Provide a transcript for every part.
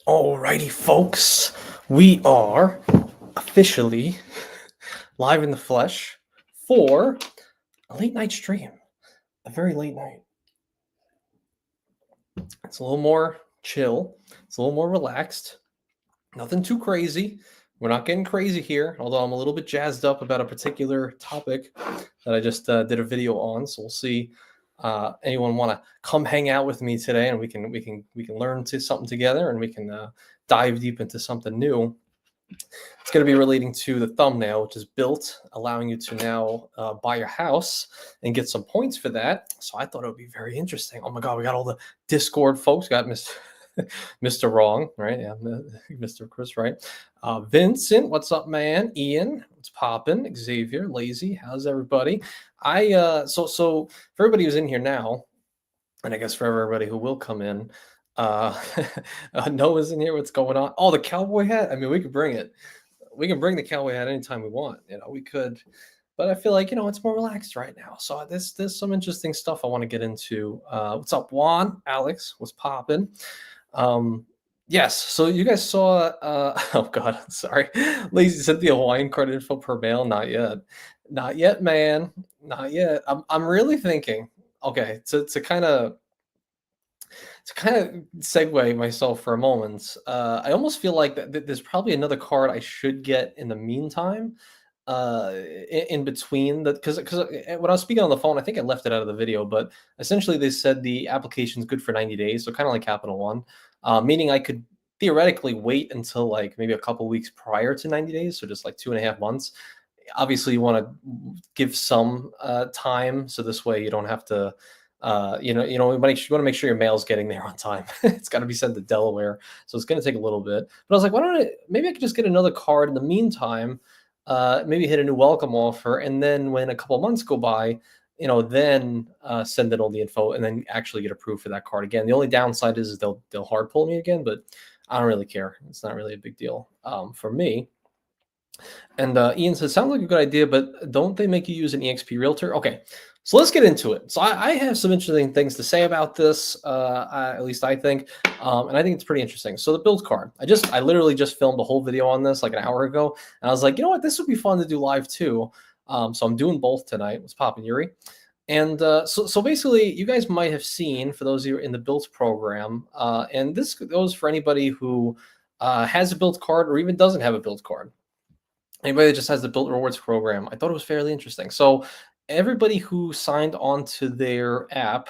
Alrighty, folks, we are officially live in the flesh for a late night stream. A very late night. It's a little more chill. It's a little more relaxed. Nothing too crazy. We're not getting crazy here, although I'm a little bit jazzed up about a particular topic that I just did a video on. So we'll see. Anyone want to come hang out with me today, and we can learn something together, and we can dive deep into something new. It's going to be relating to the thumbnail, which is Bilt, allowing you to now buy your house and get some points for that. So I thought it would be very interesting. Oh my God, we got all the Discord folks. Got Mr. Wrong, right? Yeah, Mr. Chris, right? Vincent, what's up, man? Ian, what's poppin'? Xavier, Lazy, how's everybody? So for everybody who's in here now, and I guess for everybody who will come in, Noah's in here. What's going on? Oh, the cowboy hat. I mean, we could bring it. We can bring the cowboy hat anytime we want. We could, but I feel like it's more relaxed right now. So there's some interesting stuff I want to get into. What's up, Juan? Alex, what's popping? Yes. So you guys saw. Oh God, sorry. Lazy sent the Hawaiian card info per mail. Not yet. Not yet, man. Not yet. I'm really thinking. Okay, to kind of segue myself for a moment, I almost feel like there's probably another card I should get in the meantime, in between that, because when I was speaking on the phone, I think I left it out of the video, but essentially they said the application is good for 90 days, so kind of like Capital One, meaning I could theoretically wait until like maybe a couple weeks prior to 90 days, so just like 2.5 months. Obviously, you want to give some time, so this way you don't have to you want to make sure your mail's getting there on time. It's got to be sent to Delaware, so it's going to take a little bit. But I was like, maybe I could just get another card in the meantime, maybe hit a new welcome offer, and then when a couple months go by, then send in all the info and then actually get approved for that card again. The only downside is they'll hard pull me again, but I don't really care. It's not really a big deal for me. And Ian says, sounds like a good idea, but don't they make you use an EXP Realtor? Okay, so let's get into it. So I have some interesting things to say about this, at least I think, and I think it's pretty interesting. So the Bilt card, I literally just filmed a whole video on this like an hour ago, and I was like, you know what, this would be fun to do live too. So I'm doing both tonight. What's poppin', Yuri? And so basically, you guys might have seen, for those of you in the Bilt program, and this goes for anybody who has a Bilt card or even doesn't have a Bilt card. Anybody that just has the Bilt Rewards program, I thought it was fairly interesting. So everybody who signed on to their app,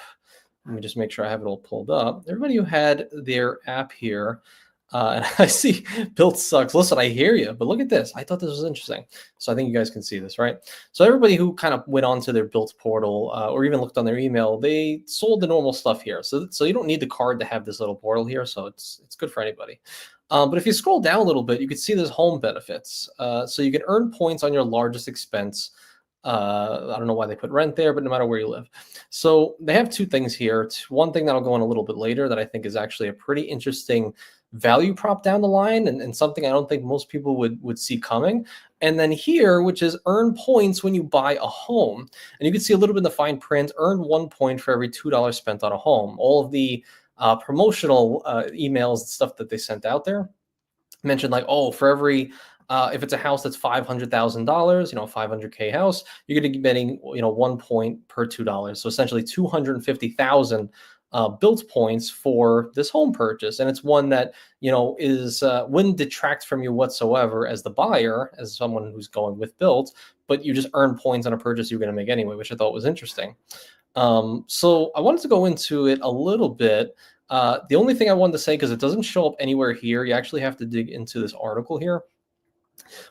let me just make sure I have it all pulled up. Everybody who had their app here, and I see Bilt sucks. Listen, I hear you, but look at this. I thought this was interesting. So I think you guys can see this, right? So everybody who kind of went onto their Bilt portal or even looked on their email, they sold the normal stuff here. So you don't need the card to have this little portal here. So it's good for anybody. But if you scroll down a little bit, you can see there's home benefits. So you can earn points on your largest expense. I don't know why they put rent there, but no matter where you live. So they have two things here. One thing that'll go on a little bit later that I think is actually a pretty interesting value prop down the line, and something I don't think most people would see coming. And then here, which is earn points when you buy a home. And you can see a little bit in the fine print, earn 1 point for every $2 spent on a home. All of the promotional emails and stuff that they sent out there mentioned like, oh, for every if it's a house that's $500,000, 500K house, you're going to be getting 1 point per $2. So essentially 250,000 Bilt points for this home purchase, and it's one that is wouldn't detract from you whatsoever as the buyer, as someone who's going with Bilt, but you just earn points on a purchase you're going to make anyway, which I thought was interesting. So I wanted to go into it a little bit. The only thing I wanted to say, because it doesn't show up anywhere here, you actually have to dig into this article here,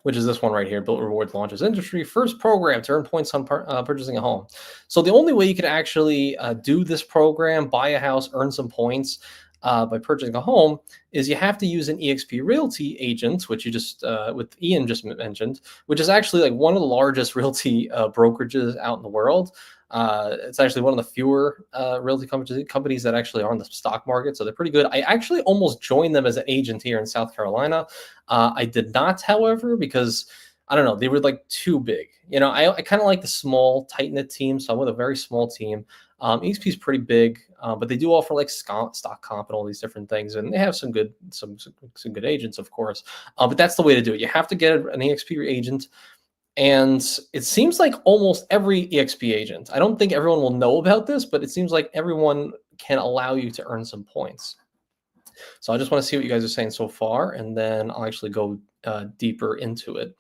which is this one right here. Bilt Rewards launches industry first program to earn points on purchasing a home. So the only way you can actually do this program, buy a house, earn some points by purchasing a home, is you have to use an EXP Realty agent, which you just with Ian just mentioned, which is actually like one of the largest realty brokerages out in the world. It's actually one of the fewer realty companies that actually are on the stock market, so they're pretty good. I actually almost joined them as an agent here in South Carolina. I did not, however, because I don't know, they were like too big. I kind of like the small, tight-knit team, so I'm with a very small team. EXP is pretty big, but they do offer like stock comp and all these different things, and they have some good agents, of course. But that's the way to do it. You have to get an EXP agent, and it seems like almost every EXP agent. I don't think everyone will know about this, but it seems like everyone can allow you to earn some points. So I just want to see what you guys are saying so far, and then I'll actually go deeper into it.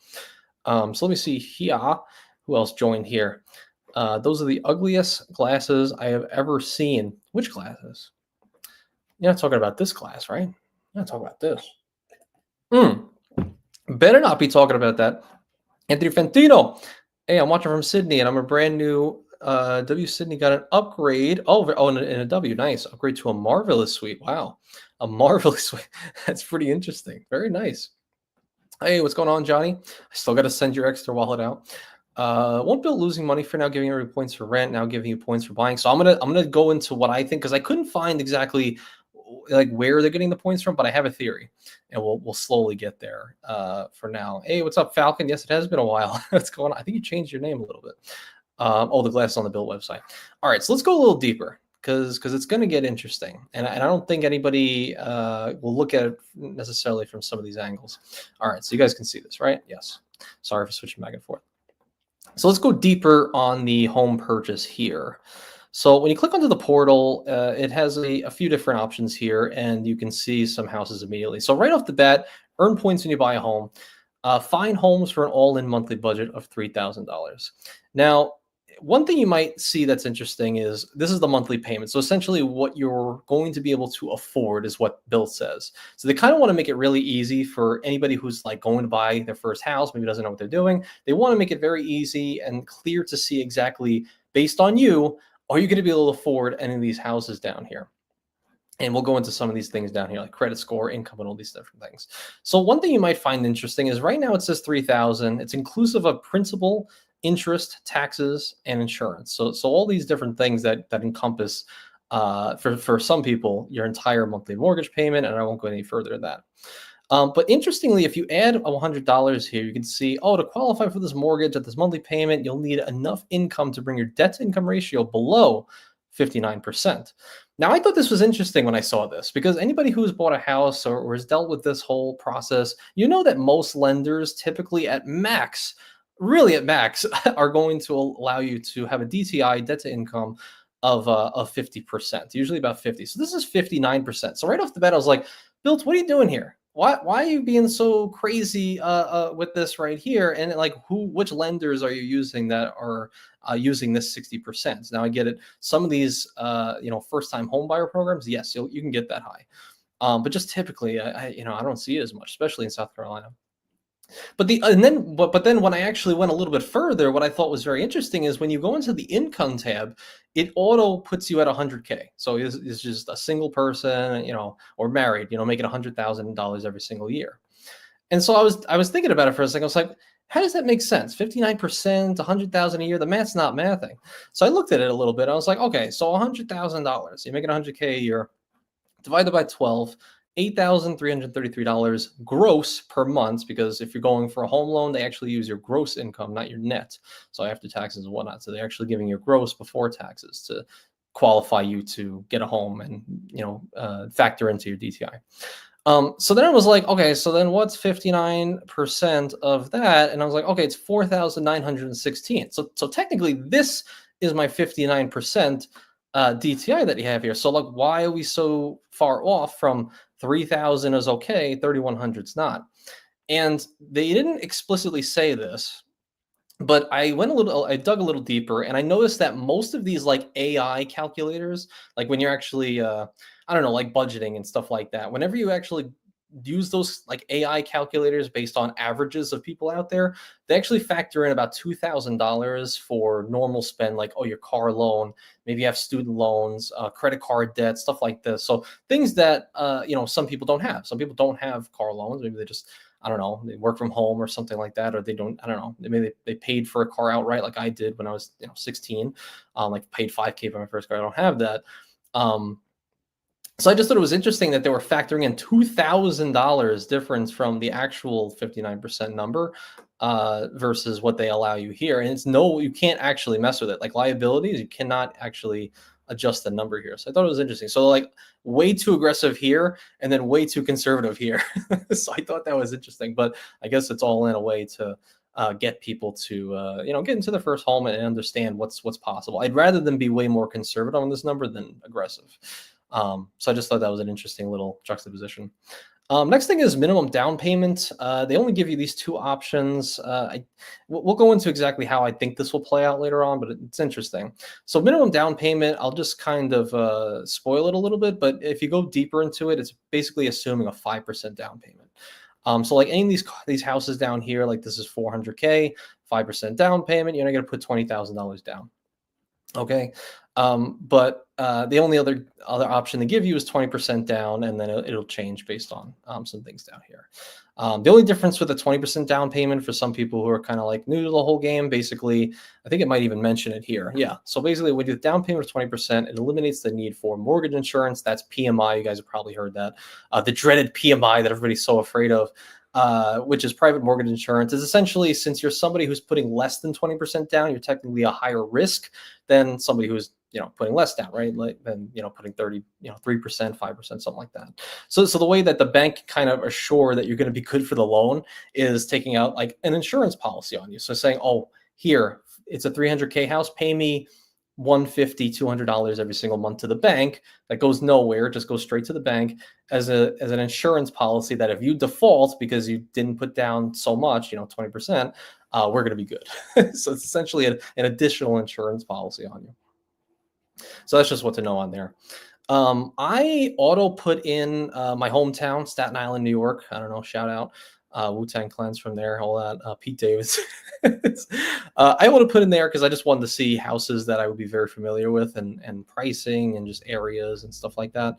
So let me see here. Who else joined here? Those are the ugliest glasses I have ever seen. Which glasses? You're not talking about this glass, right? You're not talking about this. Better not be talking about that. Anthony Fantino. Hey, I'm watching from Sydney, and I'm a brand new W Sydney got an upgrade. Oh, in a W, nice upgrade to a marvelous suite. Wow, a marvelous suite. That's pretty interesting. Very nice. Hey, what's going on, Johnny? I still got to send your extra wallet out. Won't Bilt losing money for now giving you points for rent, now giving you points for buying. So I'm gonna go into what I think, because I couldn't find exactly like where they're getting the points from, but I have a theory, and we'll slowly get there. For now. Hey, what's up, Falcon? Yes, it has been a while. What's going on? I think you changed your name a little bit. Oh, the glasses on the Bilt website. All right, so let's go a little deeper, because it's going to get interesting, and I don't think anybody will look at it necessarily from some of these angles. All right, so you guys can see this, right? Yes. Sorry for switching back and forth. So let's go deeper on the home purchase here. So when you click onto the portal, it has a few different options here, and you can see some houses immediately. So right off the bat, earn points when you buy a home. Find homes for an all-in monthly budget of $3,000. Now, one thing you might see that's interesting is this is the monthly payment. So essentially what you're going to be able to afford is what Bilt says. So they kind of want to make it really easy for anybody who's like going to buy their first house, maybe doesn't know what they're doing. They want to make it very easy and clear to see exactly, based on you, are you going to be able to afford any of these houses down here? And we'll go into some of these things down here, like credit score, income, and all these different things. So one thing you might find interesting is right now it says 3,000. It's inclusive of principal, interest, taxes, and insurance. So all these different things that encompass, for some people, your entire monthly mortgage payment. And I won't go any further than that. But interestingly, if you add $100 here, you can see, oh, to qualify for this mortgage at this monthly payment, you'll need enough income to bring your debt to income ratio below 59%. Now, I thought this was interesting when I saw this, because anybody who's bought a house or has dealt with this whole process, you know that most lenders typically at max, really at max, are going to allow you to have a DTI, debt to income, of 50%, usually about 50. So this is 59%. So right off the bat, I was like, Bilt, what are you doing here? Why are you being so crazy with this right here? And like, which lenders are you using that are using this 60%? Now I get it. Some of these, first-time home buyer programs, yes, you can get that high, but just typically, I don't see it as much, especially in South Carolina. But then when I actually went a little bit further, what I thought was very interesting is when you go into the income tab, it auto puts you at 100K. So it's just a single person, or married, making $100,000 every single year. And so I was thinking about it for a second. I was like, how does that make sense? 59%, 100,000 a year. The math's not mathing. So I looked at it a little bit. I was like, okay, so $100,000, you're making 100K a year, divided by 12. $8,333 gross per month, because if you're going for a home loan, they actually use your gross income, not your net. So after taxes and whatnot. So they're actually giving you gross before taxes to qualify you to get a home and, factor into your DTI. So then I was like, okay, so then what's 59% of that? And I was like, okay, it's 4,916. So technically this is my 59% DTI that you have here. So like, why are we so far off from 3,000 is okay, 3,100 is not? And they didn't explicitly say this, but I dug a little deeper, and I noticed that most of these like AI calculators, like when you're actually, I don't know, like budgeting and stuff like that, whenever you actually use those like AI calculators based on averages of people out there, they actually factor in about $2,000 for normal spend, like, oh, your car loan, maybe you have student loans, credit card debt, stuff like this. So things that, some people don't have. Some people don't have car loans. Maybe they just, I don't know, they work from home or something like that, or they don't, I don't know, maybe they paid for a car outright like I did when I was 16, like paid $5K for my first car. I don't have that. So I just thought it was interesting that they were factoring in $2,000 difference from the actual 59% number. versus what they allow you here. And it's no, you can't actually mess with it. Like liabilities, you cannot actually adjust the number here. So I thought it was interesting. So like way too aggressive here and then way too conservative here. So I thought that was interesting, but I guess it's all in a way to get people to get into the first home and understand what's possible. I'd rather them be way more conservative on this number than aggressive. So I just thought that was an interesting little juxtaposition. Next thing is minimum down payment. They only give you these two options. We'll go into exactly how I think this will play out later on, but it's interesting. So minimum down payment, I'll just kind of spoil it a little bit, but if you go deeper into it, it's basically assuming a 5% down payment. So like any of these houses down here, like this is 400K, 5% down payment, you're not going to put $20,000 down. Okay. But the only other option they give you is 20% down, and then it'll change based on some things down here. The only difference with the 20% down payment for some people who are kind of like new to the whole game, basically, I think it might even mention it here. Yeah. So basically, when you do down payment of 20%, it eliminates the need for mortgage insurance. That's PMI. You guys have probably heard that. The dreaded PMI that everybody's so afraid of. Which is private mortgage insurance, is essentially, since you're somebody who's putting less than 20% down, you're technically a higher risk than somebody who's putting less down, right? Like than putting 30, 3%, 5%, something like that. So the way that the bank kind of assure that you're going to be good for the loan is taking out like an insurance policy on you. So saying, oh, here, it's a 300K house, pay me $150, $200 every single month to the bank. That goes nowhere, just goes straight to the bank as an insurance policy that if you default because you didn't put down so much, 20%, we're going to be good. So it's essentially an additional insurance policy on you. So that's just what to know on there. I auto put in my hometown, Staten Island, New York. I don't know, shout out Wu-Tang Clan's from there, all that. Pete Davis. I want to put in there because I just wanted to see houses that I would be very familiar with and pricing and just areas and stuff like that.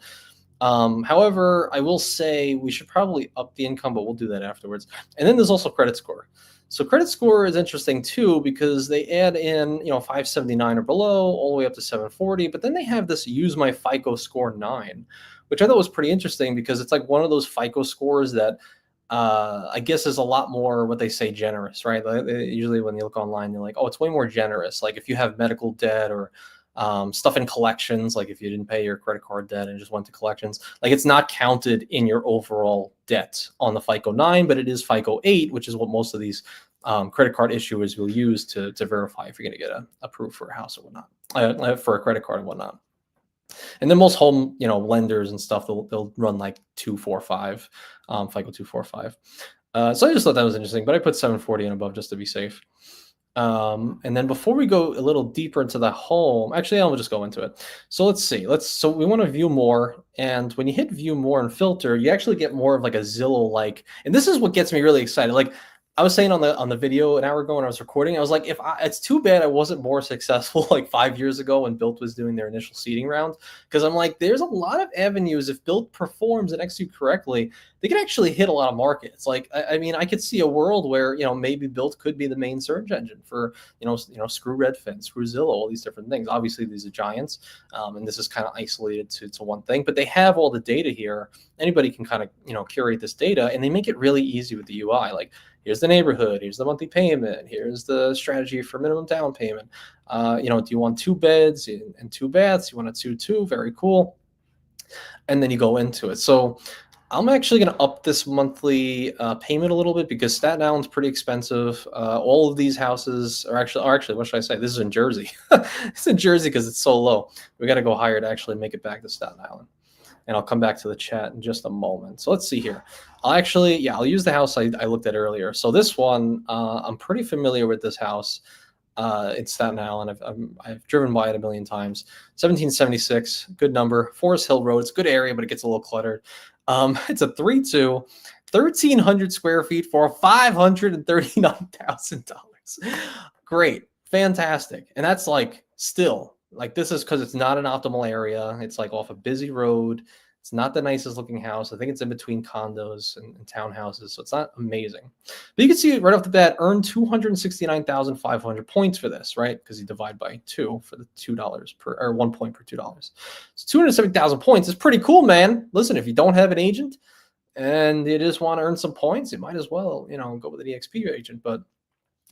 However, I will say we should probably up the income, but we'll do that afterwards. And then there's also credit score. So credit score is interesting too because they add in 579 or below all the way up to 740, but then they have this use my FICO score 9, which I thought was pretty interesting because it's like one of those FICO scores that I guess is a lot more what they say generous, right? Usually when you look online, you're like, oh, it's way more generous. Like if you have medical debt or stuff in collections, like if you didn't pay your credit card debt and just went to collections, like it's not counted in your overall debt on the FICO 9, but it is FICO 8, which is what most of these credit card issuers will use to verify if you're going to get approved for a house or whatnot, for a credit card and whatnot. And then most home, lenders and stuff, they'll run like 245, FICO 245. So I just thought that was interesting, but I put 740 and above just to be safe. And then before we go a little deeper into the home, actually, I'll just go into it. So let's see. So we want to view more. And when you hit view more and filter, you actually get more of like a Zillow-like. And this is what gets me really excited. Like I was saying on the video an hour ago when I was recording, I was like, it's too bad I wasn't more successful like 5 years ago when Bilt was doing their initial seeding round. Because I'm like, there's a lot of avenues. If Bilt performs and execute correctly, they can actually hit a lot of markets. Like, I mean, I could see a world where, maybe Bilt could be the main search engine for, screw Redfin, screw Zillow, all these different things. Obviously, these are giants, and this is kind of isolated to one thing. But they have all the data here. Anybody can kind of, curate this data, and they make it really easy with the UI. Like, here's the neighborhood, here's the monthly payment, here's the strategy for minimum down payment. Do you want 2 beds and 2 baths? You want a 2-2? Very cool. And then you go into it. So I'm actually going to up this monthly payment a little bit because Staten Island's pretty expensive. All of these houses are actually, what should I say? This is in Jersey. It's in Jersey because it's so low. We got to go higher to actually make it back to Staten Island. And I'll come back to the chat in just a moment. So let's see here. I'll use the house I looked at earlier. So this one, I'm pretty familiar with this house. It's Staten Island. I've driven by it a million times. 1776, good number. Forest Hill Road. It's a good area, but it gets a little cluttered. It's a 3-2, 1,300 square feet for $539,000. Great, fantastic, and that's like still. Like this is because it's not an optimal area. It's like off a busy road. It's not the nicest looking house. I think it's in between condos and townhouses, so it's not amazing. But you can see right off the bat, earned 269,500 points for this, right? Because you divide by 2 for the $2 per, or 1 point per $2. So 270,000 points is pretty cool, man. Listen, if you don't have an agent, and you just want to earn some points, you might as well, go with an EXP agent. But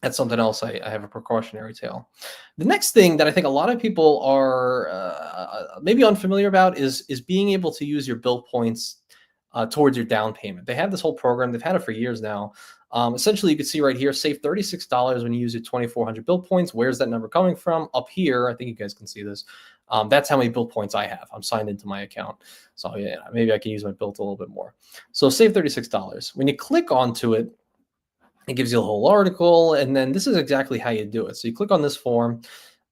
that's something else I have a precautionary tale. The next thing that I think a lot of people are maybe unfamiliar about is being able to use your Bilt points towards your down payment. They have this whole program. They've had it for years now. Essentially, you can see right here, save $36 when you use your 2,400 Bilt points. Where's that number coming from? Up here, I think you guys can see this. That's how many Bilt points I have. I'm signed into my account. So yeah, maybe I can use my Bilt a little bit more. So save $36. When you click onto it, it gives you a whole article, and then this is exactly how you do it. So you click on this form,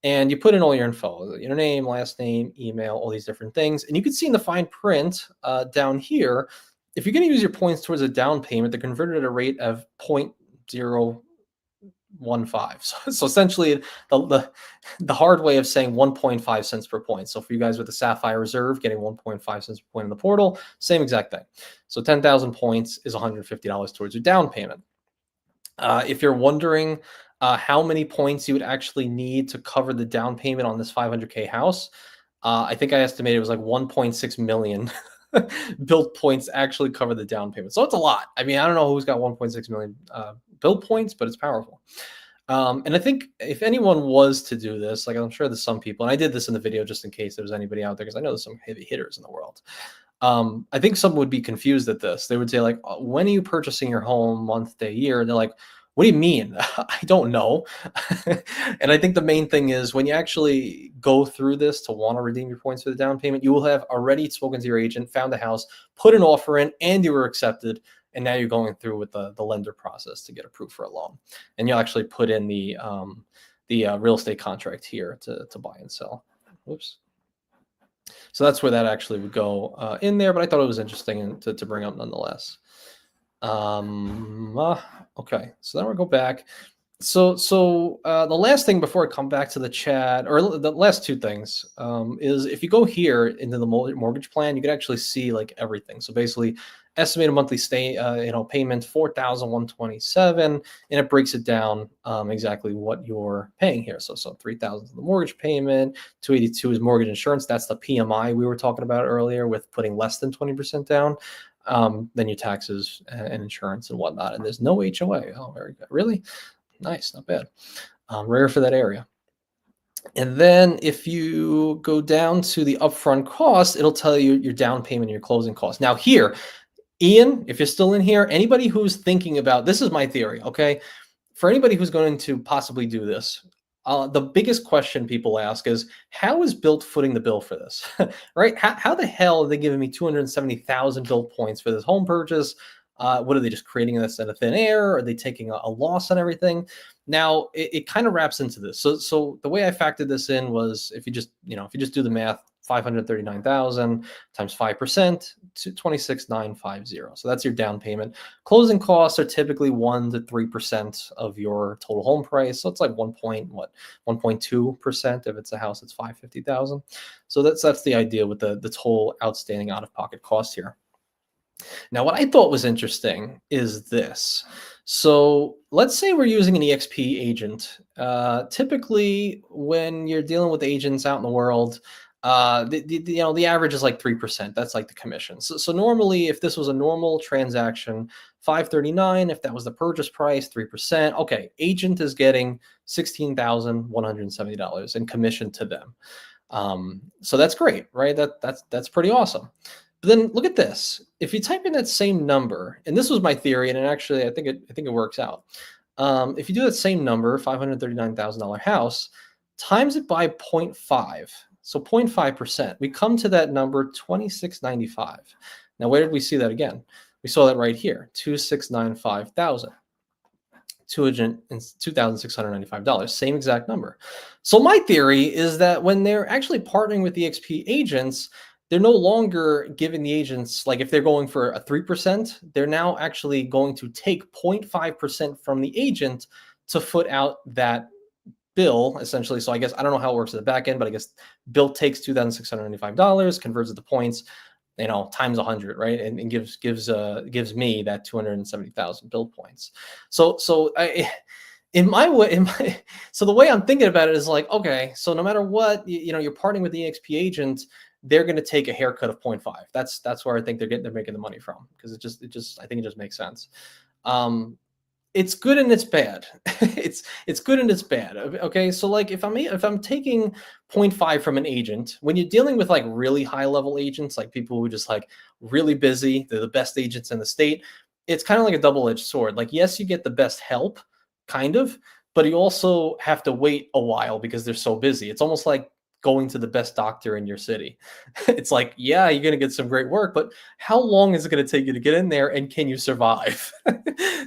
and you put in all your info, your name, last name, email, all these different things. And you can see in the fine print down here, if you're going to use your points towards a down payment, they're converted at a rate of 0.015. So essentially, the hard way of saying 1.5 cents per point. So for you guys with the Sapphire Reserve, getting 1.5 cents per point in the portal, same exact thing. So 10,000 points is $150 towards your down payment. If you're wondering how many points you would actually need to cover the down payment on this 500K house, I think I estimated it was like 1.6 million Bilt points actually cover the down payment. So it's a lot. I mean, I don't know who's got 1.6 million Bilt points, but it's powerful. And I think if anyone was to do this, like I'm sure there's some people, and I did this in the video just in case there was anybody out there, because I know there's some heavy hitters in the world. I think some would be confused at this. They would say like, when are you purchasing your home, month, day, year? And they're like, what do you mean? I don't know. And I think the main thing is when you actually go through this to want to redeem your points for the down payment, you will have already spoken to your agent, found a house, put an offer in, and you were accepted. And now you're going through with the lender process to get approved for a loan. And you'll actually put in the real estate contract here to buy and sell. Whoops. So that's where that actually would go in there, but I thought it was interesting to bring up nonetheless. Okay, so then we'll go back. So the last thing before I come back to the chat, or the last two things, is if you go here into the mortgage plan, you can actually see like everything. So basically, estimated monthly payment $4,127, and it breaks it down exactly what you're paying here. So $3,000 is the mortgage payment, $282 is mortgage insurance. That's the PMI we were talking about earlier with putting less than 20% down. Then your taxes and insurance and whatnot, and there's no HOA. Oh, very good. Really? Nice, not bad. Rare for that area. And then if you go down to the upfront cost, it'll tell you your down payment and your closing costs. Now here, Ian, if you're still in here, anybody who's thinking about, this is my theory, okay? For anybody who's going to possibly do this, the biggest question people ask is, how is Bilt footing the bill for this, right? How the hell are they giving me 270,000 Bilt points for this home purchase? What are they just creating this out of thin air? Are they taking a loss on everything? Now it kind of wraps into this. So the way I factored this in was if you just do the math, 539,000 times 5% to 26,950. So that's your down payment. Closing costs are typically 1 to 3% of your total home price. So it's like 1.2% if it's a house that's 550,000. So that's the idea with the total outstanding out-of-pocket cost here. Now, what I thought was interesting is this. So let's say we're using an EXP agent. Typically, when you're dealing with agents out in the world, the average is like 3%. That's like the commission. So normally, if this was a normal transaction, 539, if that was the purchase price, 3%. Okay, agent is getting $16,170 in commission to them. So that's great, right? That's pretty awesome. But then look at this. If you type in that same number, and this was my theory, and actually I think it works out. If you do that same number, $539,000 house, times it by 0.5, so 0.5%, we come to that number 2695. Now, where did we see that again? We saw that right here, 2695,000. $2,695, same exact number. So my theory is that when they're actually partnering with the EXP agents, they're no longer giving the agents, like if they're going for a 3%, they're now actually going to take 0.5% from the agent to foot out that bill, essentially. So I guess, I don't know how it works at the back end, but I guess Bilt takes $2,695, converts it to points, times 100, right? And gives me that 270,000 Bilt points. So the way I'm thinking about it is like, okay, so no matter what, you're partnering with the EXP agent, they're going to take a haircut of 0.5. That's where I think they're making the money from, because it just I think it just makes sense. Um, it's good and it's bad. It's good and it's bad. Okay, so like if I'm taking 0.5 from an agent, when you're dealing with like really high level agents, like people who just like really busy, they're the best agents in the state. It's kind of like a double edged sword. Like yes, you get the best help, kind of, but you also have to wait a while because they're so busy. It's almost like going to the best doctor in your city. It's like, yeah, you're going to get some great work, but how long is it going to take you to get in there, and can you survive?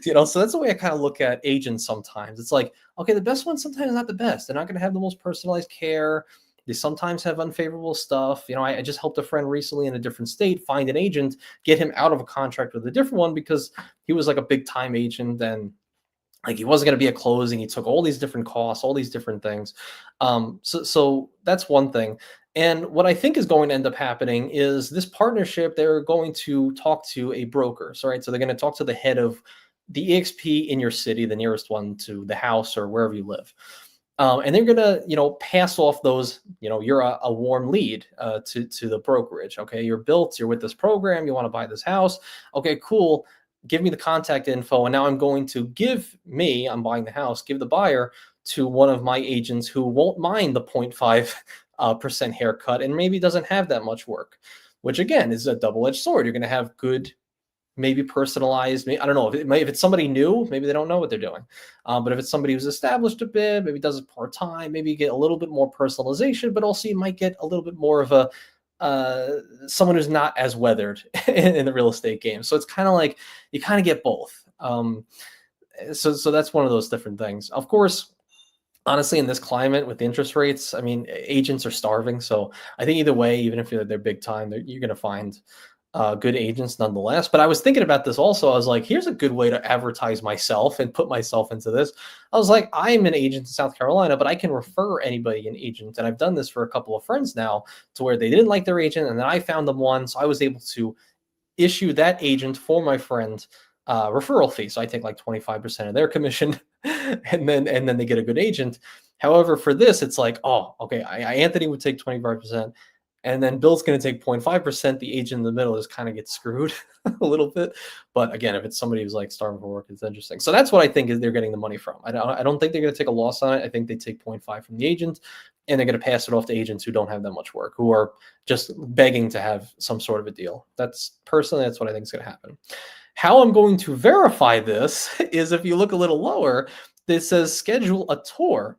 So that's the way I kind of look at agents sometimes. It's like, okay, the best one's sometimes not the best. They're not going to have the most personalized care. They sometimes have unfavorable stuff. I just helped a friend recently in a different state find an agent, get him out of a contract with a different one because he was like a big time agent, and like he wasn't going to be at closing. He took all these different costs, all these different things. So that's one thing. And what I think is going to end up happening is this partnership, they're going to talk to a broker. So, right. So they're going to talk to the head of the EXP in your city, the nearest one to the house or wherever you live. And they're gonna, pass off those. You're a warm lead to the brokerage. Okay, you're Bilt. You're with this program. You want to buy this house. Okay, cool. Give me the contact info, and now I'm going to I'm buying the house. Give the buyer to one of my agents who won't mind the 0.5% haircut and maybe doesn't have that much work, which again is a double-edged sword. You're going to have good, maybe personalized. I don't know if it's somebody new, maybe they don't know what they're doing. But if it's somebody who's established a bit, maybe does it part time, maybe you get a little bit more personalization, but also you might get a little bit more of a someone who's not as weathered in the real estate game. So it's kind of like you kind of get both. So that's one of those different things. Of course, honestly, in this climate with interest rates, I mean, agents are starving. So I think either way, even if they're big time, you're going to find good agents nonetheless. But I was thinking about this also. I was like, here's a good way to advertise myself and put myself into this. I was like, I'm an agent in South Carolina, but I can refer anybody an agent. And I've done this for a couple of friends now, to where they didn't like their agent and then I found them one. So I was able to issue that agent for my friend referral fee. So I take like 25% of their commission and then they get a good agent. However, for this, it's like, oh, okay, Anthony would take 25%. And then Bill's going to take 0.5%. The agent in the middle just kind of gets screwed a little bit. But again, if it's somebody who's like starving for work, it's interesting. So that's what I think is they're getting the money from. I don't think they're going to take a loss on it. I think they take 0.5 from the agent, and they're going to pass it off to agents who don't have that much work, who are just begging to have some sort of a deal. That's what I think is going to happen. How I'm going to verify this is if you look a little lower, it says schedule a tour.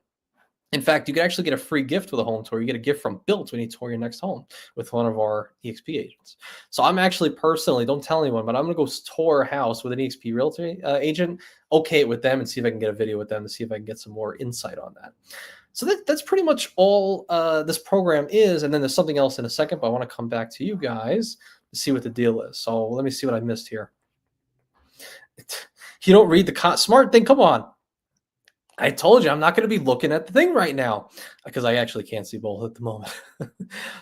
In fact, you can actually get a free gift with a home tour. You get a gift from Bilt when you tour your next home with one of our EXP agents. So I'm actually personally, don't tell anyone, but I'm going to go tour a house with an EXP realtor agent, okay it with them, and see if I can get a video with them to see if I can get some more insight on that. So that's pretty much all this program is. And then there's something else in a second, but I want to come back to you guys to see what the deal is. So let me see what I missed here. You don't read the smart thing? Come on. I told you I'm not going to be looking at the thing right now because I actually can't see both at the moment.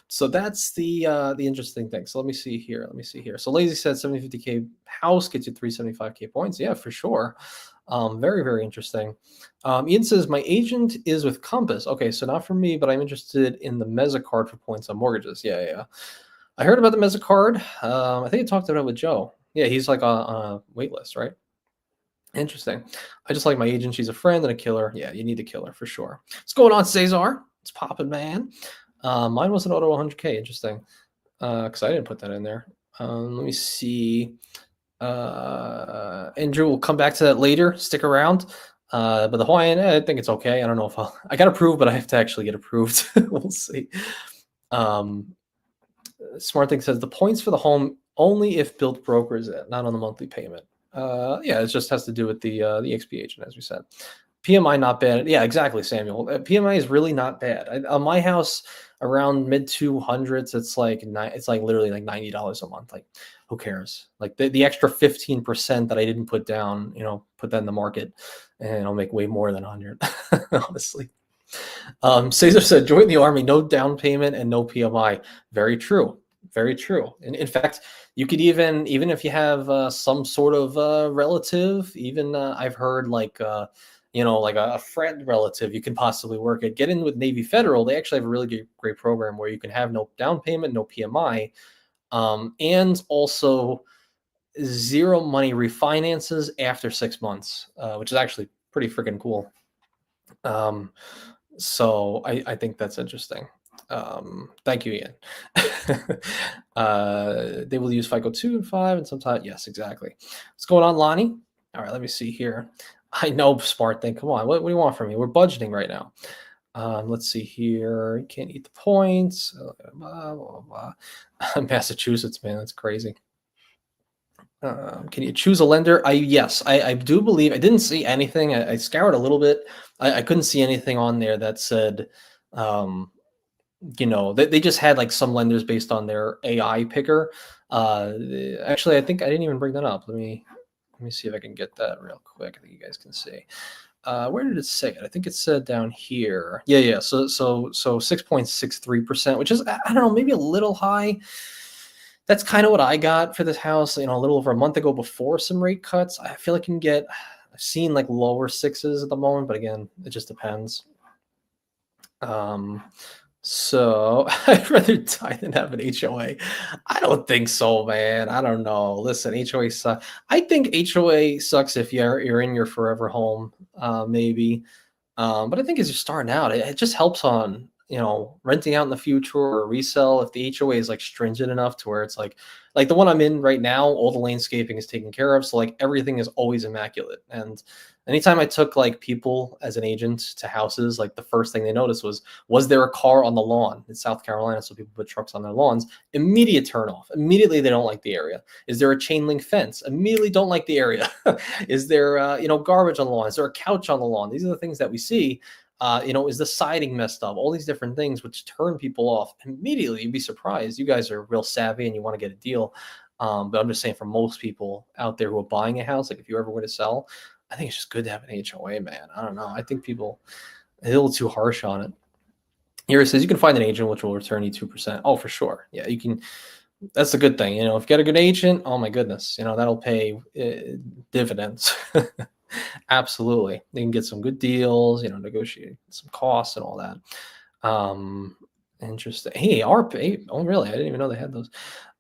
So that's the interesting thing. So let me see here. So Lazy said 750K house gets you 375K points. Yeah, for sure. Very, very interesting. Ian says my agent is with Compass. Okay, so not for me, but I'm interested in the Mezza card for points on mortgages. Yeah. I heard about the Mezza card. I think I talked about it with Joe. Yeah, he's like on a wait list, right? Interesting. I just like my agent. She's a friend and a killer. Yeah, you need a killer for sure. What's going on, Cesar? It's popping, man. Mine was an auto 100K. Interesting. Because I didn't put that in there. Let me see. Andrew, we'll come back to that later. Stick around. But the Hawaiian, I think it's okay. I don't know if I got approved, but I have to actually get approved. We'll see. Smart Thing says the points for the home only if Bilt brokers it, not on the monthly payment. Yeah, it just has to do with the XP agent, as we said. PMI not bad. Yeah, exactly, Samuel. PMI is really not bad. On my house, around mid 200s, it's like literally like $90 a month. Like, who cares? Like the extra 15% that I didn't put down, put that in the market, and I'll make way more than 100. Honestly. Cesar said, join the army, no down payment and no PMI. Very true. Very true. And in fact, you could even if you have some sort of relative, even I've heard like, like a friend relative you can possibly work at. Get in with Navy Federal. They actually have a really great program where you can have no down payment, no PMI, and also zero money refinances after 6 months, which is actually pretty freaking cool. Um, so I think that's interesting. Thank you, Ian. They will use FICO 2 and 5 and sometimes, yes, exactly. What's going on, Lonnie? All right, let me see here. I know, smart thing. Come on, what do you want from me? We're budgeting right now. Let's see here. You can't eat the points. Blah, blah, blah. Massachusetts, man, that's crazy. Can you choose a lender? Yes, I do believe I didn't see anything. I scoured a little bit. I couldn't see anything on there that said, um, they just had like some lenders based on their AI picker. Actually, I think I didn't even bring that up. Let me see if I can get that real quick. I think you guys can see. Where did it say it? I think it said down here. Yeah. So 6.63%, which is, I don't know, maybe a little high. That's kind of what I got for this house, a little over a month ago before some rate cuts. I feel like you can get, I've seen like lower sixes at the moment, but again, it just depends. So I'd rather die than have an HOA. I don't think so, man. I don't know. Listen, HOA sucks. I think HOA sucks if you're in your forever home, maybe. But I think as you're starting out, it just helps on, renting out in the future or resell if the HOA is like stringent enough to where it's like the one I'm in right now, all the landscaping is taken care of. So like everything is always immaculate. And anytime I took like people as an agent to houses, like the first thing they noticed was there a car on the lawn in South Carolina? So people put trucks on their lawns. Immediate turn off. Immediately they don't like the area. Is there a chain link fence? Immediately don't like the area. Is there garbage on the lawn? Is there a couch on the lawn? These are the things that we see. Is the siding messed up? All these different things which turn people off immediately. You'd be surprised. You guys are real savvy and you want to get a deal. But I'm just saying for most people out there who are buying a house, like if you ever were to sell, I think it's just good to have an HOA, man. I don't know. I think people are a little too harsh on it. Here it says you can find an agent which will return you 2%. Oh, for sure. Yeah, you can. That's a good thing. If you get a good agent, oh my goodness, that'll pay dividends. Absolutely. They can get some good deals, negotiate some costs and all that. Interesting. Hey, RP. Oh, really? I didn't even know they had those.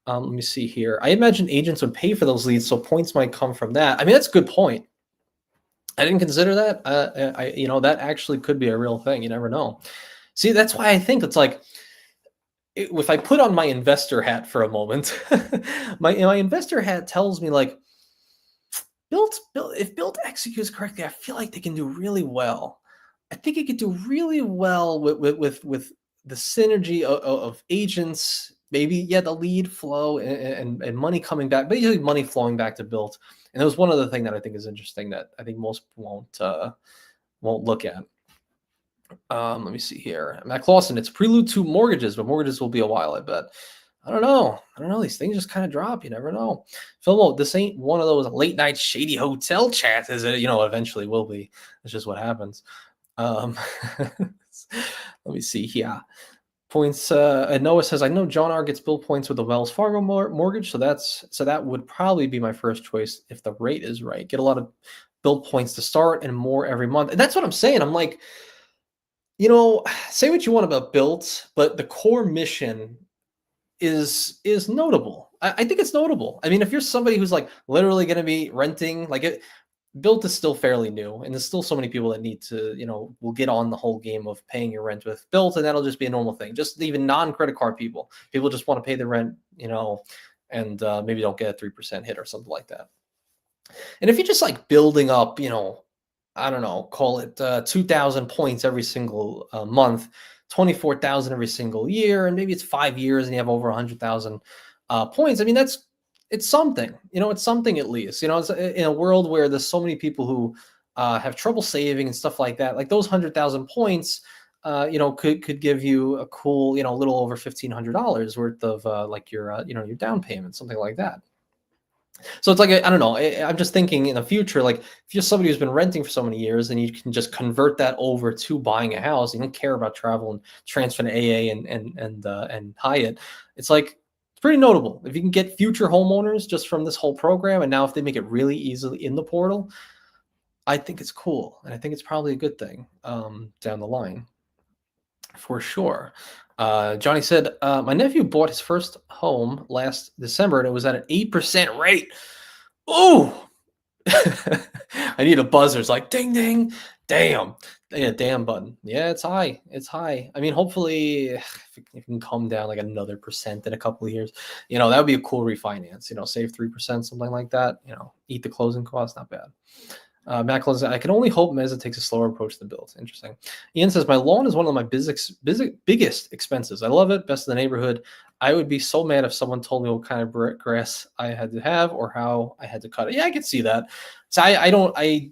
Let me see here. I imagine agents would pay for those leads, so points might come from that. I mean, that's a good point. I didn't consider that. That actually could be a real thing. You never know. See, that's why I think it's like, if I put on my investor hat for a moment, my investor hat tells me like, if Bilt executes correctly, I feel like they can do really well. I think it could do really well with the synergy of agents, maybe the lead flow and money coming back, basically money flowing back to Bilt. And there was one other thing that I think is interesting that I think most won't look at. Let me see here. Matt Clausen, it's prelude to mortgages, but mortgages will be a while, I bet. I don't know. These things just kind of drop. You never know. Phil, this ain't one of those late night shady hotel chats, is it? Eventually will be. It's just what happens. Let me see here. Points. Noah says, I know John R gets bill points with the Wells Fargo mortgage, so that would probably be my first choice if the rate is right. Get a lot of bill points to start and more every month. And that's what I'm saying. I'm like, say what you want about Bilt, but the core mission is notable. I think it's notable. I mean, if you're somebody who's like literally going to be renting, Bilt is still fairly new, and there's still so many people that need to, will get on the whole game of paying your rent with Bilt, and that'll just be a normal thing. Just even non-credit card people just want to pay the rent, and maybe don't get a 3% hit or something like that. And if you're just like building up, I don't know, call it 2,000 points every single month, 24,000 every single year, and maybe it's 5 years and you have over 100,000 points. I mean, it's something, it's something at least. It's in a world where there's so many people who have trouble saving and stuff like that. Like those 100,000 points, could give you a cool, little over $1,500 worth of like your your down payment, something like that. So it's like, I don't know. I'm just thinking in the future, like if you're somebody who's been renting for so many years and you can just convert that over to buying a house, you don't care about travel and transfer to AA and Hyatt. It's like, it's pretty notable. If you can get future homeowners just from this whole program, and now if they make it really easily in the portal, I think it's cool, and I think it's probably a good thing down the line for sure. Johnny said, my nephew bought his first home last December, and it was at an 8% rate. Ooh, I need a buzzer. It's like ding ding, damn, yeah, damn button. Yeah, it's high. It's high. I mean, hopefully, if it can come down like another percent in a couple of years, that would be a cool refinance. Save 3%, something like that. Eat the closing costs, not bad. Matt Close, I can only hope Meza takes a slower approach to Bilt. Interesting. Ian says, my lawn is one of my biggest expenses. I love it. Best in the neighborhood. I would be so mad if someone told me what kind of grass I had to have or how I had to cut it. Yeah, I can see that. So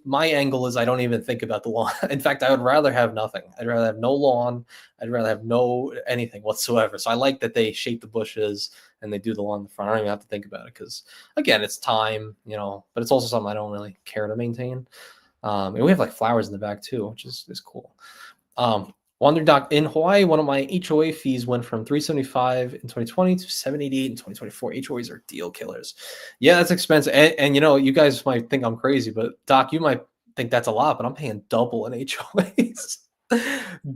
my angle is I don't even think about the lawn. In fact, I would rather have nothing. I'd rather have no lawn. I'd rather have no anything whatsoever. So I like that they shape the bushes and they do the lawn in the front. I don't even have to think about it because, again, it's time, but it's also something I don't really care to maintain. And we have like flowers in the back too, which is cool. Wonder Doc, in Hawaii, one of my HOA fees went from $375 in 2020 to $788 in 2024. HOAs are deal killers. Yeah, that's expensive. And you guys might think I'm crazy, but Doc, you might think that's a lot, but I'm paying double in HOAs.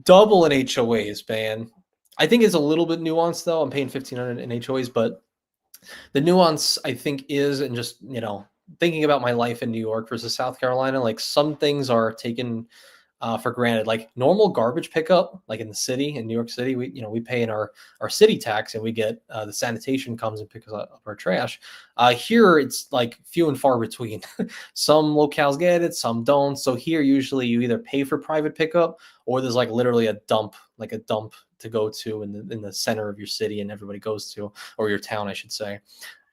Double in HOAs, man. I think it's a little bit nuanced though. I'm paying $1,500 in HOAs, but the nuance I think is, and just thinking about my life in New York versus South Carolina, like some things are taken for granted, like normal garbage pickup, like in the city in New York City, we pay in our city tax, and we get the sanitation comes and picks up our trash. Here it's like few and far between. Some locales get it, some don't. So here usually you either pay for private pickup or there's like literally a dump to go to in the center of your city and everybody goes to, or your town, I should say.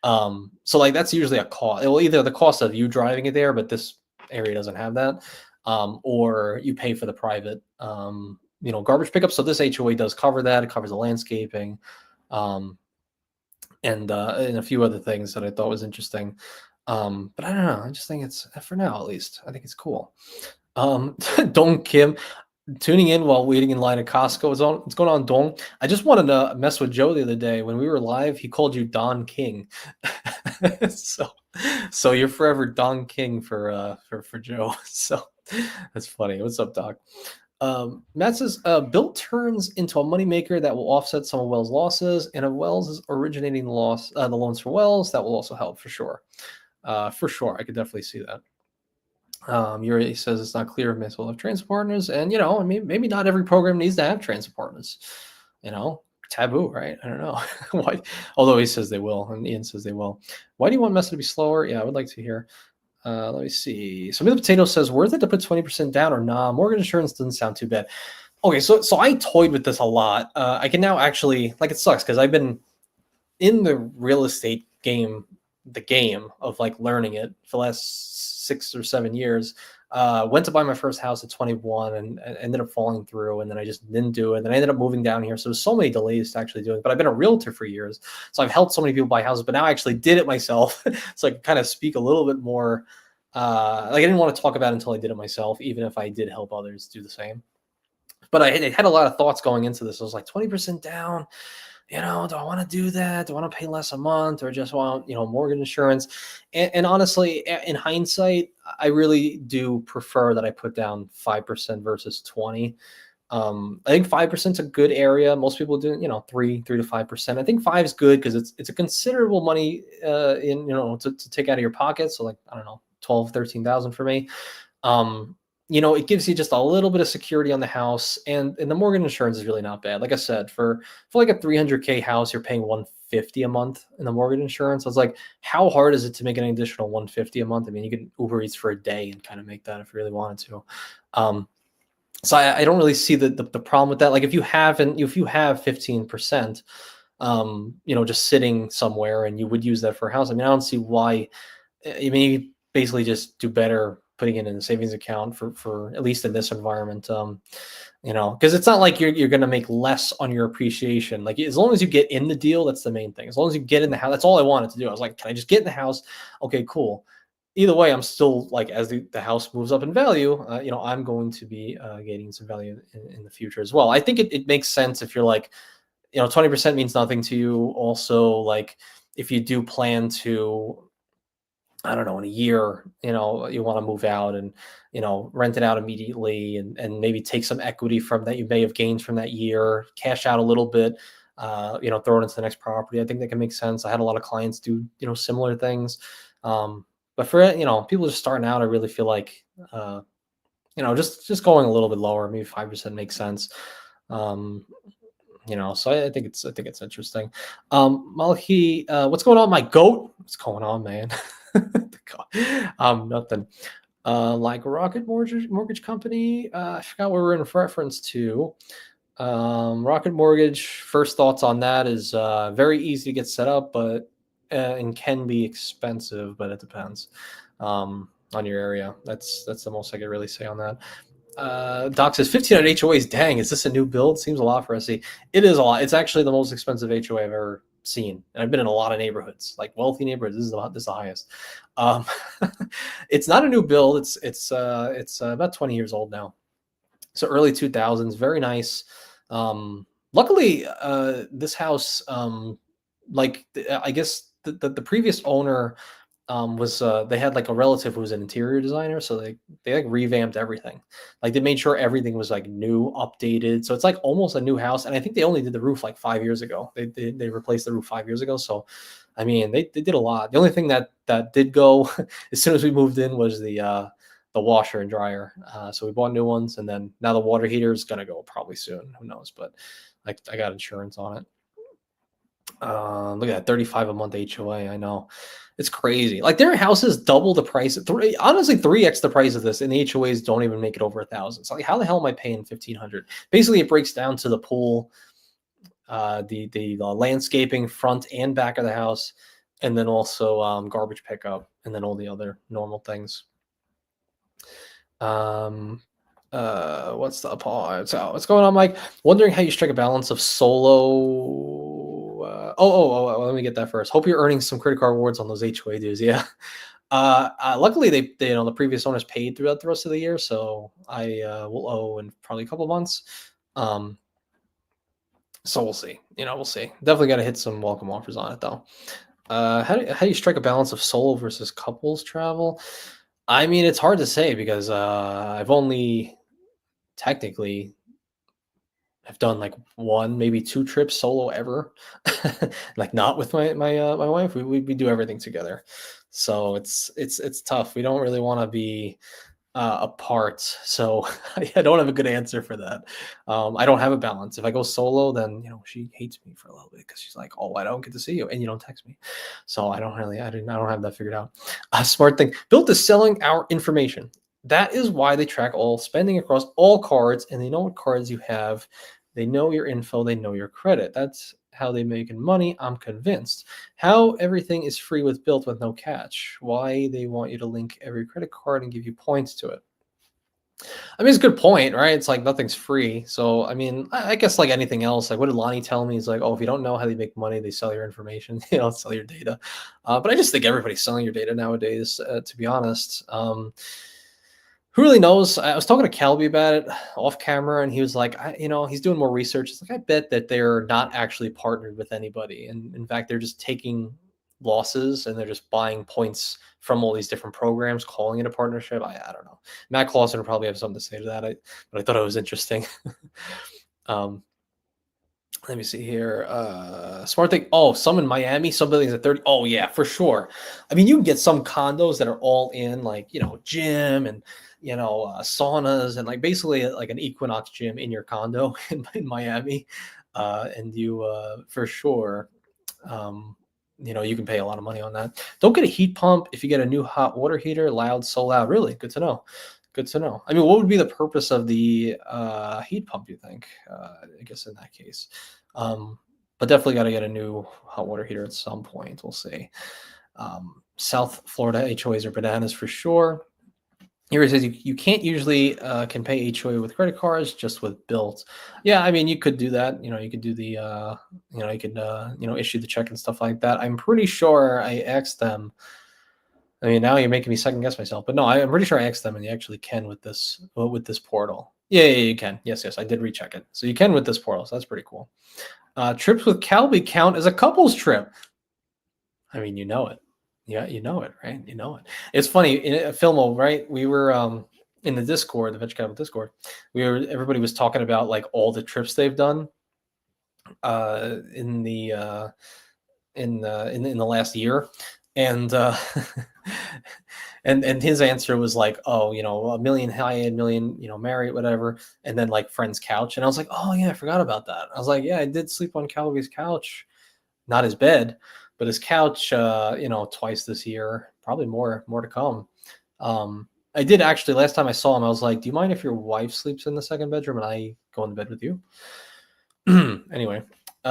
So like that's usually a cost. Well, either the cost of you driving it there, but this area doesn't have that, or you pay for the private, garbage pickup. So this HOA does cover that. It covers the landscaping, and a few other things that I thought was interesting. But I don't know. I just think it's, for now at least, I think it's cool. Dong Kim, tuning in while waiting in line at Costco. What's going on, Dong? I just wanted to mess with Joe the other day when we were live. He called you Don King, so you're forever Don King for Joe. So that's funny. What's up, Doc? Matt says, Bilt turns into a moneymaker that will offset some of Wells' losses, and if Wells is originating the loans for Wells, that will also help for sure. For sure, I could definitely see that. Yuri says it's not clear if Mets will have transit partners, and I mean, maybe not every program needs to have transit partners. Taboo, right? I don't know why. Although he says they will, and Ian says they will. Why do you want Mesa to be slower? Yeah, I would like to hear. Let me see. Some of the potato says, worth it to put 20% down or nah? Mortgage insurance doesn't sound too bad. Okay, so I toyed with this a lot. I can now actually, like, it sucks because I've been in the real estate game, the game of like learning it for the last 6 or 7 years. Went to buy my first house at 21 and ended up falling through, and then I just didn't do it. And then I ended up moving down here. So there's so many delays to actually doing it. But I've been a realtor for years. So I've helped so many people buy houses, but now I actually did it myself. So I can kind of speak a little bit more. Like I didn't want to talk about it until I did it myself, even if I did help others do the same. But I had a lot of thoughts going into this. I was like, 20% down. Do I want to do that? Do I want to pay less a month, or just want, mortgage insurance? And honestly, in hindsight, I really do prefer that I put down 5% versus 20. I think 5% is a good area. Most people do, 3 to 5%. I think 5 is good because it's a considerable money to take out of your pocket. So like, I don't know, 12, 13,000 for me. It gives you just a little bit of security on the house, and the mortgage insurance is really not bad. Like I said, for like a 300K house, you're paying 150 a month in the mortgage insurance. I was like, how hard is it to make an additional 150 a month? I mean, you can Uber Eats for a day and kind of make that if you really wanted to. So I don't really see the problem with that. Like if you have 15%, just sitting somewhere and you would use that for a house. I mean, I don't see why. I mean, you basically just do better putting it in a savings account for at least in this environment. Because it's not like you're going to make less on your appreciation. Like as long as you get in the deal, that's the main thing. As long as you get in the house, that's all I wanted to do. I was like, can I just get in the house? Okay, cool. Either way, I'm still like, as the house moves up in value, I'm going to be gaining some value in the future as well. I think it makes sense if you're like, 20% means nothing to you. Also, like if you do plan to, I don't know, in a year, you want to move out and, rent it out immediately and maybe take some equity from that you may have gained from that year, cash out a little bit, throw it into the next property. I think that can make sense. I had a lot of clients do, similar things. But for, people just starting out, I really feel like, just going a little bit lower, maybe 5% makes sense. Um, so I think it's interesting. Malhi, what's going on, my goat? What's going on, man? Nothing. Like Rocket Mortgage Company. I forgot what we're in reference to. Rocket Mortgage. First thoughts on that is very easy to get set up, but and can be expensive, but it depends on your area. That's the most I could really say on that. Doc says 1,500 HOAs. Dang, is this a new build? Seems a lot for SE. It is a lot. It's actually the most expensive HOA I've ever seen, and I've been in a lot of neighborhoods, like wealthy neighborhoods. This is the highest. Um, it's not a new build. It's about 20 years old now, so early 2000s. Very nice. Luckily, this house, I guess the previous owner was they had like a relative who was an interior designer, so they like revamped everything. Like they made sure everything was like new, updated. So it's like almost a new house. And I think they only did the roof like 5 years ago. They replaced the roof 5 years ago. So I mean they did a lot. The only thing that did go as soon as we moved in was the washer and dryer. So we bought new ones, and then now the water heater is gonna go probably soon. Who knows? But I got insurance on it. Look at that, 35 a month HOA. I know. It's crazy. Like their houses double the price. Honestly, 3x the price of this, and the HOAs don't even make it over 1,000. So like, how the hell am I paying 1,500? Basically, it breaks down to the pool, the landscaping front and back of the house, and then also garbage pickup, and then all the other normal things. What's the pause? So what's going on, Mike? Wondering how you strike a balance of solo. Let me get that first. Hope you're earning some credit card rewards on those HOA dues. Yeah. Luckily, they the previous owners paid throughout the rest of the year, so I will owe in probably a couple months. So we'll see. We'll see. Definitely got to hit some welcome offers on it though. How do you strike a balance of solo versus couples travel? I mean, it's hard to say because I've only technically I've done like one, maybe two trips solo ever, like not with my wife. We do everything together, so it's tough. We don't really want to be apart, so I don't have a good answer for that. I don't have a balance. If I go solo, then she hates me for a little bit because she's like, "Oh, I don't get to see you, and you don't text me." So I don't have that figured out. A smart thing, Bilt is selling our information. That is why they track all spending across all cards, and they know what cards you have. They know your info. They know your credit. That's how they making money. I'm convinced. How everything is free with Bilt with no catch. Why they want you to link every credit card and give you points to it. I mean, it's a good point, right? It's like nothing's free. So, I mean, I guess like anything else, like what did Lonnie tell me? He's like, oh, if you don't know how they make money, they sell your information, sell your data. But I just think everybody's selling your data nowadays, to be honest. Who really knows? I was talking to Calby about it off camera, and he was like, he's doing more research. It's like, I bet that they're not actually partnered with anybody. And in fact, they're just taking losses and they're just buying points from all these different programs, calling it a partnership. I don't know. Matt Clausen would probably have something to say to that. But I thought it was interesting. Let me see here. Smart thing. Oh, some in Miami, some buildings at 30. Oh, yeah, for sure. I mean, you can get some condos that are all in, like, gym and, saunas and like basically like an Equinox gym in your condo in Miami. And you, for sure, you can pay a lot of money on that. Don't get a heat pump if you get a new hot water heater, loud, so loud. Really good to know. Good to know. I mean, what would be the purpose of the heat pump, you think? I guess in that case. But definitely got to get a new hot water heater at some point. We'll see. South Florida HOAs are bananas for sure. Here it says you can't usually can pay HOA with credit cards, just with Bilt. Yeah, I mean, you could do that. You could do the, you could, issue the check and stuff like that. I'm pretty sure I asked them. I mean, now you're making me second guess myself, but no, I'm pretty sure I asked them, and you actually can with this portal. Yeah, you can. Yes, I did recheck it, so you can with this portal. So that's pretty cool. Trips with Calby count as a couples trip. I mean, you know it. Yeah, you know it, right? You know it. It's funny in a Filmo, right? We were in the Discord, the Venture Capital Discord. Everybody was talking about like all the trips they've done in the in the last year, and and his answer was like, oh, a million Hyatt, million, Marriott, whatever, and then like friend's couch, and I was like, oh yeah, I forgot about that. I was like, yeah, I did sleep on Calgary's couch, not his bed, but his couch, twice this year, probably more to come. I did actually, last time I saw him, I was like, do you mind if your wife sleeps in the second bedroom and I go in bed with you? Anyway,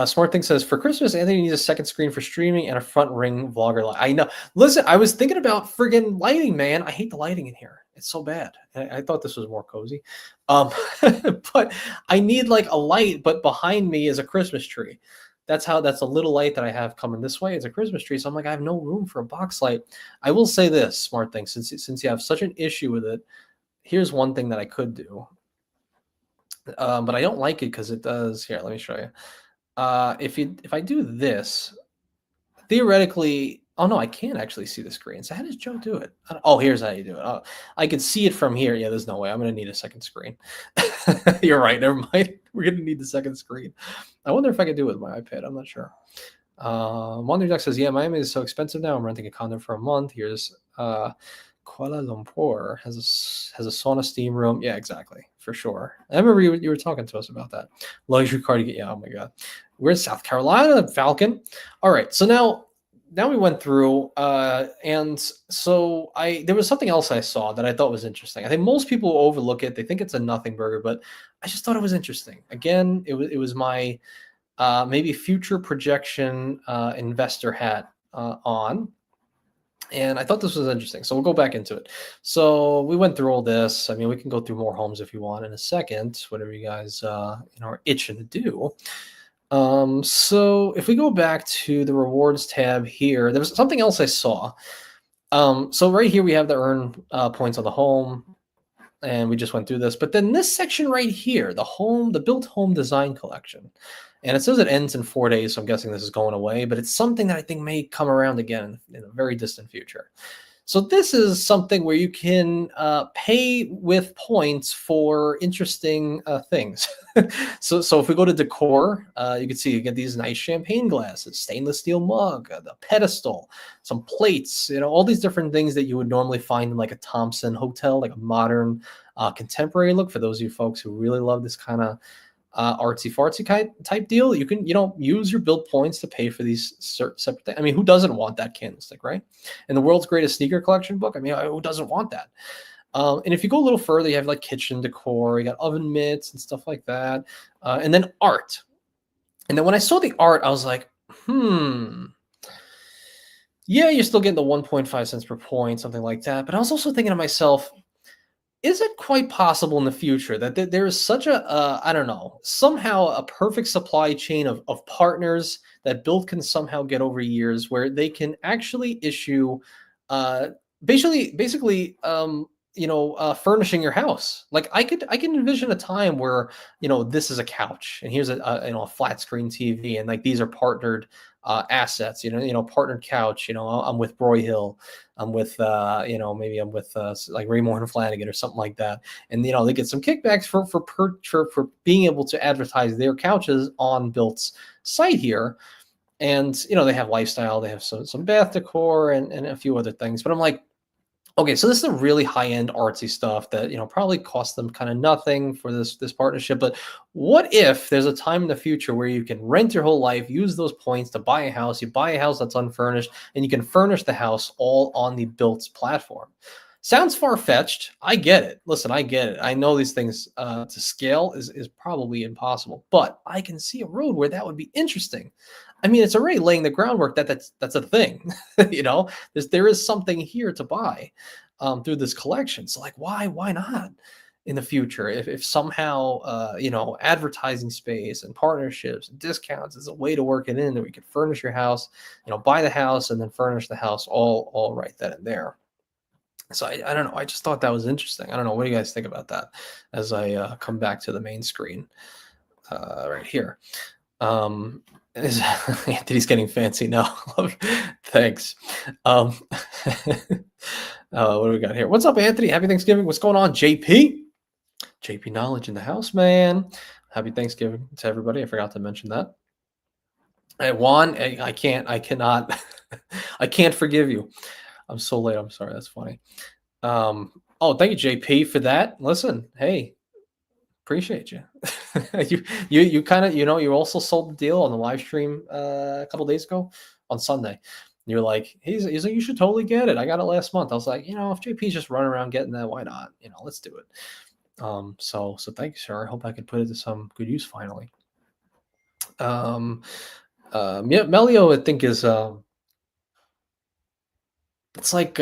Smart Thing says, for Christmas, Anthony needs a second screen for streaming and a front ring vlogger light. I know. Listen, I was thinking about friggin' lighting, man. I hate the lighting in here. It's so bad. I thought this was more cozy. Um, but I need like a light, but behind me is a Christmas tree. That's a little light that I have coming this way. It's a Christmas tree. So I'm like, I have no room for a box light. I will say this, Smart Thing, since you have such an issue with it, here's one thing that I could do. But I don't like it because it does. Here, let me show you. If I do this, theoretically, oh no, I can't actually see the screen. So how does Joe do it? Oh, here's how you do it. Oh, I could see it from here. Yeah, there's no way. I'm gonna need a second screen. You're right. Never mind. We're gonna need the second screen. I wonder if I could do it with my iPad. I'm not sure. Wonder Duck says, "Yeah, Miami is so expensive now. I'm renting a condo for a month. Here's Kuala Lumpur has a sauna steam room. Yeah, exactly, for sure. I remember you were talking to us about that luxury car to get. Yeah, oh my god, where's South Carolina Falcon? All right, so now we went through, and so there was something else I saw that I thought was interesting. I think most people overlook it; they think it's a nothing burger, but I just thought it was interesting. Again, it was my maybe future projection investor hat on. And I thought this was interesting. So we'll go back into it. So we went through all this. I mean, we can go through more homes if you want in a second, whatever you guys are itching to do. So if we go back to the rewards tab here, there was something else I saw. So right here we have the earn points on the home, and we just went through this. But then this section right here, the Bilt Home Design Collection, and it says it ends in 4 days. So I'm guessing this is going away, but it's something that I think may come around again in a very distant future. So this is something where you can pay with points for interesting things. So if we go to Decor, you can see you get these nice champagne glasses, stainless steel mug, the pedestal, some plates, all these different things that you would normally find in like a Thompson hotel, like a modern contemporary look. For those of you folks who really love this kind of artsy fartsy type deal, you can use your Bilt points to pay for these separate things. I mean, who doesn't want that candlestick, right? And the world's greatest sneaker collection book, I mean, who doesn't want that? And if you go a little further, you have like kitchen decor, you got oven mitts and stuff like that, and then art. And then when I saw the art, I was like, yeah, you're still getting the 1.5 cents per point, something like that. But I was also thinking to myself, is it quite possible in the future that there is such a I don't know, somehow a perfect supply chain of partners that Bilt can somehow get over years where they can actually issue uh basically furnishing your house. Like I can envision a time where this is a couch and here's a flat screen TV, and like these are partnered assets, partnered couch. I'm with Broyhill, I'm with maybe I'm with like Raymore and Flanagan or something like that, and they get some kickbacks for being able to advertise their couches on Bilt's site here. And they have lifestyle, they have some bath decor and a few other things. But I'm like, okay, so this is a really high-end artsy stuff that probably cost them kind of nothing for this partnership. But what if there's a time in the future where you can rent your whole life, use those points to buy a house, you buy a house that's unfurnished, and you can furnish the house all on the Bilt's platform? Sounds far-fetched. I get it. Listen, I get it. I know these things to scale is probably impossible, but I can see a road where that would be interesting. I mean, it's already laying the groundwork that's a thing. There is something here to buy through this collection. So like, why not in the future? If somehow advertising space and partnerships and discounts is a way to work it in, that we could furnish your house, buy the house and then furnish the house all right then and there. So I don't know. I just thought that was interesting. I don't know. What do you guys think about that as I come back to the main screen right here? Anthony's getting fancy now. Thanks. Um, what do we got here? What's up, Anthony? Happy Thanksgiving. What's going on, JP? JP Knowledge in the house, man. Happy Thanksgiving to everybody. I forgot to mention that. Hey, Juan, I cannot, I can't forgive you. I'm so late. I'm sorry. That's funny. Oh, thank you, JP, for that. Listen, hey, appreciate you. You kind of, you also sold the deal on the live stream a couple days ago on Sunday. You're like, he's like, you should totally get it. I got it last month. I was like, if JP's just running around getting that, why not? Let's do it. So thank you, sir. I hope I can put it to some good use finally. Yeah, Melio, I think is it's like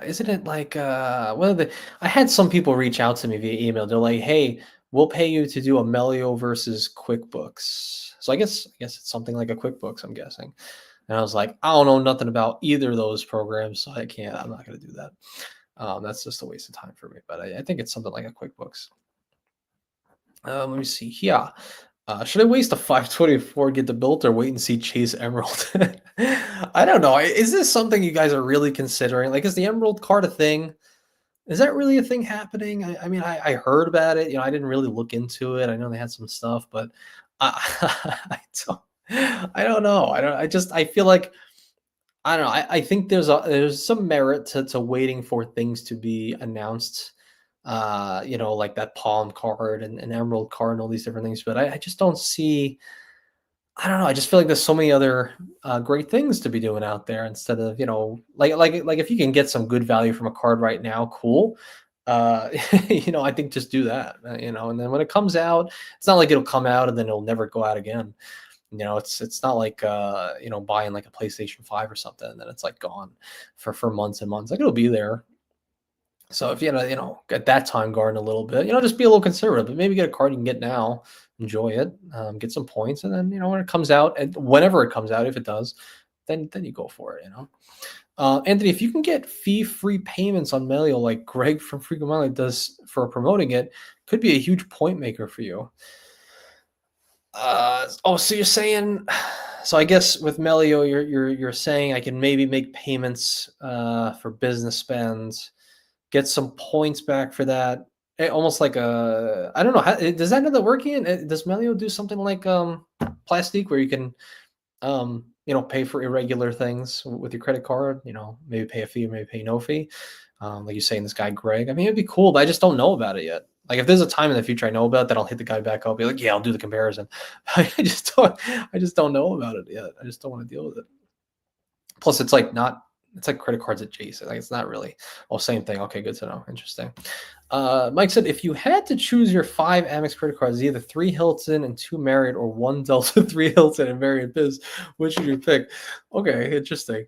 isn't it like one of the I had some people reach out to me via email. They're like, hey, we'll pay you to do a Melio versus QuickBooks. So I guess it's something like a QuickBooks, I'm guessing. And I was like, I don't know nothing about either of those programs, so I'm not gonna do that. That's just a waste of time for me. But I think it's something like a QuickBooks. Let me see here. Should I waste a 524 get the Bilt or wait and see Chase Emerald? I don't know. Is this something you guys are really considering? Like, is the Emerald card a thing? Is that really a thing happening? I mean, I heard about it. I didn't really look into it. I know they had some stuff, but I, I don't know. I feel like I don't know. I think there's some merit to waiting for things to be announced. Like that Palm card and Emerald card and all these different things. But I just don't see. I don't know. I just feel like there's so many other great things to be doing out there instead of like if you can get some good value from a card right now, cool. I think just do that. And then when it comes out, it's not like it'll come out and then it'll never go out again. It's not like buying like a PlayStation 5 or something and then it's like gone for months and months. Like it'll be there. So if at that time garden a little bit, just be a little conservative, but maybe get a card you can get now, enjoy it, get some points, and then when it comes out, and whenever it comes out, if it does, then you go for it. Anthony, if you can get fee-free payments on Melio like Greg from Frequent Money does for promoting it, could be a huge point maker for you. So you're saying, so I guess with Melio, you're saying I can maybe make payments for business spends, get some points back for that. Almost like I don't know. Does that end up working? Does Melio do something like Plastic where you can pay for irregular things with your credit card? Maybe pay a fee, maybe pay no fee. Like you're saying, this guy Greg. I mean, it'd be cool, but I just don't know about it yet. Like if there's a time in the future I know about that, I'll hit the guy back up. Be like, yeah, I'll do the comparison. I just don't know about it yet. I just don't want to deal with it. Plus, it's like credit cards adjacent. Like it's not really. Oh, same thing. Okay, good to know. Interesting. Mike said, if you had to choose your 5 Amex credit cards, either 3 Hilton and 2 Marriott, or 1 Delta, 3 Hilton and Marriott Biz, which would you pick? Okay, interesting.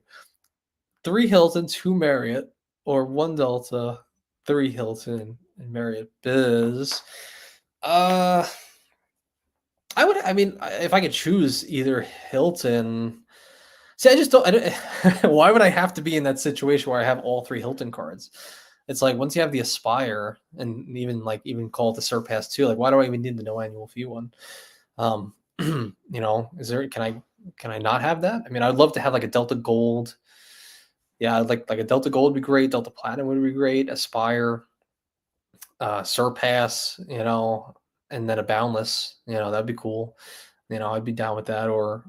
3 Hilton, 2 Marriott, or 1 Delta, 3 Hilton and Marriott Biz. I mean, if I could choose either Hilton. See, I just don't. Why would I have to be in that situation where I have all 3 Hilton cards? It's like once you have the Aspire and even call it the Surpass too. Like, why do I even need the no annual fee one? Is there? Can I not have that? I mean, I'd love to have like a Delta Gold. Yeah, like a Delta Gold would be great. Delta Platinum would be great. Aspire, Surpass, and then a Boundless. That'd be cool. I'd be down with that. Or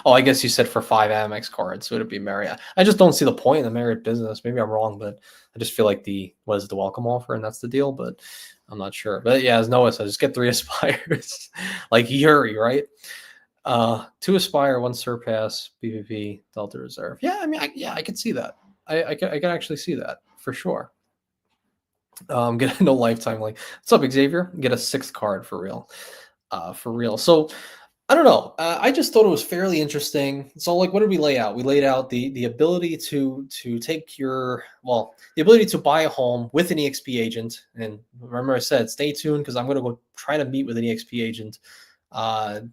oh, I guess you said for 5 Amex cards, would it be Marriott? I just don't see the point in the Marriott business. Maybe I'm wrong, but I just feel like the welcome offer, and that's the deal. But I'm not sure. But yeah, as Noah says, just get 3 Aspires, like Yuri, right? 2 Aspire, 1 Surpass, BVP, Delta Reserve. Yeah, I mean, I could see that. I can actually see that for sure. Get a no lifetime. Like, what's up, Xavier? Get a 6th card for real. So I don't know. I just thought it was fairly interesting. So, like, what did we lay out? We laid out the ability to take the ability to buy a home with an EXP agent. And remember, I said stay tuned because I'm going to go try to meet with an EXP agent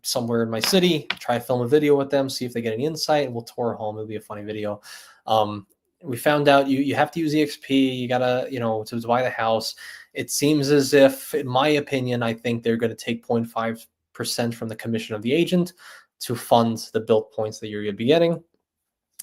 somewhere in my city. Try to film a video with them, see if they get any insight, and we'll tour a home. It'll be a funny video. We found out you have to use EXP. You gotta to buy the house. It seems as if, in my opinion, I think they're going to take 0.5 percent from the commission of the agent to fund the Bilt points that you're going to be getting.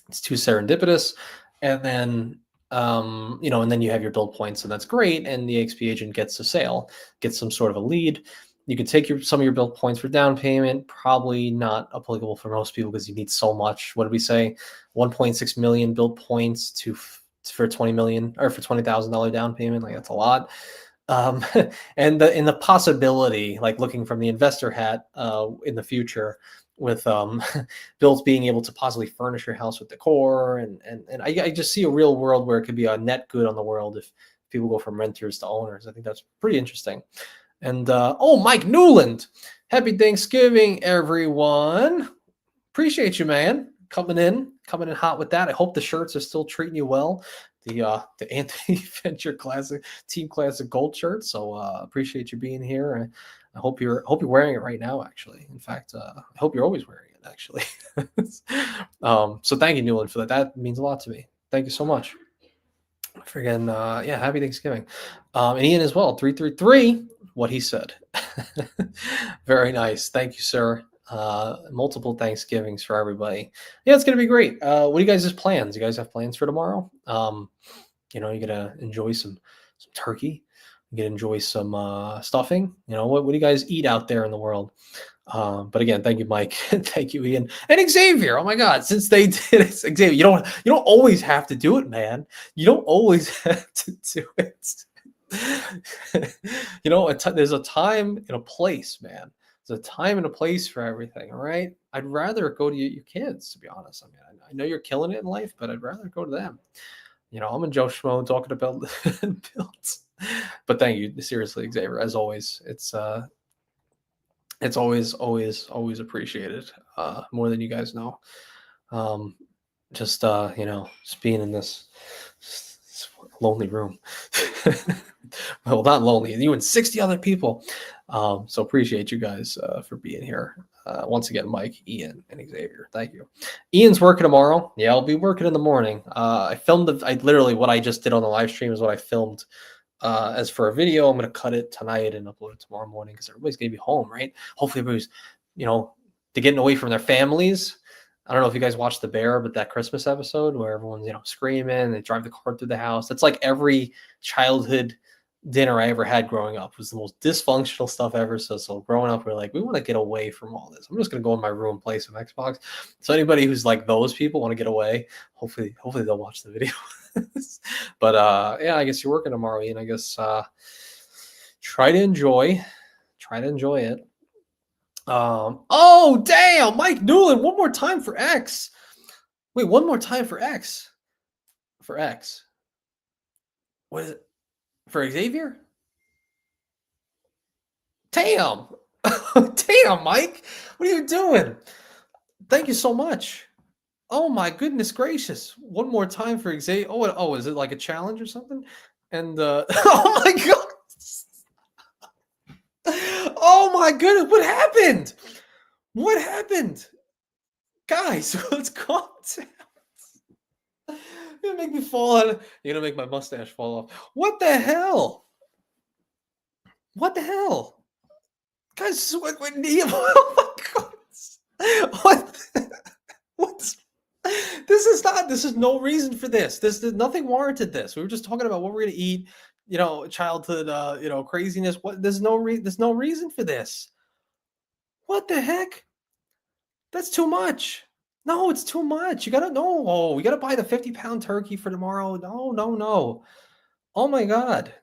It's too serendipitous. And then, and then you have your Bilt points, and that's great. And the XP agent gets a sale, gets some sort of a lead. You can take some of your Bilt points for down payment. Probably not applicable for most people because you need so much. What did we say? 1.6 million Bilt points for 20 million or for $20,000 down payment. Like, that's a lot. And in the possibility, like looking from the investor hat in the future, with Bilt being able to possibly furnish your house with decor, and I just see a real world where it could be a net good on the world if people go from renters to owners. I think that's pretty interesting. And Mike Newland, happy Thanksgiving, everyone. Appreciate you, man, coming in hot with that. I hope the shirts are still treating you well. The Anthony Venture Classic Team Classic Gold shirt. So appreciate you being here. I hope you're wearing it right now. Actually, in fact, I hope you're always wearing it. Actually, so thank you, Newland, for that. That means a lot to me. Thank you so much. Friggin' happy Thanksgiving. And Ian as well. 333. What he said. Very nice. Thank you, sir. Multiple Thanksgivings for everybody. Yeah, it's gonna be great. What do you guys' plans? You guys have plans for tomorrow? You're gonna enjoy some turkey. You can enjoy some stuffing. What do you guys eat out there in the world? But again, thank you, Mike. Thank you, Ian, and Xavier. Oh my God, since they did it, Xavier, you don't always have to do it, man. You don't always have to do it. There's a time and a place, man. There's a time and a place for everything. All right. I'd rather go to your kids, to be honest. I mean, I know you're killing it in life, but I'd rather go to them. I'm a Joe Schmo talking about Bilt. But thank you, seriously, Xavier. As always, it's always appreciated. More than you guys know. Just being in this lonely room. Well, not lonely. You and 60 other people. So appreciate you guys for being here. Once again, Mike, Ian, and Xavier. Thank you. Ian's working tomorrow. Yeah, I'll be working in the morning. I filmed what I just did on the live stream is what I filmed. As for a video, I'm going to cut it tonight and upload it tomorrow morning because everybody's going to be home, right? Hopefully everybody's, they're getting away from their families. I don't know if you guys watched The Bear, but that Christmas episode where everyone's, screaming, they drive the car through the house. That's like every childhood dinner I ever had growing up. It was the most dysfunctional stuff ever. So growing up, we're like, we want to get away from all this. I'm just going to go in my room and play some Xbox. So anybody who's like those people want to get away, hopefully they'll watch the video. But I guess you're working tomorrow, Ian. I guess try to enjoy it. Oh damn, Mike Newland, one more time for X. Wait, one more time for X. For X. What is it? For Xavier? Damn. Damn, Mike. What are you doing? Thank you so much. Oh my goodness gracious. One more time for Xavier. Oh, is it like a challenge or something? And oh my god. Oh my goodness. What happened? What happened? Guys, let's calm down. You're gonna make me fall out. You're gonna make my mustache fall off. What the hell? What the hell? Guys, oh my god. What's this is no reason for this. There's nothing warranted this. We were just talking about what we're gonna eat, childhood craziness. There's no reason for this. What the heck? That's too much. No, it's too much. We gotta buy the 50-pound turkey for tomorrow. No. Oh my god.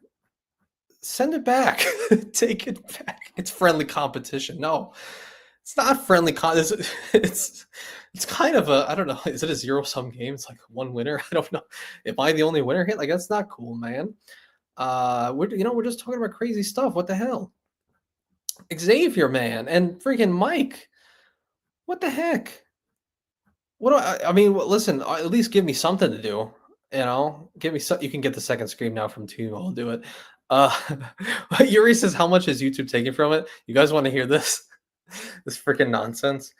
Send it back. Take it back. It's friendly competition. No, it's not friendly. It's kind of I don't know. Is it a zero-sum game? It's like one winner. I don't know. Am I the only winner here? Like, that's not cool, man. We're just talking about crazy stuff. What the hell? Xavier, man, and freaking Mike. What the heck? What do I mean, listen, at least give me something to do. Give me you can get the second screen now from Team. I'll do it. Yuri says, how much is YouTube taking from it? You guys want to hear this? This freaking nonsense.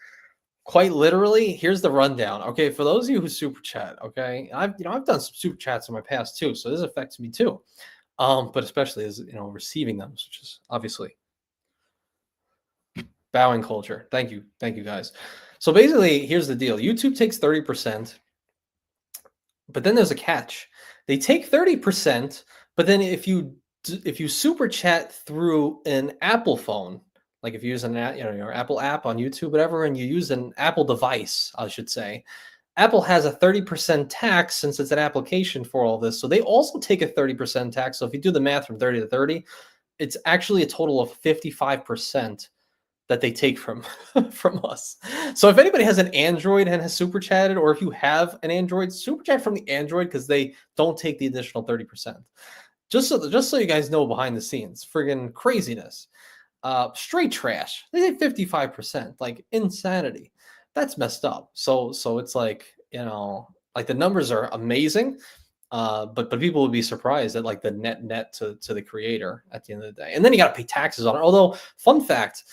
Quite literally, here's the rundown. Okay, for those of you who super chat, okay, I've done some super chats in my past too, so this affects me too. But especially as receiving them, which is obviously Bowing culture. Thank you. Thank you guys. So basically, here's the deal. YouTube takes 30%, but then there's a catch. They take 30%, but then if you super chat through an Apple phone, like if you use your Apple app on YouTube, whatever, and you use an Apple device, I should say, Apple has a 30% tax since it's an application for all this. So they also take a 30% tax. So if you do the math from 30 to 30, it's actually a total of 55% that they take from from us. So if anybody has an Android and has super chatted, or if you have an Android, super chat from the Android because they don't take the additional 30%. Just so you guys know behind the scenes, friggin' craziness. Straight trash. They take 55%, like insanity. That's messed up. So it's like, like the numbers are amazing. But people would be surprised at like the net to the creator at the end of the day. And then you got to pay taxes on it. Although, fun fact,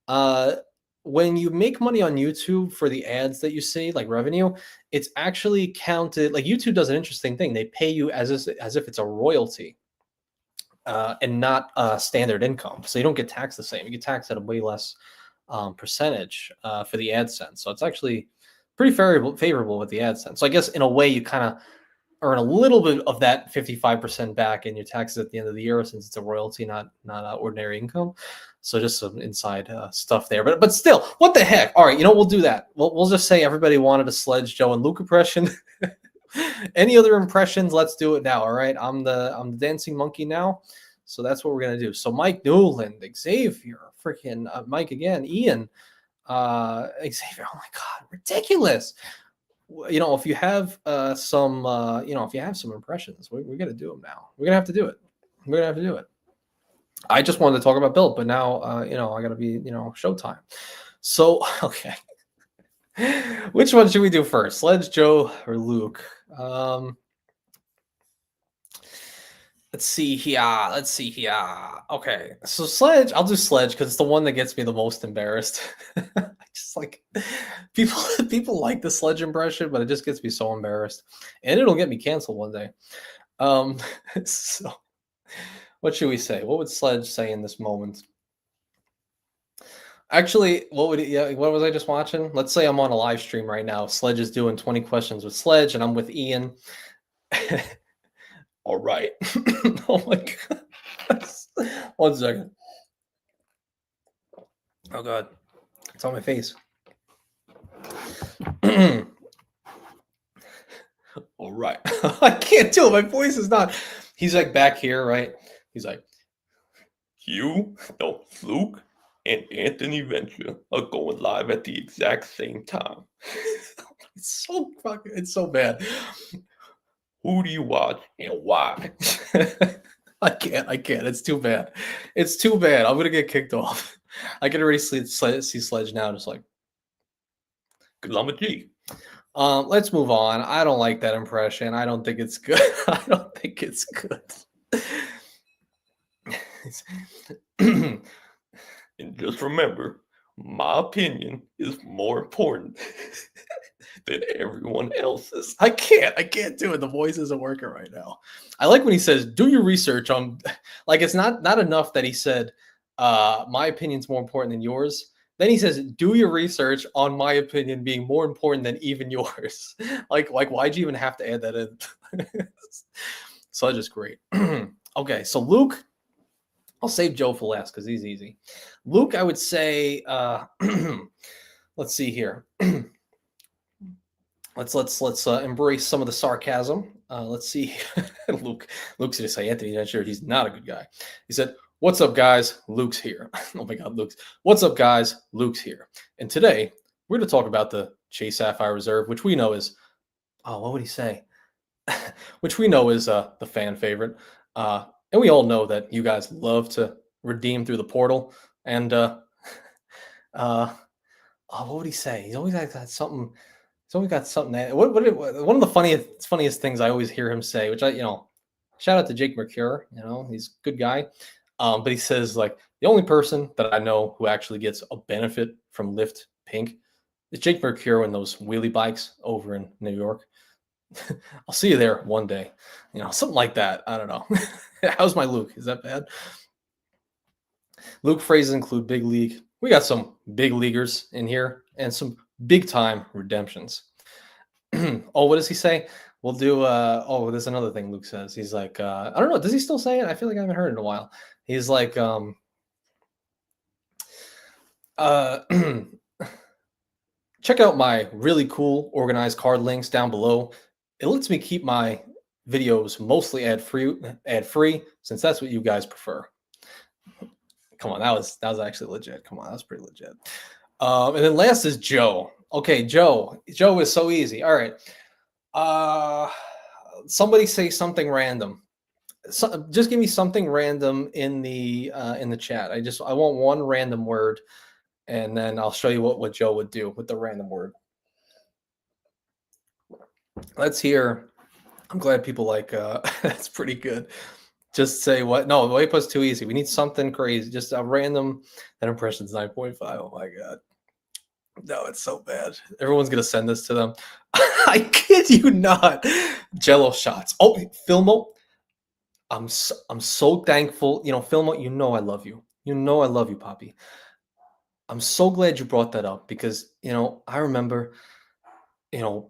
uh, when you make money on YouTube for the ads that you see, like revenue, it's actually counted. Like YouTube does an interesting thing. They pay you as if it's a royalty, and not standard income. So you don't get taxed the same. You get taxed at a way less percentage for the AdSense. So it's actually pretty favorable with the AdSense. So I guess in a way you kind of earn a little bit of that 55% back in your taxes at the end of the year, since it's a royalty, not ordinary income. So just some inside stuff there. But still, what the heck? All right, we'll do that. We'll just say everybody wanted a Sledge Joe and Luke impression. Any other impressions? Let's do it now. All right, I'm the dancing monkey now. So that's what we're gonna do. So Mike Newland, Xavier, freaking Mike again, Ian, Xavier. Oh my God, ridiculous. If you have if you have some impressions, we're gonna do them now. We're gonna have to do it. We're gonna have to do it. I just wanted to talk about Bilt, but now I gotta be showtime. So okay, which one should we do first, Sledge, Joe, or Luke? Let's see here. Okay, so Sledge, I'll do Sledge because it's the one that gets me the most embarrassed. I just like people like the Sledge impression, but it just gets me so embarrassed, and it'll get me canceled one day. So what should we say? What would Sledge say in this moment? Actually, what was I just watching? Let's say I'm on a live stream right now. Sledge is doing 20 questions with Sledge, and I'm with Ian. All right. Oh my God. 1 second. Oh God. It's on my face. All right. I can't do it. My voice is not. He's like back here, right? He's like, Luke and Anthony Venture are going live at the exact same time. It's so bad. Who do you watch and why? I can't. It's too bad. It's too bad. I'm gonna get kicked off. I can already see Sledge now, just like, because I'm a G. Let's move on. I don't like that impression. I don't think it's good. I don't think it's good. And just remember, my opinion is more important than everyone else's. I can't do it. The voice isn't working right now. I like when he says, do your research on, like, it's not enough that he said, my opinion's more important than yours. Then he says, do your research on my opinion being more important than even yours. like why'd you even have to add that in? So that's just great. Okay, so Luke, I'll save Joe for last because he's easy. Luke, I would say, let's see here. Let's embrace some of the sarcasm. Let's see. Luke's gonna say, Anthony Venture, he's not a good guy. He said, what's up, guys? Luke's here. Oh my God, Luke's. What's up, guys? Luke's here. And today we're going to talk about the Chase Sapphire Reserve, which we know is, what would he say? Which we know is the fan favorite. And we all know that you guys love to redeem through the portal. And what would he say? He's always got something. He's always got something. One of the funniest things I always hear him say, which shout out to Jake Mercure. He's a good guy. But he says, like, the only person that I know who actually gets a benefit from Lyft Pink is Jake Mercure and those wheelie bikes over in New York. I'll see you there one day. Something like that. I don't know. How's my Luke? Is that bad? Luke phrases include big league, We got some big leaguers in here and some big time redemptions. Oh, what does he say? We'll do oh, there's another thing Luke says. He's like, I don't know, does he still say it? I feel like I haven't heard it in a while. He's like, uh check out my really cool organized card links down below. It lets me keep my videos mostly ad free, since that's what you guys prefer. Come on, that was actually legit. Come on, that was pretty legit. And then last is Joe. Okay, Joe. Joe is so easy. All right. Uh, somebody say something random. Just give me something random in the chat. I want one random word, and then I'll show you what Joe would do with the random word. Let's hear. I'm glad people like. That's pretty good. Just say what? No, the way was too easy. We need something crazy. Just a random. That impression's 9.5. Oh my god. No, it's so bad. Everyone's gonna send this to them. I kid you not. Jello shots. Oh, Filmo. I'm so thankful. You know, Filmo. You know I love you. You know I love you, Poppy. I'm so glad you brought that up because I remember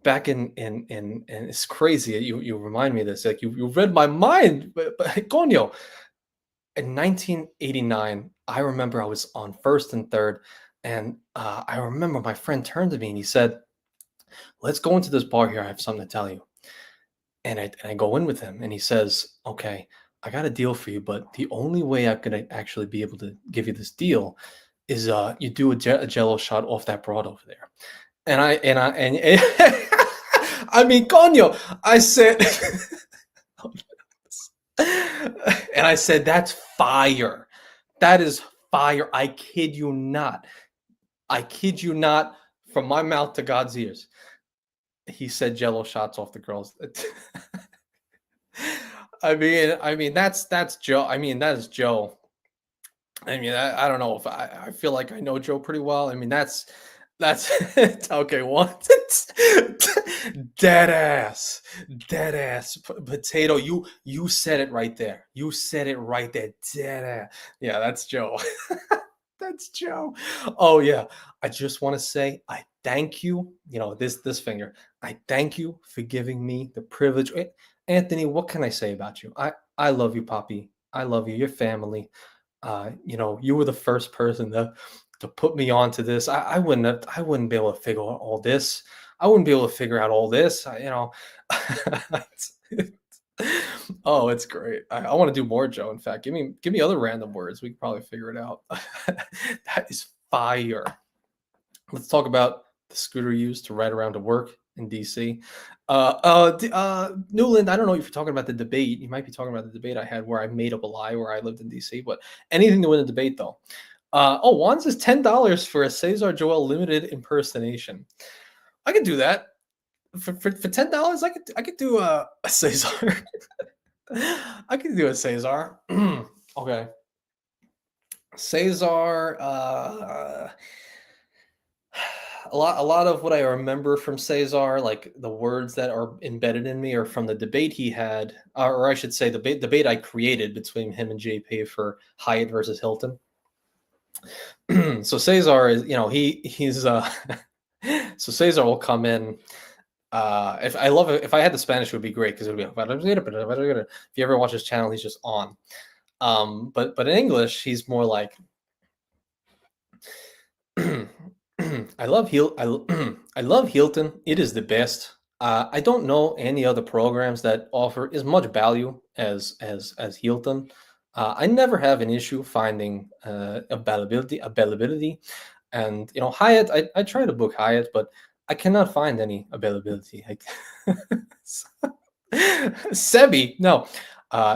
back in and it's crazy. You remind me of this. Like you read my mind, but Conyo. In 1989, I remember I was on first and third, and I remember my friend turned to me and he said, "Let's go into this bar here. I have something to tell you." And I go in with him, and he says, "Okay, I got a deal for you, but the only way I'm gonna actually be able to give you this deal is you do a Jello shot off that broad over there." And I mean, coño, I said, and I said, "That's fire. That is fire. I kid you not. I kid you not. From my mouth to God's ears." He said Jello shots off the girls. I mean that's Joe. I mean that is Joe. I mean I don't know if I feel like I know Joe pretty well. I mean that's okay. What? Dead ass potato. You said it right there. You said it right there. Dead ass. Yeah, that's Joe. That's Joe. Oh yeah. I just want to say I thank you. This finger. I thank you for giving me the privilege. Anthony, what can I say about you? I love you, Poppy. I love you. Your family. You were the first person to put me onto this. I wouldn't be able to figure out all this. I wouldn't be able to figure out all this. Oh, it's great. I want to do more, Joe. In fact, give me other random words. We could probably figure it out. That is fire. Let's talk about the scooter used to ride around to work in DC. Newland, I don't know if you're talking about the debate. You might be talking about the debate I had where I made up a lie where I lived in DC, but anything to win a debate though. Juan says $10 for a Cesar Joel limited impersonation. I could do that. For $10, I could do a Cesar. I could do a Cesar. Okay. Cesar, a lot of what I remember from Cesar, like the words that are embedded in me, are from the debate he had, or I should say, the debate I created between him and JP for Hyatt versus Hilton. So Cesar is, he's so Cesar will come in. If I had the Spanish, it would be great because it would be. If you ever watch his channel, he's just on. But in English, he's more like. I love I love Hilton. It is the best. I don't know any other programs that offer as much value as Hilton. I never have an issue finding availability, and Hyatt. I try to book Hyatt, but I cannot find any availability. Sebi, no.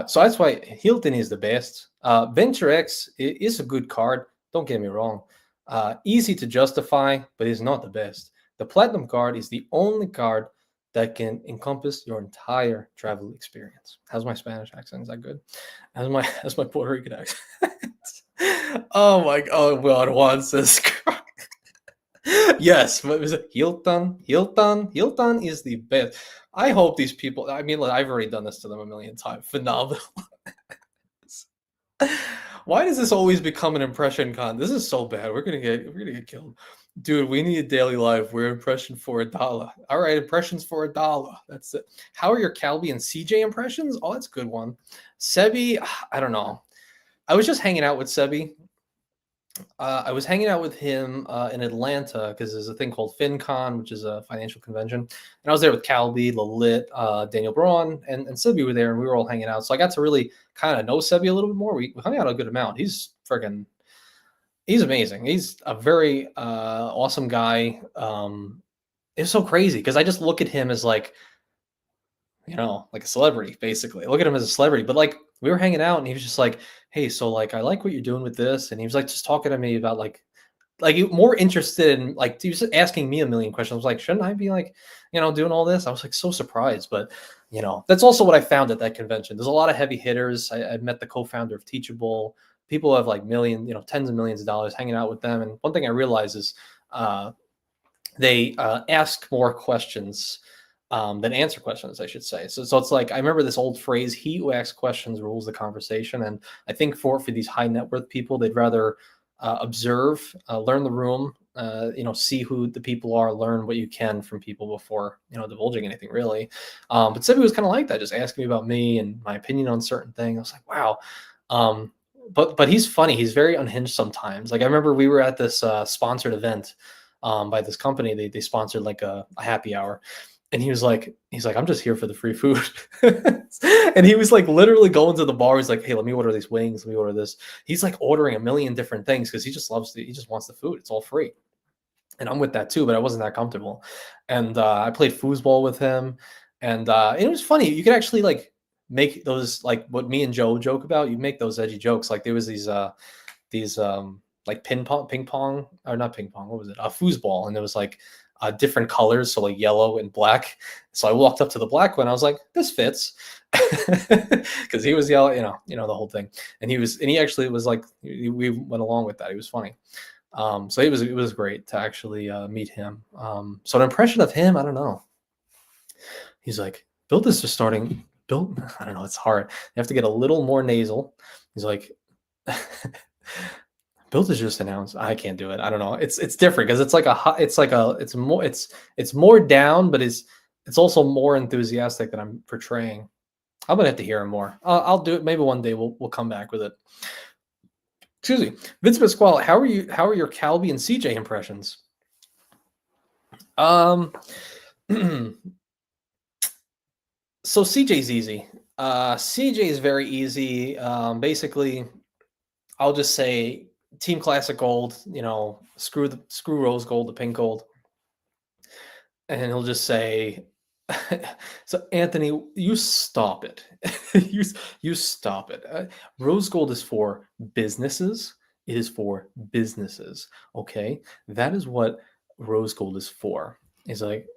So that's why Hilton is the best. VentureX is a good card. Don't get me wrong. Easy to justify, but is not the best. The Platinum card is the only card that can encompass your entire travel experience. How's my Spanish accent? Is that good? How's my Puerto Rican accent? Oh my God, Juan says. Yes, what was it? Hilton is the best. I hope these people. I mean, I've already done this to them a million times. Phenomenal. Why does this always become an impression con? This is so bad. We're gonna get killed. Dude, we need a daily life. We're impression for $1. All right, impressions for $1. That's it. How are your Calby and CJ impressions? Oh, that's a good one. Sebi, I don't know. I was just hanging out with Sebi. I was hanging out with him in Atlanta because there's a thing called FinCon, which is a financial convention. And I was there with Calby, Lalit, Daniel Braun, and Sebi were there, and we were all hanging out. So I got to really kind of know Sebi a little bit more. We hung out a good amount. He's amazing. He's a very awesome guy. It's so crazy because I just look at him as like, like a celebrity, basically. I look at him as a celebrity, but like we were hanging out and he was just like, hey, so like I like what you're doing with this. And he was like just talking to me about like more interested in like he was asking me a million questions. I was like, shouldn't I be like, doing all this? I was like so surprised, but that's also what I found at that convention. There's a lot of heavy hitters. I met the co-founder of Teachable. People have like tens of millions of dollars hanging out with them. And one thing I realized is they ask more questions than answer questions, I should say. So it's like I remember this old phrase: "He who asks questions rules the conversation." And I think for these high net worth people, they'd rather observe, learn the room, see who the people are, learn what you can from people before divulging anything really. But Sibi was kind of like that, just asking me about me and my opinion on certain things. I was like, wow. But he's funny. He's very unhinged sometimes. Like I remember we were at this sponsored event by this company. They sponsored like a happy hour, and he's like, I'm just here for the free food. And he was like literally going to the bar. He's like, hey, let me order these wings. Let me order this. He's like ordering a million different things because he just wants the food. It's all free. And I'm with that too, but I wasn't that comfortable. And I played foosball with him. And it was funny. You could actually like make those like what me and Joe joke about. You make those edgy jokes. Like there was these like ping pong or not ping pong, what was it, foosball, and there was like different colors, so like yellow and black. So I walked up to the black one, I was like, this fits. Because he was yellow, the whole thing. And he actually was like, we went along with that. He was funny. So it was great to actually meet him. So an impression of him, I don't know. He's like, Bilt is just starting. Bilt, I don't know, it's hard. You have to get a little more nasal. He's like, Bilt is just announced. I can't do it. I don't know. It's different because it's more down, but it's also more enthusiastic that I'm portraying. I'm gonna have to hear him more. I'll do it. Maybe one day we'll come back with it. Excuse me, Vince Pasquale. How are you? How are your Calby and CJ impressions? Um, so CJ's easy. CJ is very easy. Basically, I'll just say Team Classic Gold. Screw Rose Gold, the pink gold, and he'll just say, "So Anthony, you stop it. you stop it. Rose Gold is for businesses. It is for businesses. Okay, that is what Rose Gold is for." He's like,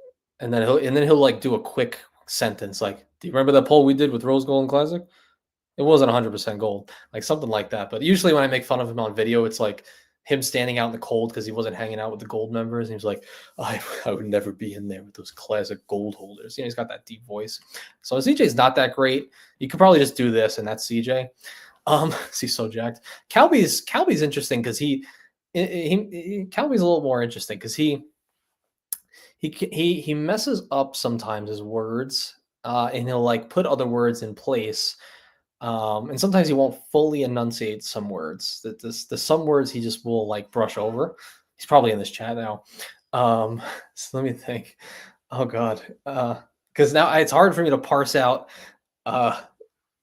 and then he'll like do a quick sentence like, "Do you remember that poll we did with Rose Gold and Classic? It wasn't 100% gold," like something like that. But usually when I make fun of him on video, it's like him standing out in the cold because he wasn't hanging out with the gold members. And he was like, I would never be in there with those classic gold holders. He's got that deep voice. So CJ's not that great. You could probably just do this, and that's CJ. He's so jacked. Calby's interesting because Calby's a little more interesting because he messes up sometimes his words, and he'll like put other words in place. And sometimes he won't fully enunciate some words. The some words he just will like brush over. He's probably in this chat now. So let me think. Oh God, because now it's hard for me to parse out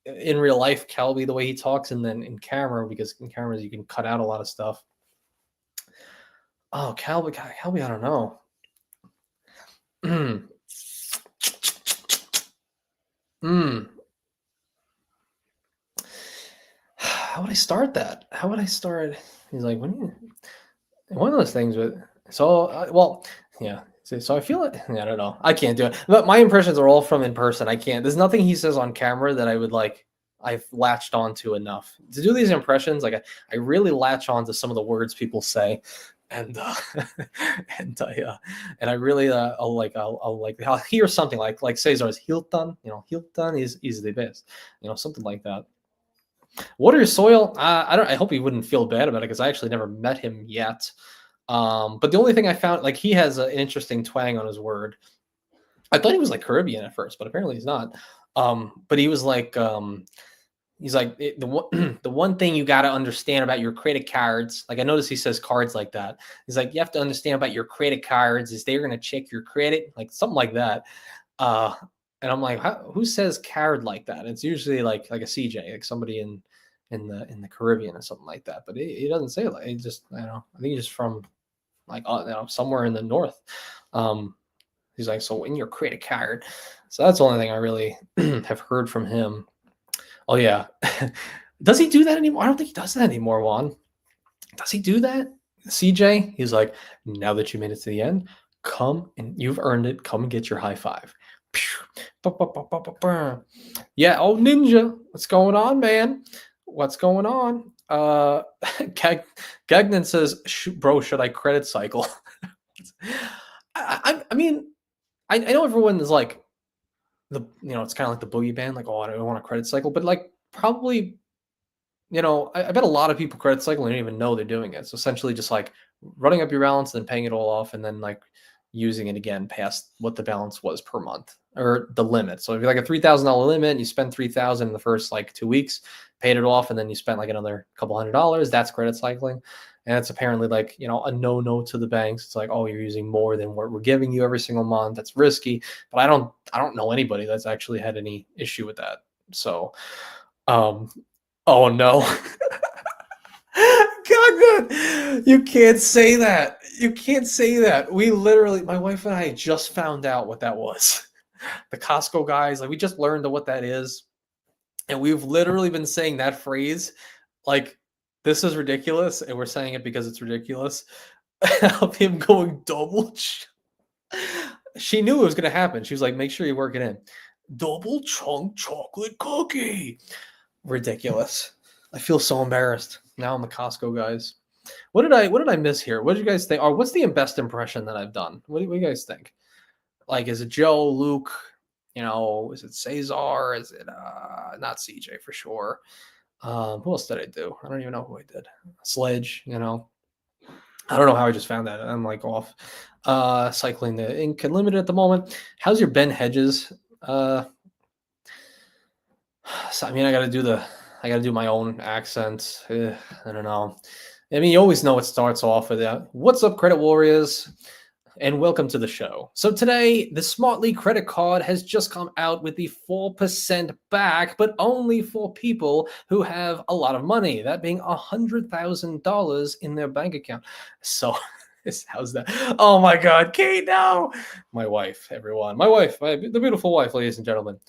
in real life Calby the way he talks, and then in camera because in cameras you can cut out a lot of stuff. Oh, Calby, I don't know. How would I start that? How would I start? He's like, one of those things with well, yeah. So I feel like I don't know. I can't do it. But my impressions are all from in person. I can't. There's nothing he says on camera that I would like. I've latched onto enough to do these impressions. Like I really latch on to some of the words people say, and and I really I'll hear something like Cesar's Hilton. Hilton is the best. Something like that. Water your soil. I don't. I hope he wouldn't feel bad about it because I actually never met him yet. But the only thing I found, like, he has an interesting twang on his word. I thought he was like Caribbean at first, but apparently he's not. But he was like, he's like the one, the one thing you got to understand about your credit cards. Like I noticed he says cards like that. He's like, you have to understand about your credit cards is they're gonna check your credit, like something like that. Uh, and I'm like, who says card like that? It's usually like a CJ, like somebody in the Caribbean or something like that. But he doesn't say it like he just I think he's just from like somewhere in the north. Um, he's like, so in your credit card. So that's the only thing I really have heard from him. Oh yeah. Does he do that anymore? I don't think he does that anymore, Juan. Does he do that? CJ, he's like, now that you made it to the end, come and you've earned it. Come and get your high five. Yeah, oh Ninja, what's going on, man? What's going on? Gagnon says, bro, should I credit cycle? I mean, I know everyone is like it's kind of like the boogie band, like, oh, I don't want a credit cycle, but like probably, I bet a lot of people credit cycle and don't even know they're doing it. It's essentially just like running up your balance, then paying it all off, and then like using it again past what the balance was per month or the limit. So if you're like a $3,000 limit, and you spend 3,000 in the first like 2 weeks, paid it off, and then you spent like another couple $100. That's credit cycling. And it's apparently like, a no to the banks. It's like, oh, you're using more than what we're giving you every single month. That's risky. But I don't know anybody that's actually had any issue with that. So, oh no. God, you can't say that. You can't say that. We literally, my wife and I just found out what that was. The Costco guys, like we just learned what that is. And we've literally been saying that phrase like, this is ridiculous, and we're saying it because it's ridiculous. Of him going double. She knew it was going to happen. She was like, make sure you work it in. Double chunk chocolate cookie. Ridiculous. I feel so embarrassed. Now I'm the Costco guys. What did I miss here? What did you guys think? Or what's the best impression that I've done? What do you guys think? Like, is it Joe, Luke? Is it Cesar? Is it not CJ for sure? Who else did I do? I don't even know who I did. Sledge, I don't know how I just found that. I'm like off. Cycling the ink unlimited at the moment. How's your Ben Hedges? So, I mean, I gotta do my own accent. I don't know. I mean, you always know it starts off with that. What's up, credit warriors? And welcome to the show. So today, the Smartly credit card has just come out with the 4% back, but only for people who have a lot of money, that being $100,000 in their bank account. So how's that? Oh my God, Kate, no! My wife, everyone. My wife, the beautiful wife, ladies and gentlemen.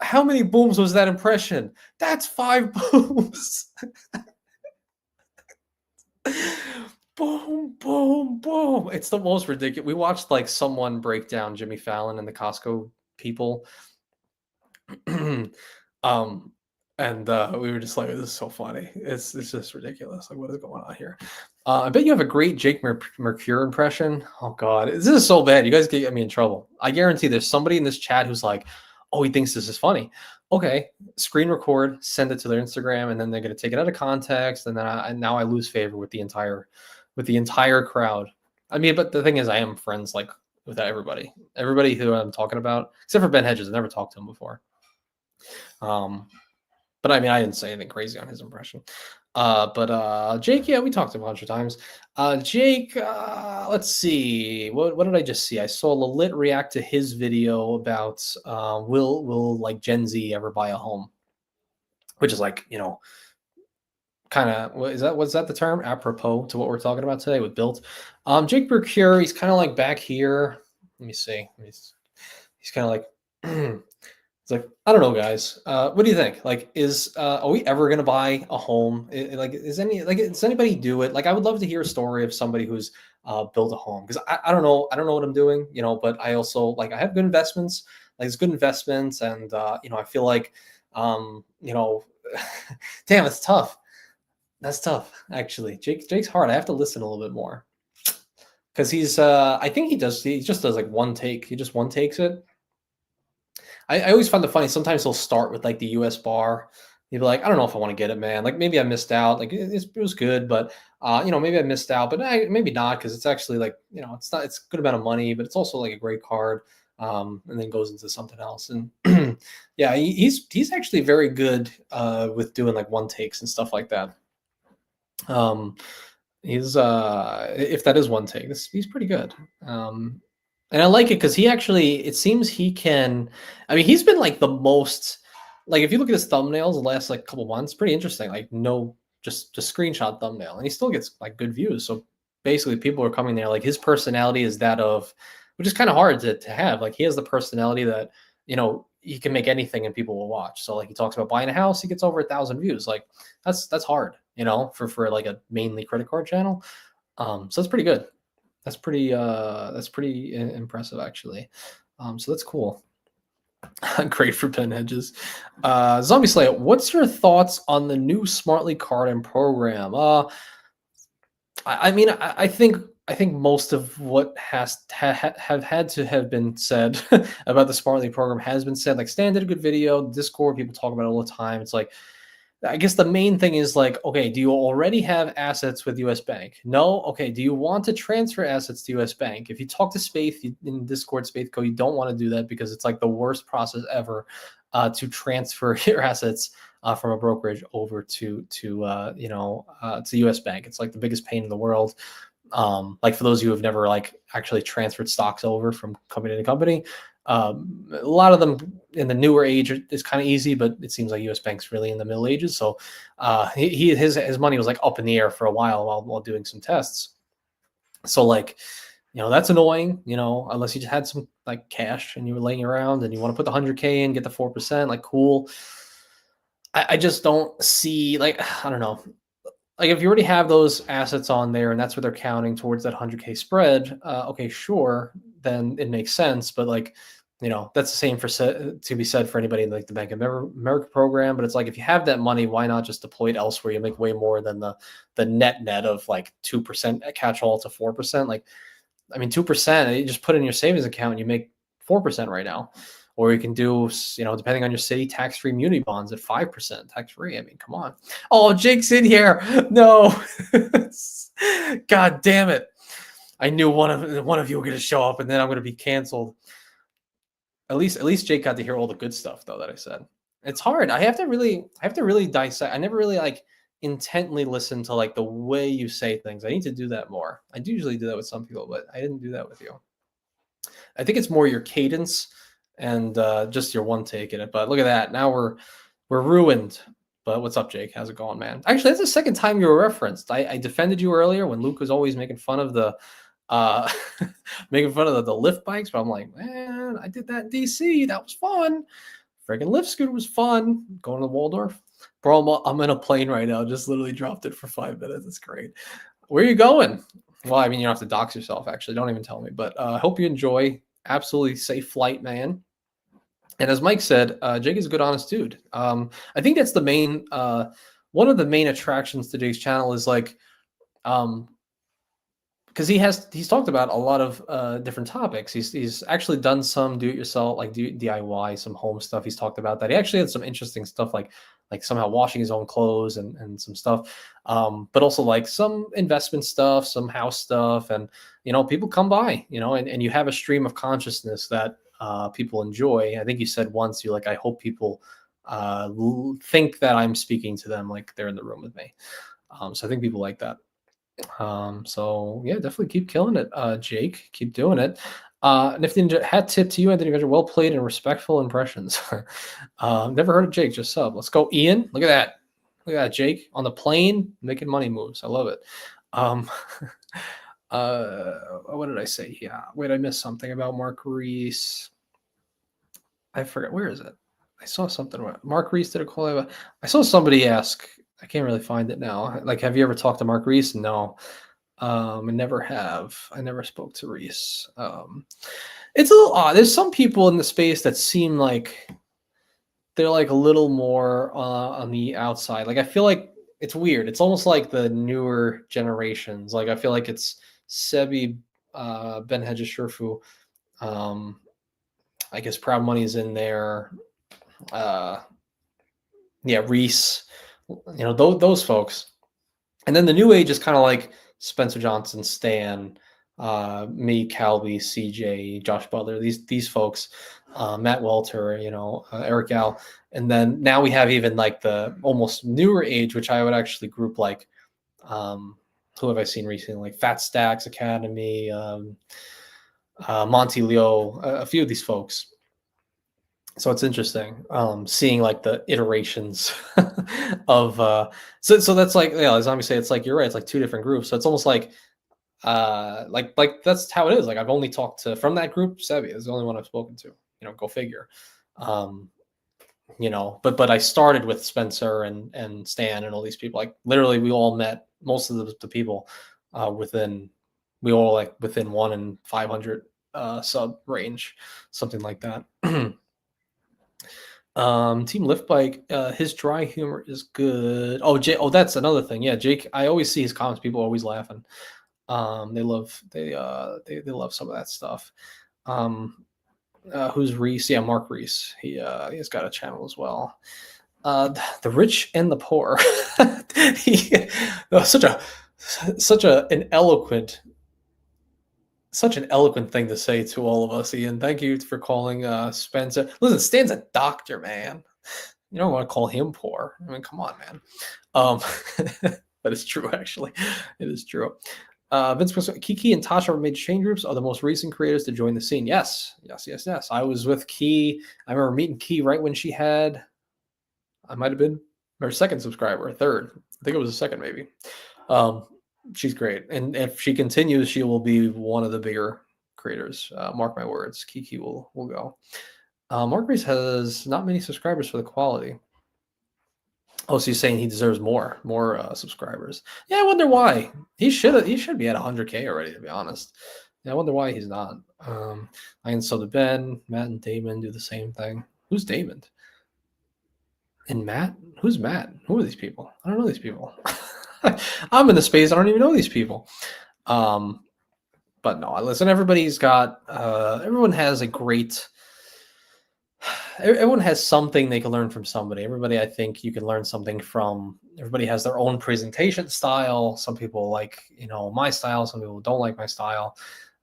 How many booms was that impression? That's 5 booms. Boom, boom, boom. It's the most ridiculous. We watched like someone break down Jimmy Fallon and the Costco people. And we were just like, this is so funny. It's just ridiculous. Like, what is going on here? I bet you have a great Jake Mercure impression. Oh God, this is so bad. You guys get me in trouble. I guarantee there's somebody in this chat who's like, oh, he thinks this is funny. Okay, screen record, send it to their Instagram, and then they're going to take it out of context, and then now I lose favor with the entire crowd. I mean, but the thing is, I am friends like with everybody who I'm talking about, except for Ben Hedges. I never talked to him before. But I mean, I didn't say anything crazy on his impression. But Jake, yeah, we talked a bunch of times. Jake, let's see. What did I just see? I saw Lalit react to his video about will like Gen Z ever buy a home? Which is like, kind of, was that the term? Apropos to what we're talking about today with Bilt. Jake Mercure, he's kind of like back here. Let me see. He's kind of like it's like, I don't know, guys. What do you think? Like, are we ever gonna buy a home? Does anybody do it? Like, I would love to hear a story of somebody who's built a home, because I don't know. I don't know what I'm doing, but I also like, I have good investments. Like, it's good investments, and I feel like damn, it's tough. That's tough, actually. Jake's hard. I have to listen a little bit more, because he's I think he just does like one take. He just one takes it. I always find it funny. Sometimes he'll start with like the US bar, You'd be like, I don't know if I want to get it, man. Like maybe I missed out. Like it was good, but maybe I missed out, but maybe not because it's actually like it's not it's a good amount of money, but it's also like a great card. And then goes into something else. And yeah, he's actually very good with doing like one takes and stuff like that. Um, He's if that is one take, he's pretty good. And I like it because he actually it seems he can. I mean, he's been like the most like if you look at his thumbnails the last like couple months, pretty interesting. Like no, just screenshot thumbnail, and he still gets like good views. So basically, people are coming there. Like his personality is that of, which is kind of hard to have. Like he has the personality that he can make anything and people will watch. So like he talks about buying a house, he gets over 1,000 views. Like that's hard, for like a mainly credit card channel. So that's pretty good. That's pretty impressive actually. So that's cool. Great for pen hedges. Zombie Slayer, what's your thoughts on the new Smartly card and program? I mean, I think most of what have had to have been said about the Smartly program has been said. Like Stan did a good video, Discord, people talk about it all the time. It's like I guess the main thing is like, okay, do you already have assets with US Bank? No? Okay, do you want to transfer assets to US Bank? If you talk to Spaith in Discord, Spaith Co, you don't want to do that because it's like the worst process ever to transfer your assets from a brokerage over to US Bank. It's like the biggest pain in the world. Like for those of you who have never like actually transferred stocks over from company to company, a lot of them in the newer age is kind of easy, but it seems like US Bank's really in the Middle Ages. So his money was like up in the air for a while doing some tests. So like, that's annoying, unless you just had some like cash and you were laying around and you want to put the 100K in, get the 4%, like cool. I just don't see like, I don't know. Like if you already have those assets on there and that's what they're counting towards that 100K spread, okay, sure, then it makes sense. But like, that's the same to be said for anybody in like the Bank of America program. But it's like if you have that money, why not just deploy it elsewhere? You make way more than the net of like 2% catch all to 4%. Like, I mean, 2%, you just put it in your savings account, and you make 4% right now. Or you can do, depending on your city, tax-free muni bonds at 5% tax-free. I mean, come on. Oh, Jake's in here. No. God damn it. I knew one of you were going to show up and then I'm going to be canceled. At least Jake got to hear all the good stuff though that I said. It's hard. I have to really dissect. I never really like intently listen to like the way you say things. I need to do that more. I do usually do that with some people, but I didn't do that with you. I think it's more your cadence and just your one take in it. But look at that. Now we're ruined. But what's up, Jake? How's it going, man? Actually, that's the second time you were referenced. I defended you earlier when Luke was always making fun of the uh making fun of the lift bikes, but I'm like, man, I did that in DC. That was fun. Freaking lift scooter was fun. Going to Waldorf. Bro, I'm in a plane right now. Just literally dropped it for 5 minutes. It's great. Where are you going? Well, I mean, you don't have to dox yourself, actually. Don't even tell me. But I hope you enjoy. Absolutely safe flight, man. And as Mike said, Jake is a good, honest dude. I think that's the main, one of the main attractions to Jake's channel is like, because he's talked about a lot of different topics. He's actually done some do-it-yourself, like DIY, some home stuff. He's talked about that. He actually had some interesting stuff, like somehow washing his own clothes and some stuff, but also like some investment stuff, some house stuff, and people come by, and you have a stream of consciousness that people enjoy. I think you said once, you like, I hope people think that I'm speaking to them like they're in the room with me. So I think people like that. So yeah, definitely keep killing it, Jake. Keep doing it. Nifty Ninja, hat tip to you, Anthony Venture. Well played and respectful impressions. Never heard of Jake, just sub. Let's go, Ian. Look at that. Look at that, Jake on the plane making money moves. I love it. What did I say? Yeah, wait, I missed something about Mark Reese. I forgot. Where is it? I saw something about Mark Reese did a call. I saw somebody ask. I can't really find it now. Like, have you ever talked to Mark Reese? No. I never have. I never spoke to Reese. It's a little odd. There's some people in the space that seem like they're like a little more on the outside. Like I feel like it's weird. It's almost like the newer generations. Like I feel like it's Sebi, Ben Hedges, Sherfu. I guess Proud Money is in there. Uh, Yeah, Reese, those folks. And then the new age is kind of like Spencer Johnson, Stan, me, Calby, CJ, Josh Butler, these folks, Matt Welter, Eric Al. And then now we have even like the almost newer age, which I would actually group like, who have I seen recently? Like Fat Stacks Academy, Monty Leo, a few of these folks. So it's interesting seeing like the iterations of so that's like, as Zombie say, it's like you're right, it's like two different groups. So it's almost like that's how it is. Like I've only talked to from that group, Sebi is the only one I've spoken to. Go figure. um but I started with Spencer and Stan and all these people. Like literally we all met, most of the people within, we all like within 1 and 500 sub range, something like that. Team Lift Bike, his dry humor is good. Oh, that's another thing. Yeah, Jake, I always see his comments. People are always laughing. They love some of that stuff. Who's Reese? Yeah, Mark Reese. He's got a channel as well. The rich and the poor. he, such a such a an eloquent such an eloquent thing to say to all of us, Ian. Thank you for calling Spencer. Listen, Stan's a doctor, man. You don't want to call him poor. I mean, come on, man. That is true, actually. It is true. Vince, Kiki and Tasha made chain groups are the most recent creators to join the scene. Yes. I was with Key. I remember meeting Key right when she had, I might have been her second subscriber, third. I think it was a second, maybe. She's great. And if she continues, she will be one of the bigger creators. Mark my words. Kiki will go. Mark Reese has not many subscribers for the quality. Oh, so you're saying he deserves more subscribers? Yeah, I wonder why. He should be at 100K already, to be honest. Yeah, I wonder why he's not. I can sub to Ben, Matt, and Damon do the same thing. Who's Damon? And Matt? Who's Matt? Who are these people? I don't know these people. I'm in the space. I don't even know these people. But no, listen. Everybody's got. Everyone has a great. Everyone has something they can learn from somebody. Everybody, I think, you can learn something from. Everybody has their own presentation style. Some people like, my style. Some people don't like my style.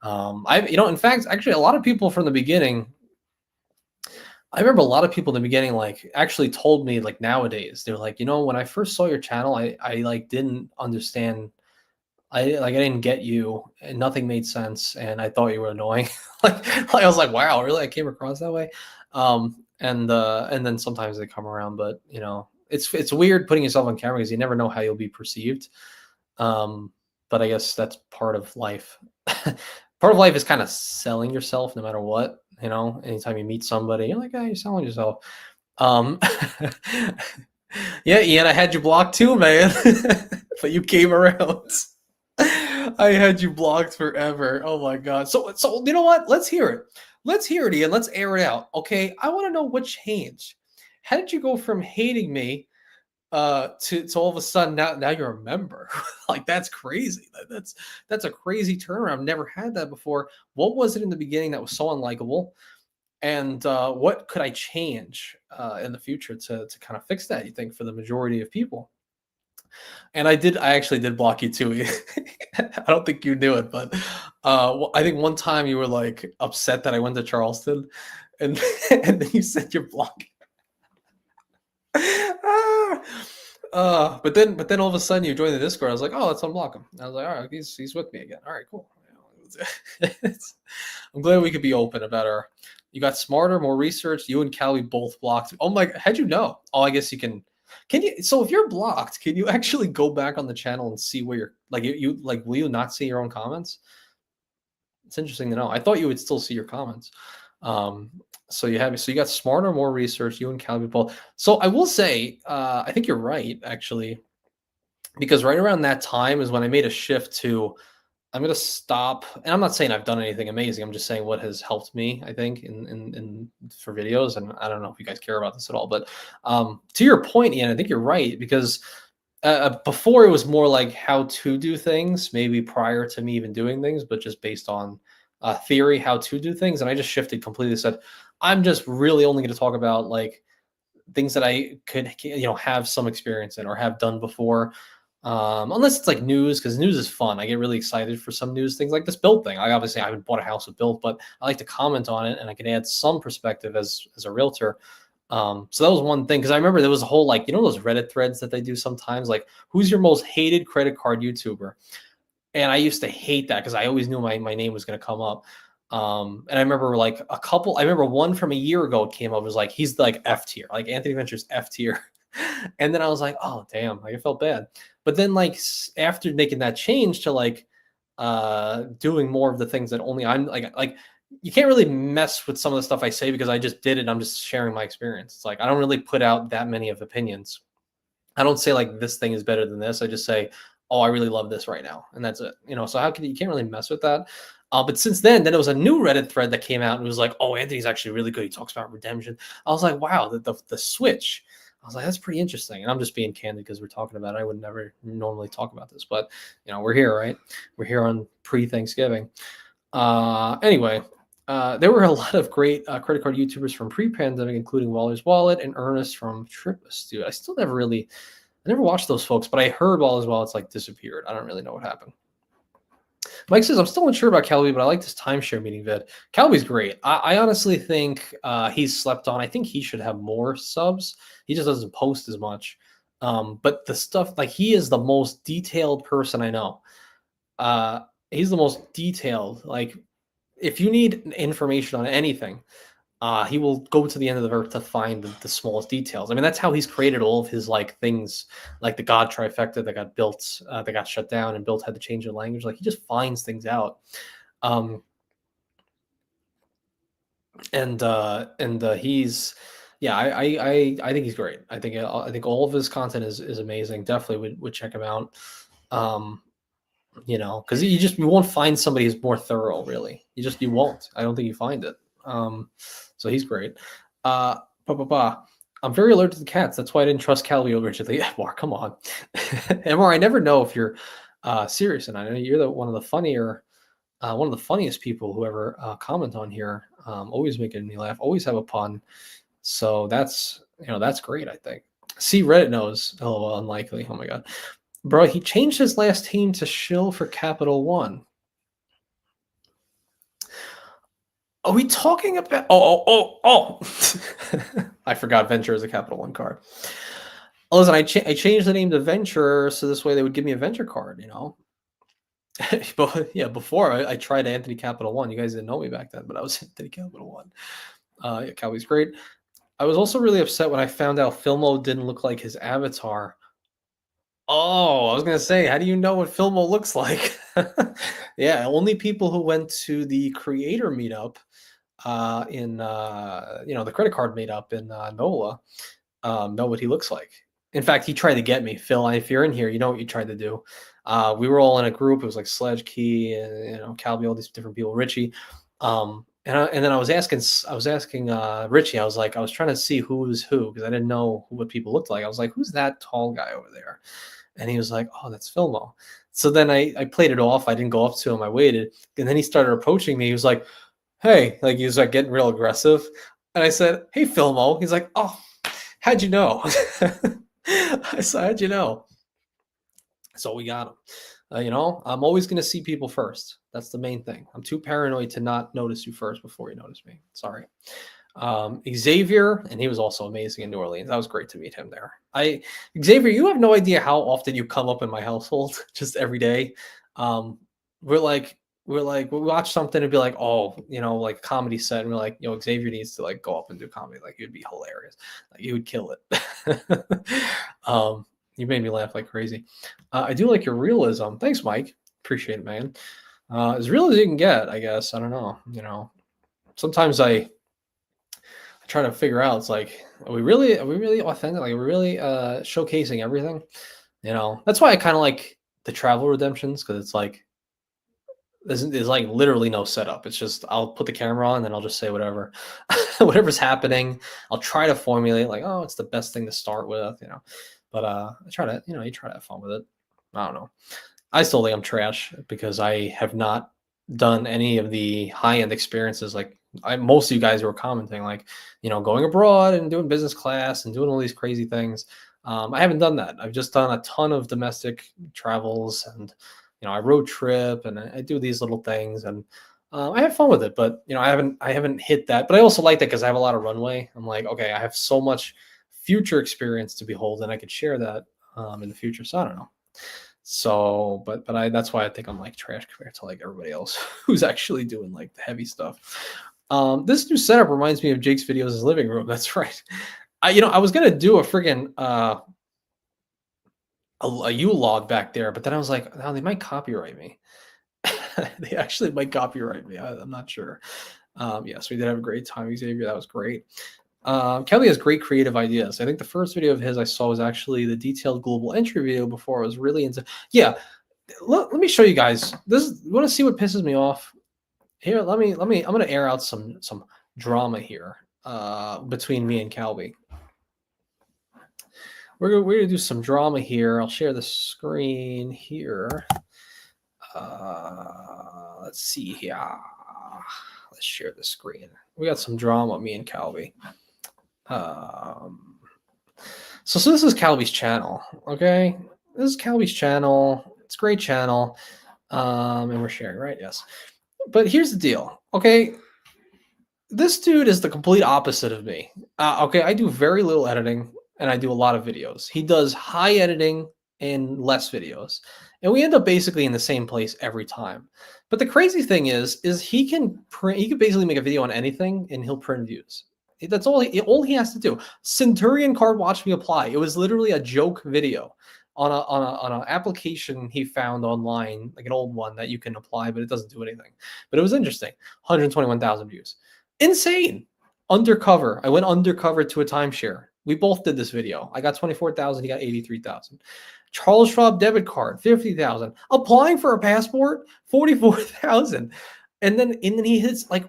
In fact, actually, a lot of people from the beginning. I remember a lot of people in the beginning, like, actually told me, like, nowadays they're like, when I first saw your channel, I like didn't understand. I didn't get you, and nothing made sense, and I thought you were annoying. like I was like, wow, really? I came across that way. And then sometimes they come around, but it's weird putting yourself on camera because you never know how you'll be perceived. But I guess that's part of life. Part of life is kind of selling yourself, no matter what. Anytime you meet somebody, you're like, you're selling yourself. Yeah, Ian, I had you blocked too, man. But you came around. I had you blocked forever. Oh my god. So you know what? Let's hear it. Let's hear it, Ian. Let's air it out. Okay. I want to know what changed. How did you go from hating me to all of a sudden now you're a member? Like that's crazy. That's a crazy turnaround. I've never had that before. What was it in the beginning that was so unlikable? And what could I change in the future to kind of fix that, you think, for the majority of people? And I actually did block you too. I don't think you knew it, but I think one time you were like upset that I went to Charleston, and and then you said you're blocking. But then all of a sudden you joined the Discord. I was like, oh, let's unblock him. I was like, all right, he's with me again. All right, cool. I'm glad we could be open about our. You got smarter, more research. You and Callie both blocked. Oh my! How'd you know? Oh, I guess you can. Can you? So if you're blocked, can you actually go back on the channel and see where you're? Like you like? Will you not see your own comments? It's interesting to know. I thought you would still see your comments. So you got smarter, more research. You and Callie both. So I will say, I think you're right actually, because right around that time is when I made a shift to. I'm gonna stop, and I'm not saying I've done anything amazing. I'm just saying what has helped me, I think, in for videos. And I don't know if you guys care about this at all, but to your point, Ian, I think you're right, because before it was more like how to do things, maybe prior to me even doing things, but just based on theory, how to do things. And I just shifted completely. Said I'm just really only going to talk about like things that I could, have some experience in or have done before. Unless it's like news, because news is fun. I get really excited for some news things like this Bilt thing. I haven't bought a house with Bilt, but I like to comment on it and I can add some perspective as a realtor. So that was one thing, because I remember there was a whole, like, those Reddit threads that they do sometimes, like, who's your most hated credit card YouTuber? And I used to hate that because I always knew my name was going to come up. And I remember like I remember one from a year ago came up, it was like, he's like F tier, like Anthony Ventures F tier. And then I was like, oh, damn, like I felt bad. But then, like, after making that change to like doing more of the things that only I'm like, you can't really mess with some of the stuff I say because I just did it. I'm just sharing my experience. It's like I don't really put out that many of opinions. I don't say like this thing is better than this. I just say, oh, I really love this right now, and that's it. So how can you can't really mess with that. But since then it was a new Reddit thread that came out and it was like, oh, Anthony's actually really good. He talks about redemption. I was like, wow, the switch. I was like, that's pretty interesting. And I'm just being candid because we're talking about it. I would never normally talk about this, but we're here, right? We're here on pre-Thanksgiving. Anyway, there were a lot of great credit card YouTubers from pre-pandemic, including Waller's Wallet and Ernest from Trip Astute. I never watched those folks, but I heard Waller's Wallet's like disappeared. I don't really know what happened. Mike says, I'm still unsure about Calby, but I like this timeshare meeting vid. Calby's great. I honestly think he's slept on. I think he should have more subs. He just doesn't post as much. But the stuff, like, he is the most detailed person I know. He's the most detailed. Like, if you need information on anything, he will go to the end of the earth to find the smallest details. I mean, that's how he's created all of his like things, like the God trifecta that got built, that got shut down, and Bilt had to change the language. Like, he just finds things out. And he's, yeah, I think he's great. I think all of his content is amazing. Definitely would check him out. Because you won't find somebody who's more thorough, really. You won't. I don't think you find it. So he's great. I'm very allergic to cats. That's why I didn't trust Calvi originally. Yeah, Mark, come on. Emor, I never know if you're serious, and I know you're one of the funniest people who ever comment on here. Always making me laugh. Always have a pun. So that's great. I think. See, Reddit knows. Oh, unlikely. Oh my god, bro. He changed his last team to shill for Capital One. Are we talking about? Oh! I forgot Venture is a Capital One card. Listen, I changed the name to Venture so this way they would give me a Venture card. But yeah, before I tried Anthony Capital One. You guys didn't know me back then, but I was Anthony Capital One. Yeah, Cowboy's great. I was also really upset when I found out Filmo didn't look like his avatar. Oh, I was gonna say, how do you know what Filmo looks like? Yeah, only people who went to the creator meetup in the credit card meetup in NOLA know what he looks like. In fact, he tried to get me, Phil. If you're in here, you know what you tried to do. We were all in a group. It was like Sledge Key, and Calby, all these different people, Richie. And then I was asking Richie. I was trying to see who was who because I didn't know what people looked like. I was like, who's that tall guy over there? And he was like, oh, that's Filmo. So then I played it off. I didn't go up to him. I waited, and then he started approaching me. He was like, hey, like he was like getting real aggressive. And I said, hey, Filmo. He's like, oh, how'd you know? I said, how'd you know? So we got him. I'm always going to see people first. That's the main thing. I'm too paranoid to not notice you first before you notice me. Sorry. Xavier, and he was also amazing in New Orleans. That was great to meet him there. Xavier, you have no idea how often you come up in my household, just every day. We watch something and be like, oh, like a comedy set, and we're like, Xavier needs to like go up and do comedy. Like, it would be hilarious. Like, he would kill it. You made me laugh like crazy. I do like your realism. Thanks, Mike. Appreciate it, man. As real as you can get, I guess. I don't know. Sometimes I try to figure out, it's like, are we really authentic? Like, are we really showcasing everything? That's why I kind of like the travel redemptions, because it's like there's like literally no setup. It's just I'll put the camera on and then I'll just say whatever whatever's happening. I'll try to formulate like, oh, it's the best thing to start with, but I try to you try to have fun with it. I don't know. I still think I'm trash because I have not done any of the high-end experiences like most of you guys were commenting like, going abroad and doing business class and doing all these crazy things. I haven't done that. I've just done a ton of domestic travels, and I road trip, and I do these little things, and I have fun with it. But I haven't hit that. But I also like that because I have a lot of runway. I'm like, okay, I have so much future experience to behold, and I could share that in the future. So I don't know. So, but that's why I think I'm like trash compared to like everybody else who's actually doing like the heavy stuff. This new setup reminds me of Jake's videos in his living room. That's right. I was gonna do a friggin' a U log back there, but then I was like, no, they might copyright me. They actually might copyright me. I'm not sure. Yes, we did have a great time, Xavier. That was great. Kelly has great creative ideas. I think the first video of his I saw was actually the detailed global entry video before I was really into. Yeah, let me show you guys. You want to see what pisses me off? Here, I'm gonna air out some drama here between me and Calby. We're gonna do some drama here. I'll share the screen here. Let's see here. Let's share the screen. We got some drama, me and Calby. So this is Calby's channel. Okay, this is Calby's channel. It's a great channel, and we're sharing, right? Yes. But here's the deal. Okay, this dude is the complete opposite of me. Okay, I do very little editing and I do a lot of videos. He does high editing and less videos. And we end up basically in the same place every time. But the crazy thing is he can basically make a video on anything and he'll print views. That's all he has to do. Centurion card watch me apply. It was literally a joke video on an application he found online, like an old one that you can apply, but it doesn't do anything. But it was interesting. 121,000 views. Insane. Undercover. I went undercover to a timeshare. We both did this video. I got 24,000. He got 83,000. Charles Schwab debit card, 50,000. Applying for a passport, 44,000. And then he hits like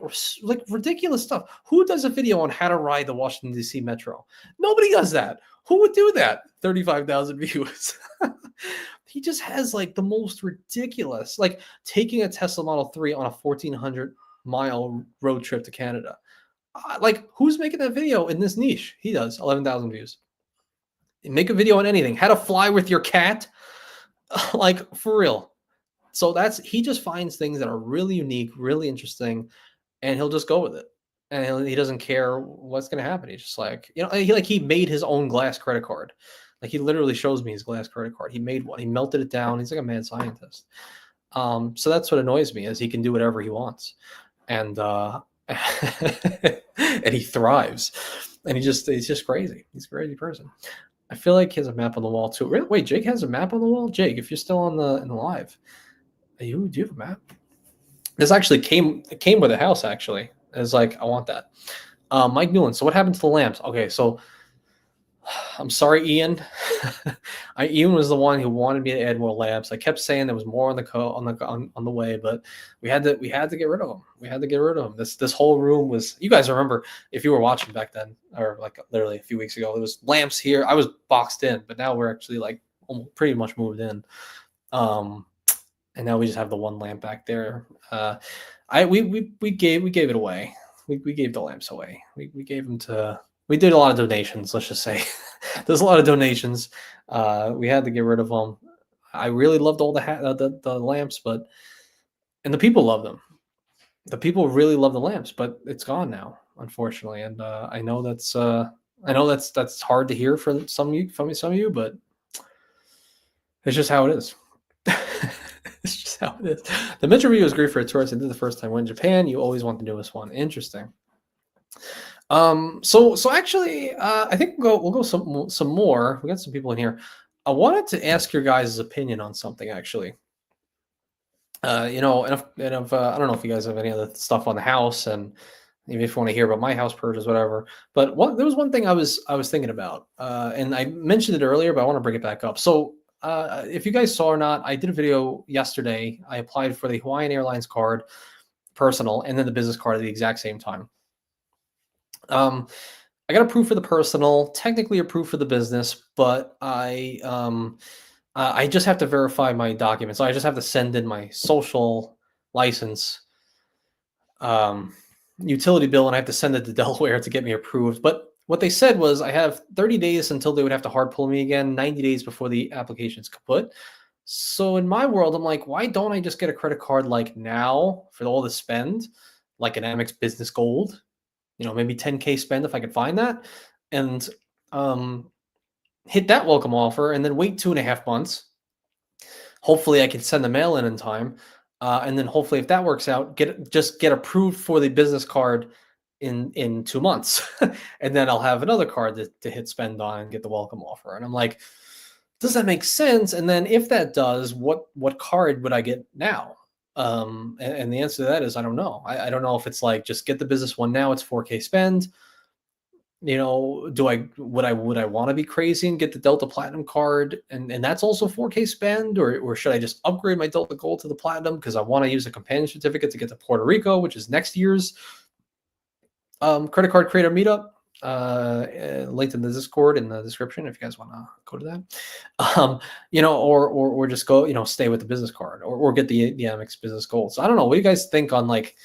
ridiculous stuff. Who does a video on how to ride the Washington, D.C. Metro? Nobody does that. Who would do that? 35,000 views. He just has like the most ridiculous, like taking a Tesla Model 3 on a 1,400-mile road trip to Canada. Like, who's making that video in this niche? He does. 11,000 views. Make a video on anything. How to fly with your cat. Like, for real. So he just finds things that are really unique, really interesting, and he'll just go with it. And he doesn't care what's going to happen. He's just like, he made his own glass credit card. Like, he literally shows me his glass credit card. He made one. He melted it down. He's like a mad scientist. So that's what annoys me, is he can do whatever he wants. And and he thrives. And he's just crazy. He's a crazy person. I feel like he has a map on the wall too. Wait, Jake has a map on the wall? Jake, if you're still in the live, do you have a map? This actually came with a house, actually. It's like, I want that. Mike Newland. So what happened to the lamps? Okay, so I'm sorry, Ian. Ian was the one who wanted me to add more lamps. I kept saying there was more on the way, but we had to get rid of them. We had to get rid of them. This whole room was. You guys remember, if you were watching back then, or like literally a few weeks ago, there was lamps here. I was boxed in, but now we're actually like pretty much moved in. And now we just have the one lamp back there. We gave it away. We gave the lamps away. We gave them to. We did a lot of donations, let's just say. There's a lot of donations. We had to get rid of them. I really loved all the lamps, and the people love them. The people really love the lamps, but it's gone now, unfortunately. And I know that's hard to hear from some of you, but it's just how it is. It's just how it is. The Metro View is great for a tourist. I did the first time when in Japan. You always want the newest one. Interesting. So actually, I think we'll go some more. We got some people in here. I wanted to ask your guys' opinion on something, actually. And if I don't know if you guys have any other stuff on the house, and even if you want to hear about my house purchase, whatever. But there was one thing I was thinking about, and I mentioned it earlier, but I want to bring it back up. So if you guys saw or not, I did a video yesterday. I applied for the Hawaiian Airlines card, personal, and then the business card at the exact same time. I got approved for the personal, technically approved for the business, but I just have to verify my documents. So I just have to send in my social license, utility bill and I have to send it to Delaware to get me approved. But what they said was I have 30 days until they would have to hard pull me again, 90 days before the application's kaput. So in my world, I'm like, why don't I just get a credit card like now for all the spend, like an Amex Business Gold, maybe 10K spend if I could find that, and um, hit that welcome offer, and then wait 2.5 months. Hopefully, I can send the mail in time, and then hopefully, if that works out, get approved for the business card in 2 months, and then I'll have another card to hit spend on and get the welcome offer. And I'm like, does that make sense? And then if that does, what card would I get now? And the answer to that is I don't know. I don't know if it's like just get the business one now. It's 4K spend. Would I want to be crazy and get the Delta Platinum card and that's also 4K spend, or should I just upgrade my Delta Gold to the Platinum because I want to use a companion certificate to get to Puerto Rico, which is next year's credit card creator meetup. Linked in the Discord in the description if you guys want to go to that. Or just go, stay with the business card or get the Amex Business Gold. So I don't know. What do you guys think on like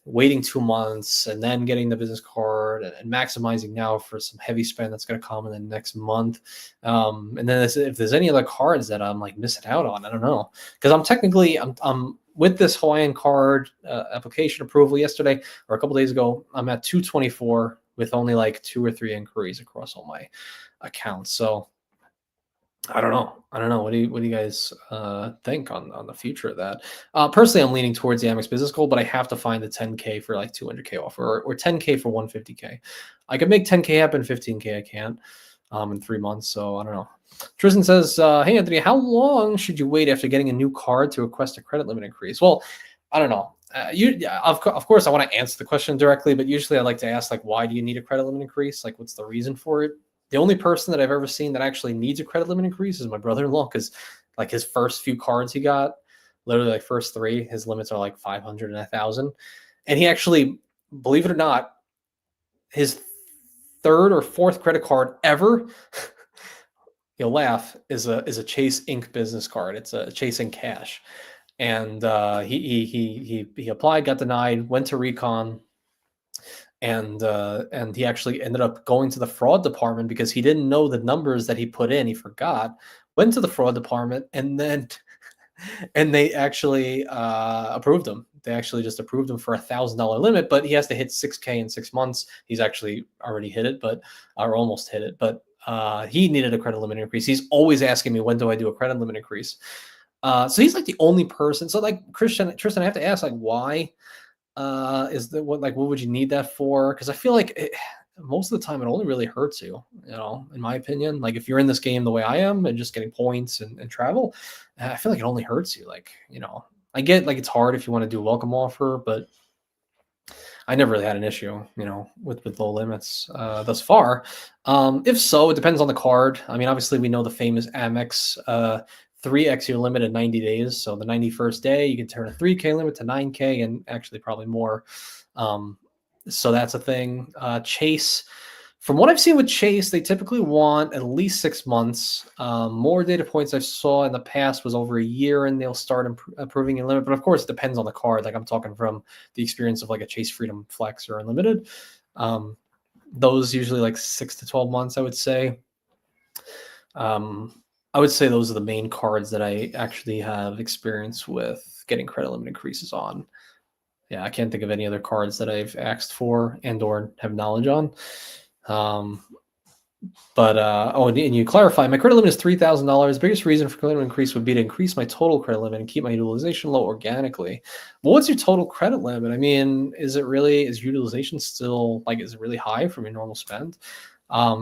waiting 2 months and then getting the business card and maximizing now for some heavy spend that's going to come in the next month? And then if there's any other cards that I'm like missing out on, I don't know. Because I'm with this Hawaiian card application approval yesterday or a couple days ago, I'm at 224 with only like 2 or 3 inquiries across all my accounts. So I don't know. What do you guys think on the future of that? Personally, I'm leaning towards the Amex Business Gold, but I have to find the 10K for like 200K offer or 10K for 150K. I could make 10K happen, 15K I can't in 3 months. So I don't know. Tristan says, hey, Anthony, how long should you wait after getting a new card to request a credit limit increase? Well, I don't know. Of course, I want to answer the question directly, but usually I like to ask, like, why do you need a credit limit increase? Like, what's the reason for it? The only person that I've ever seen that actually needs a credit limit increase is my brother-in-law, because like his first few cards he got, literally like first 3, his limits are like 500 and 1,000. And he actually, believe it or not, his 3rd or 4th credit card ever, you'll laugh, is a Chase Inc. business card. It's a Chase Inc. Cash. And he applied, got denied, went to recon, and he actually ended up going to the fraud department because he didn't know the numbers that he put in. He forgot. Went to the fraud department, and then and they actually approved him. They actually just approved him for $1,000 limit, but he has to hit 6K in 6 months. He's actually already hit it, or almost hit it. But he needed a credit limit increase. He's always asking me, when do I do a credit limit increase? So he's like the only person. So like Tristan, I have to ask, like, why what would you need that for? Because I feel like most of the time it only really hurts you, in my opinion. Like if you're in this game the way I am and just getting points and travel, I feel like it only hurts you. Like, I get like it's hard if you want to do a welcome offer, but I never really had an issue, with low limits thus far. If so, it depends on the card. I mean, obviously we know the famous Amex 3x your limit in 90 days. So the 91st day, you can turn a 3K limit to 9K and actually probably more. So that's a thing. Chase, from what I've seen with Chase, they typically want at least 6 months. More data points I saw in the past was over a year, and they'll start approving your limit. But of course, it depends on the card. Like I'm talking from the experience of like a Chase Freedom Flex or Unlimited. Those usually like 6 to 12 months, I would say. I would say those are the main cards that I actually have experience with getting credit limit increases on. Yeah, I can't think of any other cards that I've asked for and or have knowledge on. And you clarify, my credit limit is $3,000. The biggest reason for credit limit increase would be to increase my total credit limit and keep my utilization low organically. Well, what's your total credit limit? I mean, is utilization still, like, is it really high from your normal spend? I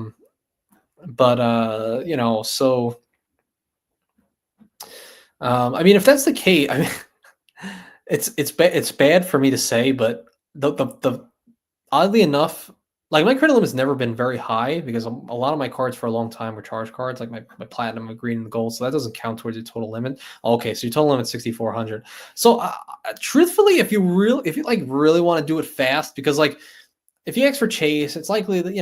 mean, if that's the case, I mean, it's bad for me to say, but the oddly enough, like my credit limit's never been very high because a lot of my cards for a long time were charge cards, like my platinum, my green, and the gold. So that doesn't count towards your total limit. Okay, so your total limit's 6,400. So truthfully, if you really want to do it fast, because like if you ask for Chase, it's likely that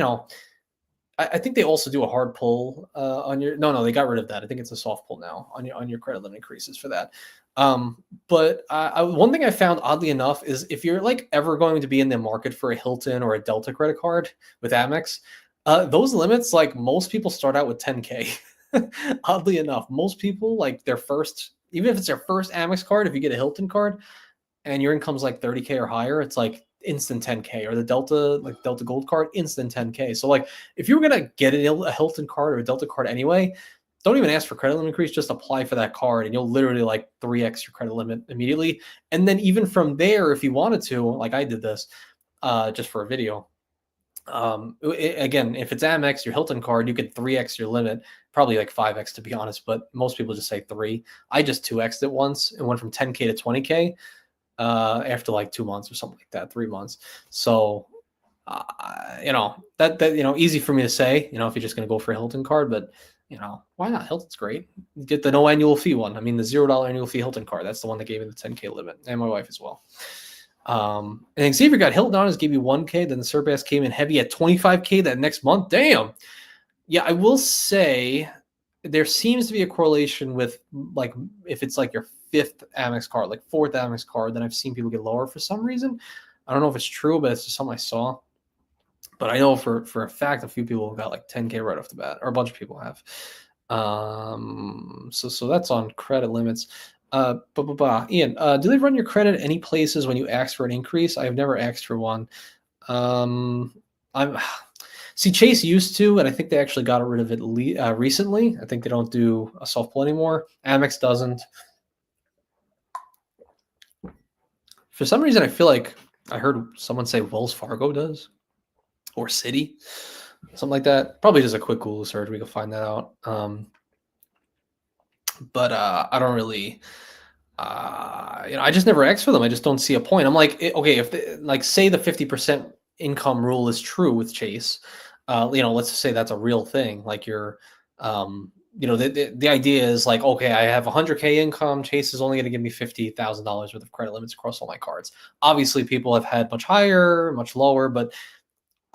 I think they also do a hard pull on your. No, they got rid of that. I think it's a soft pull now on your credit limit increases for that. But one thing I found oddly enough is if you're like ever going to be in the market for a Hilton or a Delta credit card with Amex, those limits, like most people start out with 10K. Oddly enough, most people like their first, even if it's their first Amex card, if you get a Hilton card and your income's like 30K or higher, it's like instant 10K, or the Delta, like Delta Gold card, instant 10K. So like if you were gonna get a Hilton card or a Delta card anyway, don't even ask for credit limit increase, just apply for that card and you'll literally like 3x your credit limit immediately. And then even from there, if you wanted to, like I did this just for a video, again, if it's Amex, your Hilton card, you could 3x your limit, probably like 5x to be honest, but most people just say 3. I just 2x'd it once and went from 10K to 20K after like 2 months or something like that, 3 months. So that easy for me to say, if you're just going to go for a Hilton card, but why not? Hilton's great. You get the no annual fee one. I mean, the $0 annual fee Hilton card. That's the one that gave me the 10K limit, and my wife as well. And Xavier got Hilton on us, gave you 1K. Then the Surpass came in heavy at 25K that next month. Damn. Yeah, I will say there seems to be a correlation with like if it's like your 5th Amex card, like 4th Amex card, then I've seen people get lower for some reason. I don't know if it's true, but it's just something I saw. But I know for a fact a few people got like 10K right off the bat, or a bunch of people have. So that's on credit limits. Ian, do they run your credit any places when you ask for an increase? I've never asked for one. See, Chase used to, and I think they actually got rid of it recently. I think they don't do a soft pull anymore. Amex doesn't. For some reason, I feel like I heard someone say Wells Fargo does, or Citi, something like that. Probably just a quick Google search. We can find that out. But I don't really, I just never asked for them. I just don't see a point. I'm like, okay, if like say the 50% income rule is true with Chase, let's just say that's a real thing. Like you're, the idea is like, okay, I have 100K income. Chase is only going to give me $50,000 worth of credit limits across all my cards. Obviously, people have had much higher, much lower, but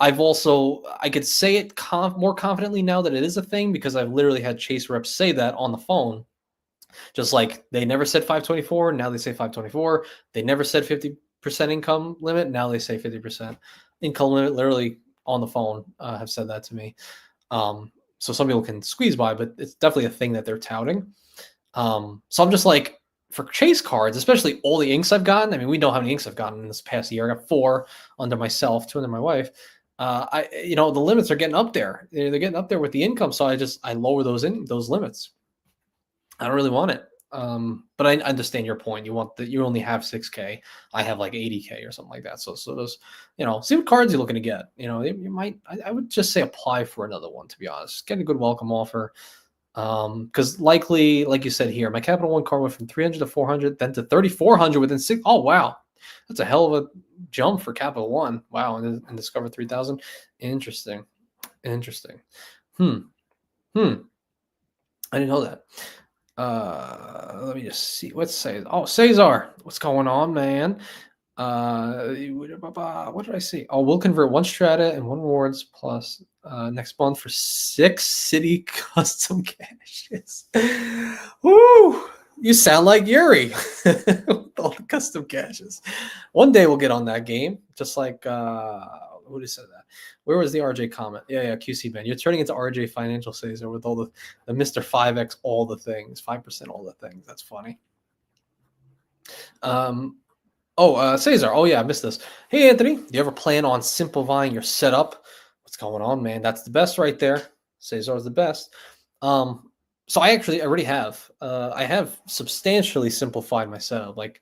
I could say it more confidently now that it is a thing because I've literally had Chase reps say that on the phone. Just like they never said 524, now they say 524. They never said 50% income limit, now they say 50% income limit. Literally on the phone have said that to me. So some people can squeeze by, but it's definitely a thing that they're touting. So I'm just like, for Chase cards, especially all the inks I've gotten. I mean, we know how many inks I've gotten in this past year. I got 4 under myself, 2 under my wife. The limits are getting up there. They're getting up there with the income, so I lower those limits. I don't really want it. But I understand your point. You only have 6K. I have like 80K or something like that. So those, see what cards you're looking to get. You might. I would just say apply for another one. To be honest, get a good welcome offer. Because likely, like you said here, my Capital One card went from 300 to 400, then to 3,400 within 6. Oh wow, that's a hell of a jump for Capital One. Wow, and Discover 3,000. Interesting. I didn't know that. Let me just see. What's Cesar? Oh, Cesar, what's going on, man? What did I see? Oh, we'll convert 1 Strata and 1 Rewards Plus next month for 6 City custom caches. Woo! You sound like Yuri with all the custom caches. One day we'll get on that game, just like who just said that? Where was the RJ comment? Yeah, QC man. You're turning into RJ Financial Cesar with all the Mr. 5X, all the things, 5%, all the things. That's funny. Cesar. Oh yeah, I missed this. Hey Anthony, do you ever plan on simplifying your setup? What's going on, man? That's the best right there. Cesar's the best. So I already have. I have substantially simplified my setup. Like,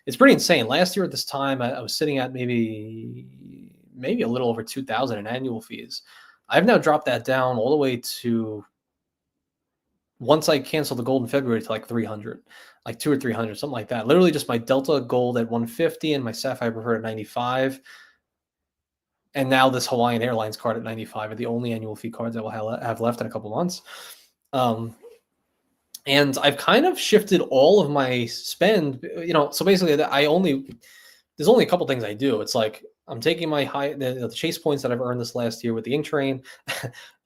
it's pretty insane. Last year at this time, I was sitting at maybe a little over 2,000 in annual fees. I've now dropped that down all the way to, once I canceled the gold in February, to like 300, like 200 or 300, something like that. Literally just my Delta gold at 150 and my Sapphire Preferred at 95. And now this Hawaiian Airlines card at 95 are the only annual fee cards I will have left in a couple months. And I've kind of shifted all of my spend, so basically there's only a couple things I do. It's like I'm taking my the Chase points that I've earned this last year with the Ink Train.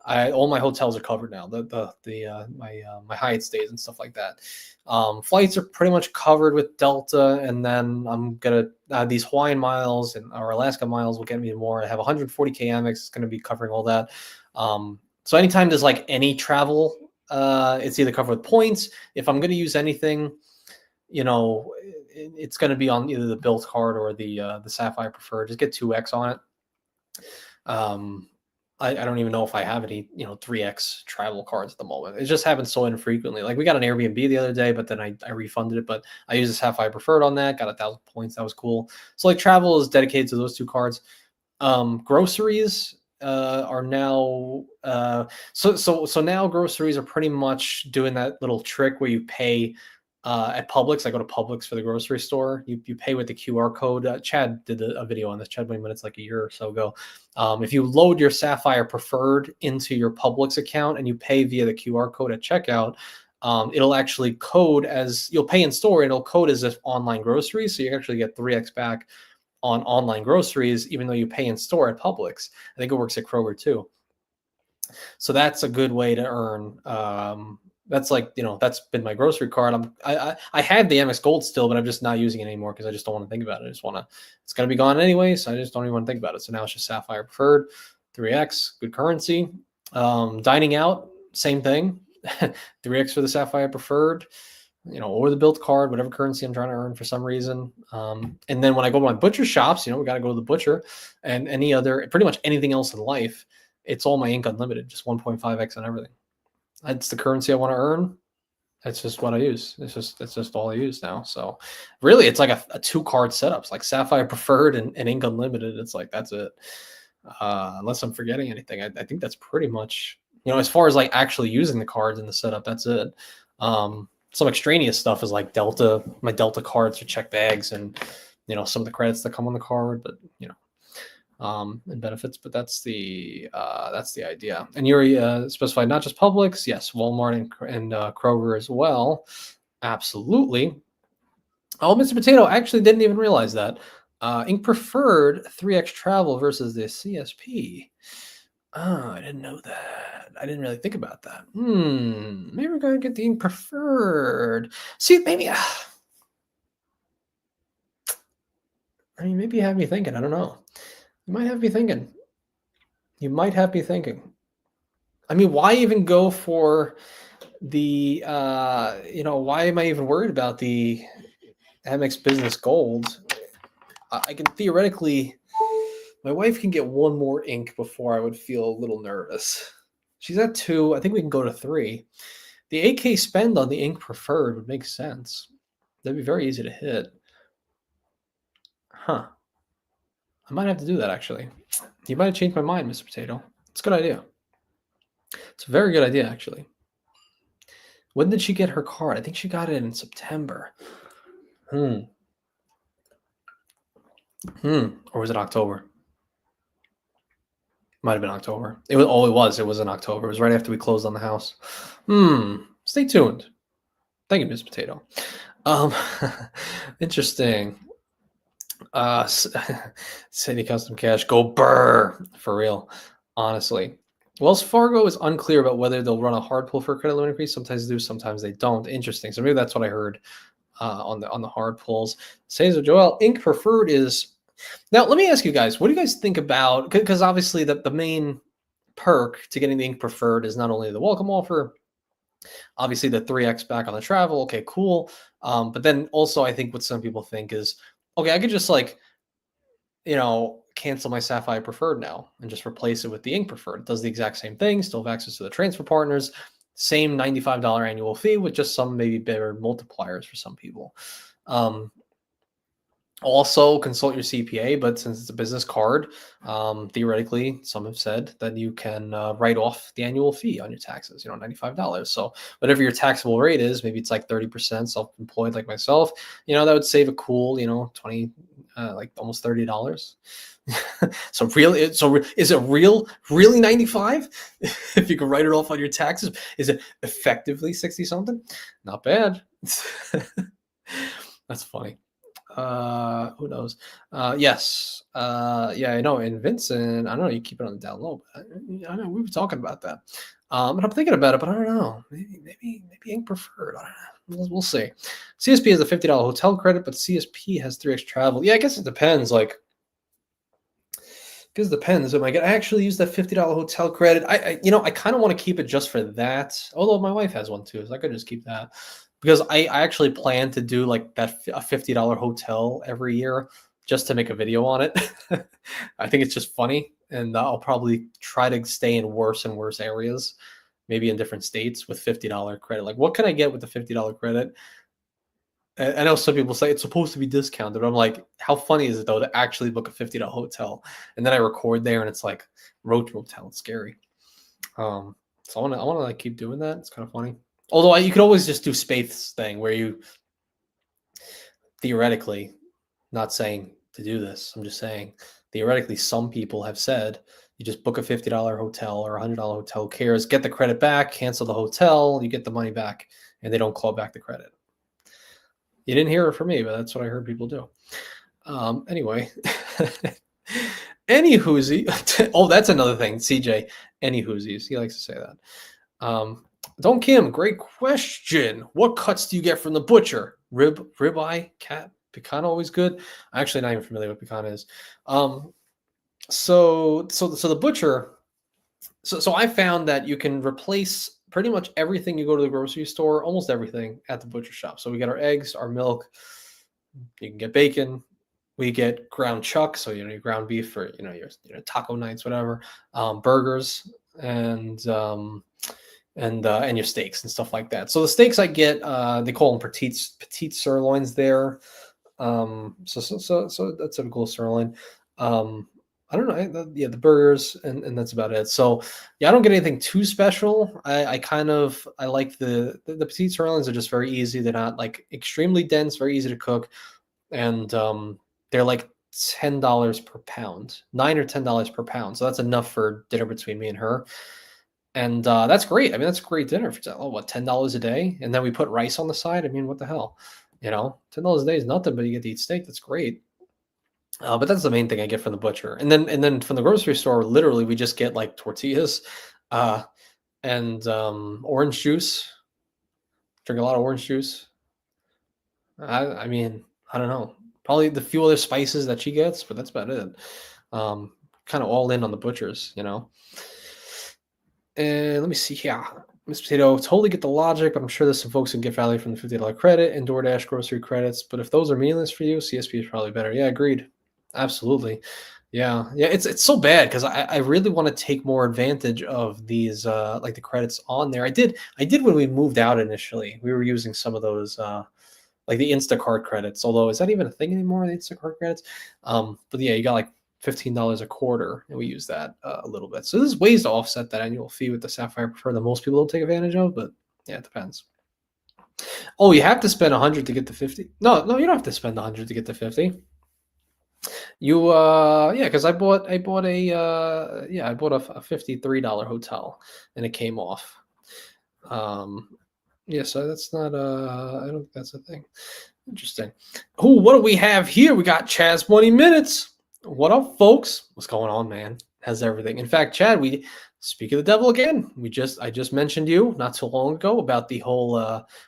all my hotels are covered now. My Hyatt stays and stuff like that. Flights are pretty much covered with Delta, and then I'm gonna these Hawaiian miles and or Alaska miles will get me more. I have 140K Amex. It's gonna be covering all that. So anytime there's like any travel, it's either covered with points. If I'm gonna use anything, it's going to be on either the Bilt card or the Sapphire Preferred. Just get 2x on it. I don't even know if I have any 3x travel cards at the moment. It just happens so infrequently. Like we got an Airbnb the other day, but then I refunded it. But I used the Sapphire Preferred on that. Got 1,000 points. That was cool. So like travel is dedicated to those 2 cards. Groceries are now so now groceries are pretty much doing that little trick where you pay. At Publix, I go to Publix for the grocery store. You pay with the QR code. Chad did a video on this. Chad Wayman, it's like a year or so ago. If you load your Sapphire Preferred into your Publix account and you pay via the QR code at checkout, it'll actually code as you'll pay in store. It'll code as if online groceries, so you actually get 3x back on online groceries, even though you pay in store at Publix. I think it works at Kroger too. So that's a good way to earn. That's like, that's been my grocery card. I have the Amex Gold still, but I'm just not using it anymore because I just don't want to think about it. It's going to be gone anyway, so I just don't even want to think about it. So now it's just Sapphire Preferred, 3x, good currency. Dining out, same thing, 3x for the Sapphire Preferred, or the Bilt card, whatever currency I'm trying to earn for some reason. And then when I go to my butcher shops, we got to go to the butcher, and pretty much anything else in life, it's all my Ink Unlimited, just 1.5x on everything. That's the currency I want to earn. That's just what I use. It's just all I use now. So really, it's like a 2-card setup. It's like Sapphire Preferred and Ink Unlimited. It's like, that's it. Unless I'm forgetting anything. I think that's pretty much, as far as like actually using the cards in the setup, that's it. Some extraneous stuff is like Delta, my Delta cards or check bags and, some of the credits that come on the card, but, and benefits, but that's the idea. And you're specified not just Publix, yes, Walmart and Kroger as well. Absolutely. Oh, Mr. Potato, I actually didn't even realize that. Ink Preferred 3x travel versus the CSP. Oh, I didn't know that. I didn't really think about that. Maybe we're gonna get the Ink Preferred. See, maybe. Maybe you have me thinking. I don't know. You might have me thinking. Why even go for the, why am I even worried about the Amex Business Gold? I can theoretically, my wife can get 1 more ink before I would feel a little nervous. She's at 2. I think we can go to 3. The 8K spend on the Ink Preferred would make sense. That'd be very easy to hit. Huh. I might have to do that, actually. You might have changed my mind, Mr. Potato. It's a good idea. It's a very good idea, actually. When did she get her card? I think she got it in September. Or was it October? Might have been October. It was in October. It was right after we closed on the house. Stay tuned. Thank you, Ms. Potato. Interesting. City Custom Cash, go burr for real. Honestly, Wells Fargo is unclear about whether they'll run a hard pull for a credit limit increase. Sometimes they do, sometimes they don't. Interesting. So maybe that's what I heard on the hard pulls. Cesar Joel, Ink Preferred is now. Let me ask you guys, what do you guys think about? Because obviously the main perk to getting the Ink Preferred is not only the welcome offer, obviously the 3x back on the travel. Okay, cool. But then also I think what some people think is, okay, I could just cancel my Sapphire Preferred now and just replace it with the Ink Preferred. It does the exact same thing, still have access to the transfer partners, same $95 annual fee with just some maybe better multipliers for some people. Also consult your CPA, but since it's a business card, theoretically, some have said that you can write off the annual fee on your taxes, $95. So whatever your taxable rate is, maybe it's like 30% self-employed like myself, that would save a cool, 20, like almost $30. So is it really 95? If you can write it off on your taxes, is it effectively 60 something? Not bad. That's funny. Who knows? Yes. Yeah, I know. And Vincent, I don't know. You keep it on the down low. But I know we were talking about that. And I'm thinking about it, but I don't know. Maybe Ink preferred. I don't know. We'll see. CSP has a $50 hotel credit, but CSP has 3x travel. Yeah, I guess it depends. Like, because it depends. Am I gonna actually use that $50 hotel credit? I kind of want to keep it just for that. Although my wife has one too, so I could just keep that. Because I actually plan to do like a $50 hotel every year just to make a video on it. I think it's just funny, and I'll probably try to stay in worse and worse areas, maybe in different states with $50 credit. Like, what can I get with the $50 credit? I know some people say it's supposed to be discounted, but I'm like, how funny is it though to actually book a $50 hotel and then I record there and it's like roach motel? It's scary. So I wanna like keep doing that. It's kind of funny. Although you could always just do Spaith's thing where you theoretically, not saying to do this, I'm just saying theoretically, some people have said you just book a $50 hotel or $100 hotel, who cares, get the credit back, cancel the hotel, you get the money back, and they don't claw back the credit. You didn't hear it from me, but that's what I heard people do. Anyway, any whoosie. Oh, that's another thing. CJ, any whoosies. He likes to say that. Don Kim, great question. What cuts do you get from the butcher? Ribeye, cat, pecan, always good. I'm actually not even familiar with pecan is. So the butcher. So I found that you can replace pretty much everything you go to the grocery store, almost everything at the butcher shop. So we get our eggs, our milk. You can get bacon. We get ground chuck, so your ground beef for your taco nights, whatever. Burgers and your steaks and stuff like that. So the steaks I get, they call them petite sirloins there. So that's a cool sirloin. I don't know. The burgers and that's about it. So yeah, I don't get anything too special. I like the petite sirloins are just very easy. They're not like extremely dense, very easy to cook, and they're like $10 per pound, $9 or $10 per pound. So that's enough for dinner between me and her. And that's great. I mean, that's a great dinner for $10 a day, and then we put rice on the side. I mean, what the hell, $10 a day is nothing, but you get to eat steak. That's great. But that's the main thing I get from the butcher, and then from the grocery store, literally we just get like tortillas, and orange juice. Drink a lot of orange juice. I mean, I don't know. Probably the few other spices that she gets, but that's about it. Kind of all in on the butchers. And let me see here. Miss Potato, totally get the logic, but I'm sure there's some folks who get value from the $50 credit and DoorDash grocery credits. But if those are meaningless for you, CSP is probably better. Yeah, agreed. Absolutely. Yeah. It's so bad because I really want to take more advantage of these like the credits on there. I did when we moved out initially. We were using some of those like the Instacart credits. Although is that even a thing anymore? The Instacart credits. But yeah, you got like $15 a quarter, and we use that a little bit. So there's ways to offset that annual fee with the Sapphire Preferred that most people don't take advantage of, but yeah, it depends. Oh, you have to spend 100 to get to 50. No, you don't have to spend 100 to get to 50. You yeah, because I bought a a $53 hotel and it came off. Yeah, so that's not I don't think that's a thing. Interesting. Oh, what do we have here? We got Chad's Money Minutes. What up, folks? What's going on, man? How's everything? In fact, Chad, we speak of the devil again. I just mentioned you not so long ago about the whole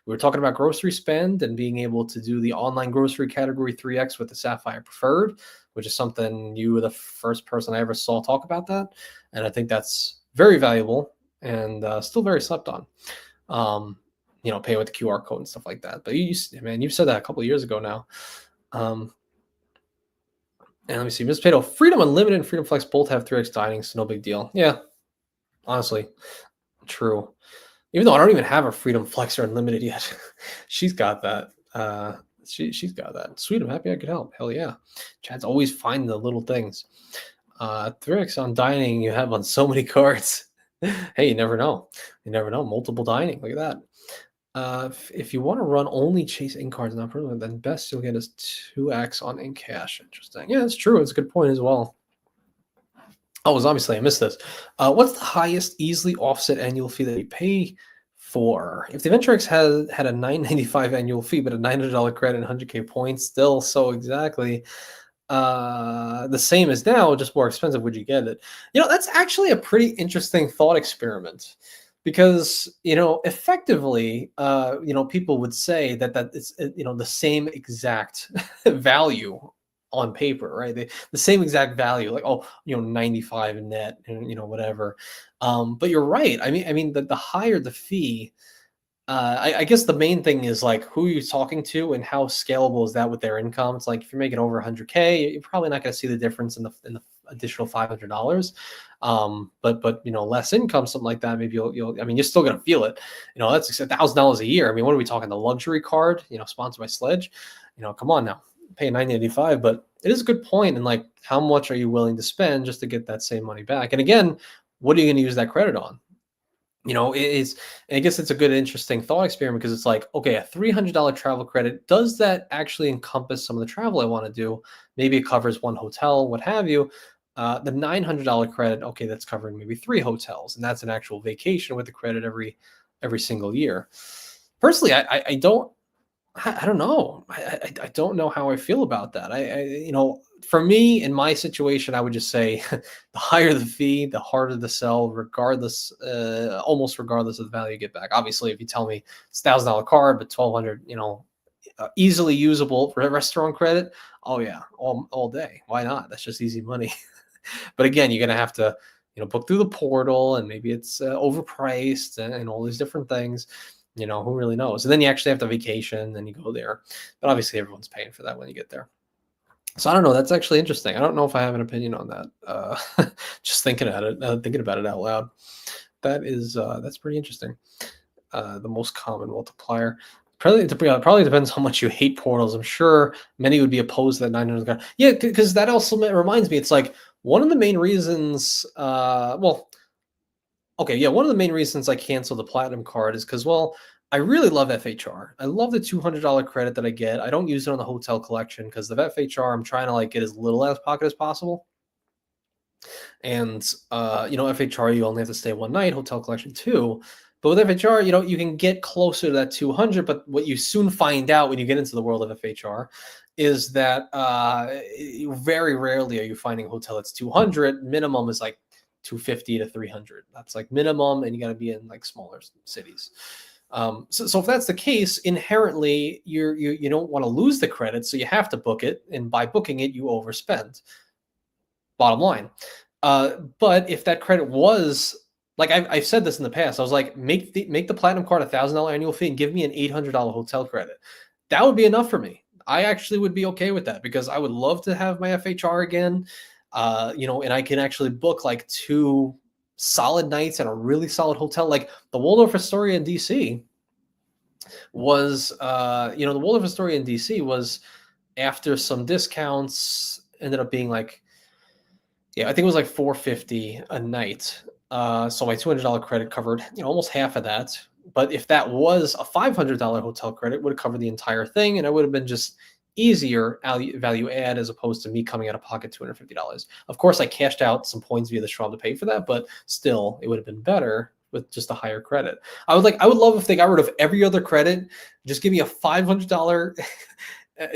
we were talking about grocery spend and being able to do the online grocery category 3x with the Sapphire Preferred, which is something you were the first person I ever saw talk about that. And I think that's very valuable and still very slept on. Pay with the QR code and stuff like that. But you said that a couple of years ago now. And let me see, Ms. Pato, Freedom Unlimited and Freedom Flex both have 3x dining, so no big deal. Yeah, honestly, true. Even though I don't even have a Freedom Flex or Unlimited yet, she's got that. She's got that. Sweet, I'm happy I could help. Hell yeah. Chad's always finding the little things. 3x on dining you have on so many cards. Hey, you never know. Multiple dining. Look at that. If you want to run only chase in cards, not permanent, then best you'll get is 2x on in cash. Interesting. Yeah, that's true. It's a good point as well. Oh, Zombie Slay, I missed this. What's the highest easily offset annual fee that you pay 4. If the VentureX had a 995 annual fee, but a $900 credit and 100K points, still so exactly the same as now, just more expensive, would you get it? That's actually a pretty interesting thought experiment because, effectively, people would say that it's, the same exact value on paper, right? The same exact value, like, oh, 95 net, and, whatever. But you're right. I mean, the higher the fee, I guess the main thing is like who you're talking to and how scalable is that with their income. It's like if you're making over 100K, you're probably not going to see the difference in the additional $500. But less income, something like that, maybe you'll. I mean, you're still going to feel it. That's $1,000 a year. I mean, what are we talking? The luxury card, sponsored by Sledge. Come on now, pay 985. But it is a good point. And like, how much are you willing to spend just to get that same money back? And again, what are you going to use that credit on? It is, and I guess it's a good, interesting thought experiment because it's like, okay, a $300 travel credit, does that actually encompass some of the travel I want to do? Maybe it covers one hotel, what have you. The $900 credit, okay, that's covering maybe 3 hotels, and that's an actual vacation with the credit every single year. Personally, I don't know. I don't know how I feel about that. For me, in my situation, I would just say the higher the fee, the harder the sell, regardless, almost regardless of the value you get back. Obviously, if you tell me it's $1,000 card, but 1,200, easily usable for restaurant credit. Oh yeah, all day. Why not? That's just easy money. But again, you're gonna have to, book through the portal, and maybe it's overpriced and all these different things. Who really knows? And then you actually have to vacation, then you go there. But obviously, everyone's paying for that when you get there. So I don't know. That's actually interesting. I don't know if I have an opinion on that. Just thinking about it out loud. That's pretty interesting. The most common multiplier. Probably depends how much you hate portals. I'm sure many would be opposed to that 900. Yeah, because that also reminds me. It's like one of the main reasons. Okay, yeah, one of the main reasons I canceled the platinum card is because, well, I really love FHR. I love the $200 credit that I get. I don't use it on the hotel collection because the FHR, I'm trying to like get as little out of pocket as possible. And FHR, you only have to stay one night, hotel collection 2. But with FHR, you can get closer to that 200. But what you soon find out when you get into the world of FHR is that very rarely are you finding a hotel that's 200. Minimum is like 250 to 300. That's like minimum, and you got to be in like smaller cities. So if that's the case, inherently you don't want to lose the credit, so you have to book it, and by booking it, you overspend. Bottom line. But if that credit was like I've said this in the past, I was like, make the platinum card $1,000 annual fee and give me an $800 hotel credit. That would be enough for me. I actually would be okay with that because I would love to have my FHR again. And I can actually book like 2 solid nights at a really solid hotel. Like the Waldorf Astoria in DC was, the Waldorf Astoria in DC was, after some discounts, ended up being like, yeah, I think it was like $450 a night. So my $200 credit covered, almost half of that. But if that was a $500 hotel credit, it would have covered the entire thing, and it would have been just easier value add as opposed to me coming out of pocket $250. Of course, I cashed out some points via the Schwab to pay for that, but still, it would have been better with just a higher credit. I would love if they got rid of every other credit, just give me a $500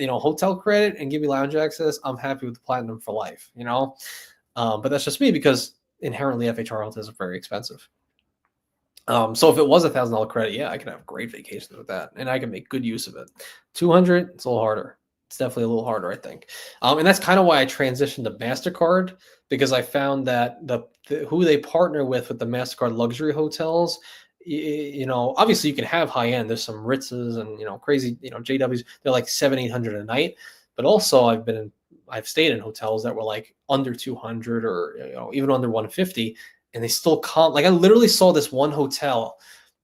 hotel credit and give me lounge access. I'm happy with the platinum for life, but that's just me because inherently FHR hotels are very expensive. So if it was $1,000 credit, yeah, I could have great vacations with that, and I can make good use of it. 200, it's a little harder. It's definitely a little harder, I think. And that's kind of why I transitioned to MasterCard, because I found that who they partner with the MasterCard luxury hotels, obviously you can have high end. There's some Ritzes and crazy JWs. They're like 700-800 a night, but also I've stayed in hotels that were like under 200 or even under 150. And they still come. Like I literally saw this one hotel.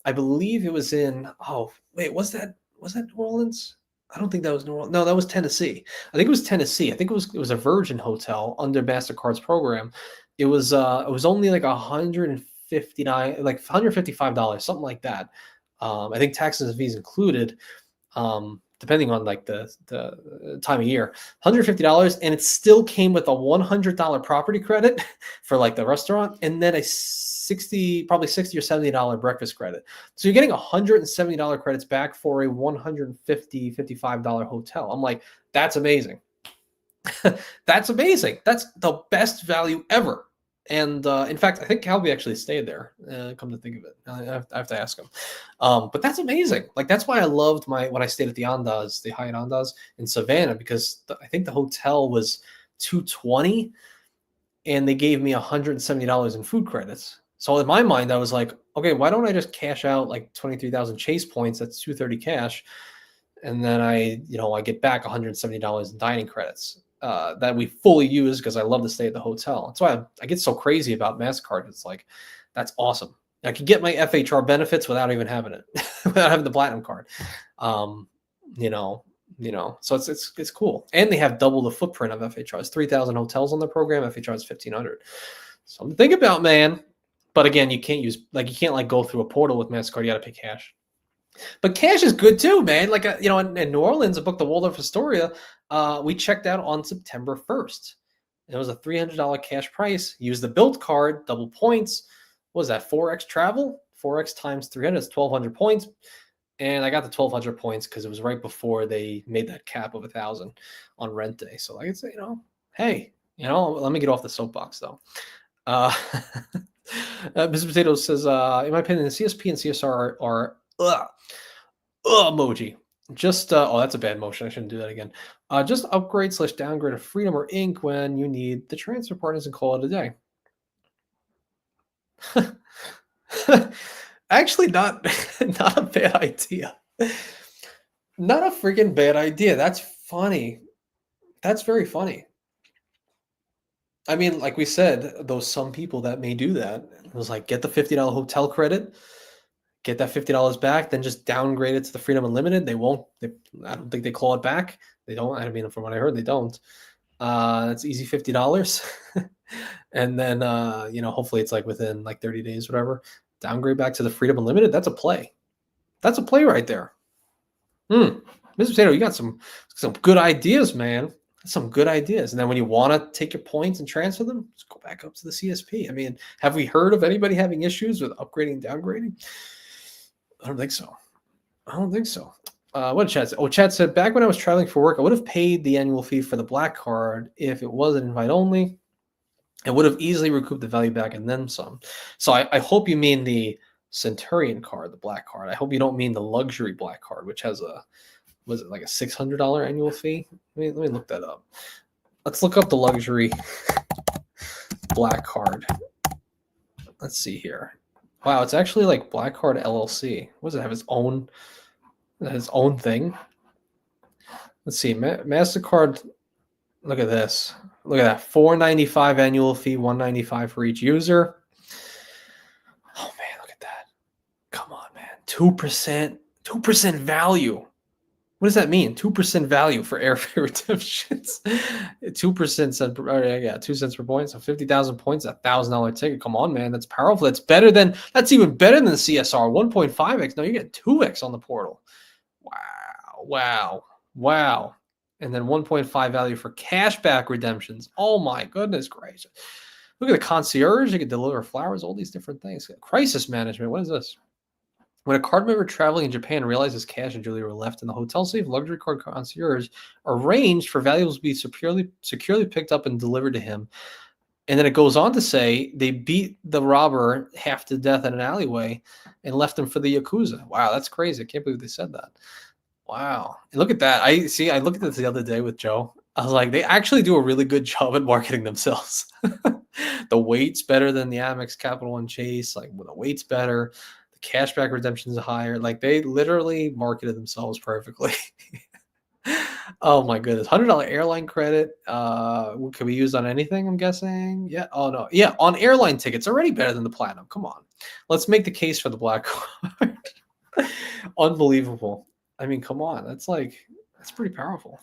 I believe it was in. Oh wait, was that New Orleans? I don't think that was New Orleans. No, that was Tennessee. I think it was Tennessee. I think it was a Virgin hotel under Mastercard's program. It was only like $159, like $155, something like that. I think taxes and fees included. depending on like the time of year, $150, and it still came with a $100 property credit for like the restaurant, and then a probably $60 or $70 breakfast credit. So you're getting $170 credits back for a $155 hotel. I'm like, that's amazing. That's amazing. That's the best value ever. And in fact, I think Calby actually stayed there. Come to think of it, I have to ask him. But that's amazing. Like that's why I loved when I stayed at the Andaz, the Hyatt Andaz in Savannah, because I think the hotel was $220, and they gave me $170 in food credits. So in my mind, I was like, okay, why don't I just cash out like 23,000 Chase points? That's $230 cash, and then I get back $170 in dining credits. That we fully use because I love to stay at the hotel. That's why I get so crazy about MasterCard. It's like, that's awesome. I can get my FHR benefits without even having it, without having the platinum card. So it's cool. And they have double the footprint of FHR. It's 3,000 hotels on the program. FHR is 1,500. Something to think about, man. But again, you can't go through a portal with MasterCard. You got to pay cash. But cash is good too, man. Like, in New Orleans, I booked the Waldorf Astoria. We checked out on September 1st. It was a $300 cash price. Use the Bilt card, double points. What was that, 4x travel? 4x times 300 is 1,200 points. And I got the 1,200 points because it was right before they made that cap of 1,000 on rent day. So like I say, hey, let me get off the soapbox though. Mr. Potato says, in my opinion, the CSP and CSR are emoji. Just that's a bad motion. I shouldn't do that again. Just upgrade / downgrade of Freedom or Ink when you need the transfer partners and call it a day. Actually, not a bad idea. Not a freaking bad idea. That's funny. That's very funny. I mean, like we said, those some people that may do that. It was like, get the $50 hotel credit, get that $50 back, then just downgrade it to the Freedom Unlimited. They won't. I don't think they claw it back. They don't. I mean, from what I heard, they don't. That's easy $50. And then, hopefully it's like within like 30 days, whatever. Downgrade back to the Freedom Unlimited. That's a play. That's a play right there. Mr. Potato, you got some good ideas, man. Some good ideas. And then when you want to take your points and transfer them, just go back up to the CSP. I mean, have we heard of anybody having issues with upgrading and downgrading? I don't think so. What did Chad say? Oh, Chad said, back when I was traveling for work, I would have paid the annual fee for the black card if it wasn't invite only. I would have easily recouped the value back and then some. So I hope you mean the Centurion card, the black card. I hope you don't mean the luxury black card, which has was it like a $600 annual fee? Let me look that up. Let's look up the luxury black card. Let's see here. Wow, it's actually like Black Card LLC. What does it have? Its own thing? Let's see. MasterCard. Look at this. Look at that. $495 annual fee, $195 for each user. Oh man, look at that. Come on, man. 2% value. What does that mean? 2% value for airfare redemptions. 2% 2 cents per point. So 50,000 points, $1,000 ticket. Come on, man. That's powerful. That's even better than the CSR. 1.5x. No, you get 2x on the portal. Wow. And then 1.5 value for cashback redemptions. Oh my goodness gracious. Look at the concierge. You can deliver flowers, all these different things. Crisis management. What is this? When a card member traveling in Japan realizes cash and jewelry were left in the hotel safe, luxury card concierge arranged for valuables to be securely picked up and delivered to him. And then it goes on to say they beat the robber half to death in an alleyway and left him for the Yakuza. Wow, that's crazy. I can't believe they said that. Wow. And look at that. I looked at this the other day with Joe. I was like, they actually do a really good job at marketing themselves. The weight's better than the Amex, Capital One, Chase. Like, well, the weight's better. The cashback redemptions are higher. Like, they literally marketed themselves perfectly. Oh my goodness. $100 airline credit. Can be used on anything, I'm guessing? Yeah. Oh no. Yeah, on airline tickets. Already better than the platinum. Come on. Let's make the case for the black card. Unbelievable. I mean, come on. That's pretty powerful.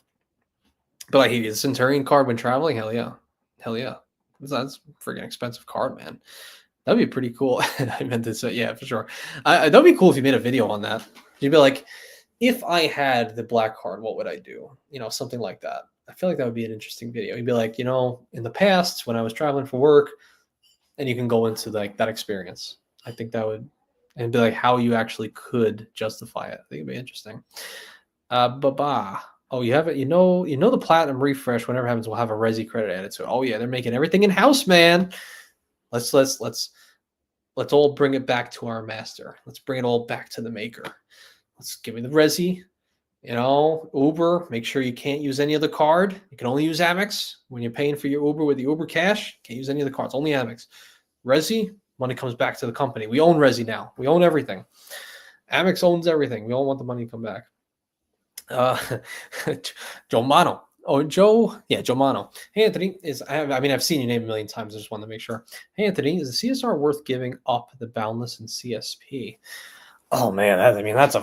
But I hate the Centurion card when traveling. Hell yeah. That's a freaking expensive card, man. That'd be pretty cool. I meant to say, yeah, for sure. That'd be cool if you made a video on that. You'd be like, if I had the black card, what would I do? Something like that. I feel like that would be an interesting video. You'd be like, in the past when I was traveling for work, and you can go into like that experience. I think that would, and be like how you actually could justify it. I think it'd be interesting. Baba. Oh, you have it. The platinum refresh. Whenever it happens, we'll have a resi credit added to it. Oh yeah, they're making everything in house, man. Let's all bring it back to our master. Let's bring it all back to the maker. Let's give me the resi. Uber. Make sure you can't use any other card. You can only use Amex when you're paying for your Uber with the Uber cash. Can't use any of the cards. Only Amex. Resi. Money comes back to the company. We own Resi now. We own everything. Amex owns everything. We all want the money to come back. Joe Mano. Oh, Joe. Yeah, Joe Mano. Hey, Anthony. I've seen your name a million times. I just wanted to make sure. Hey, Anthony. Is the CSR worth giving up the boundless and CSP? Oh man, that's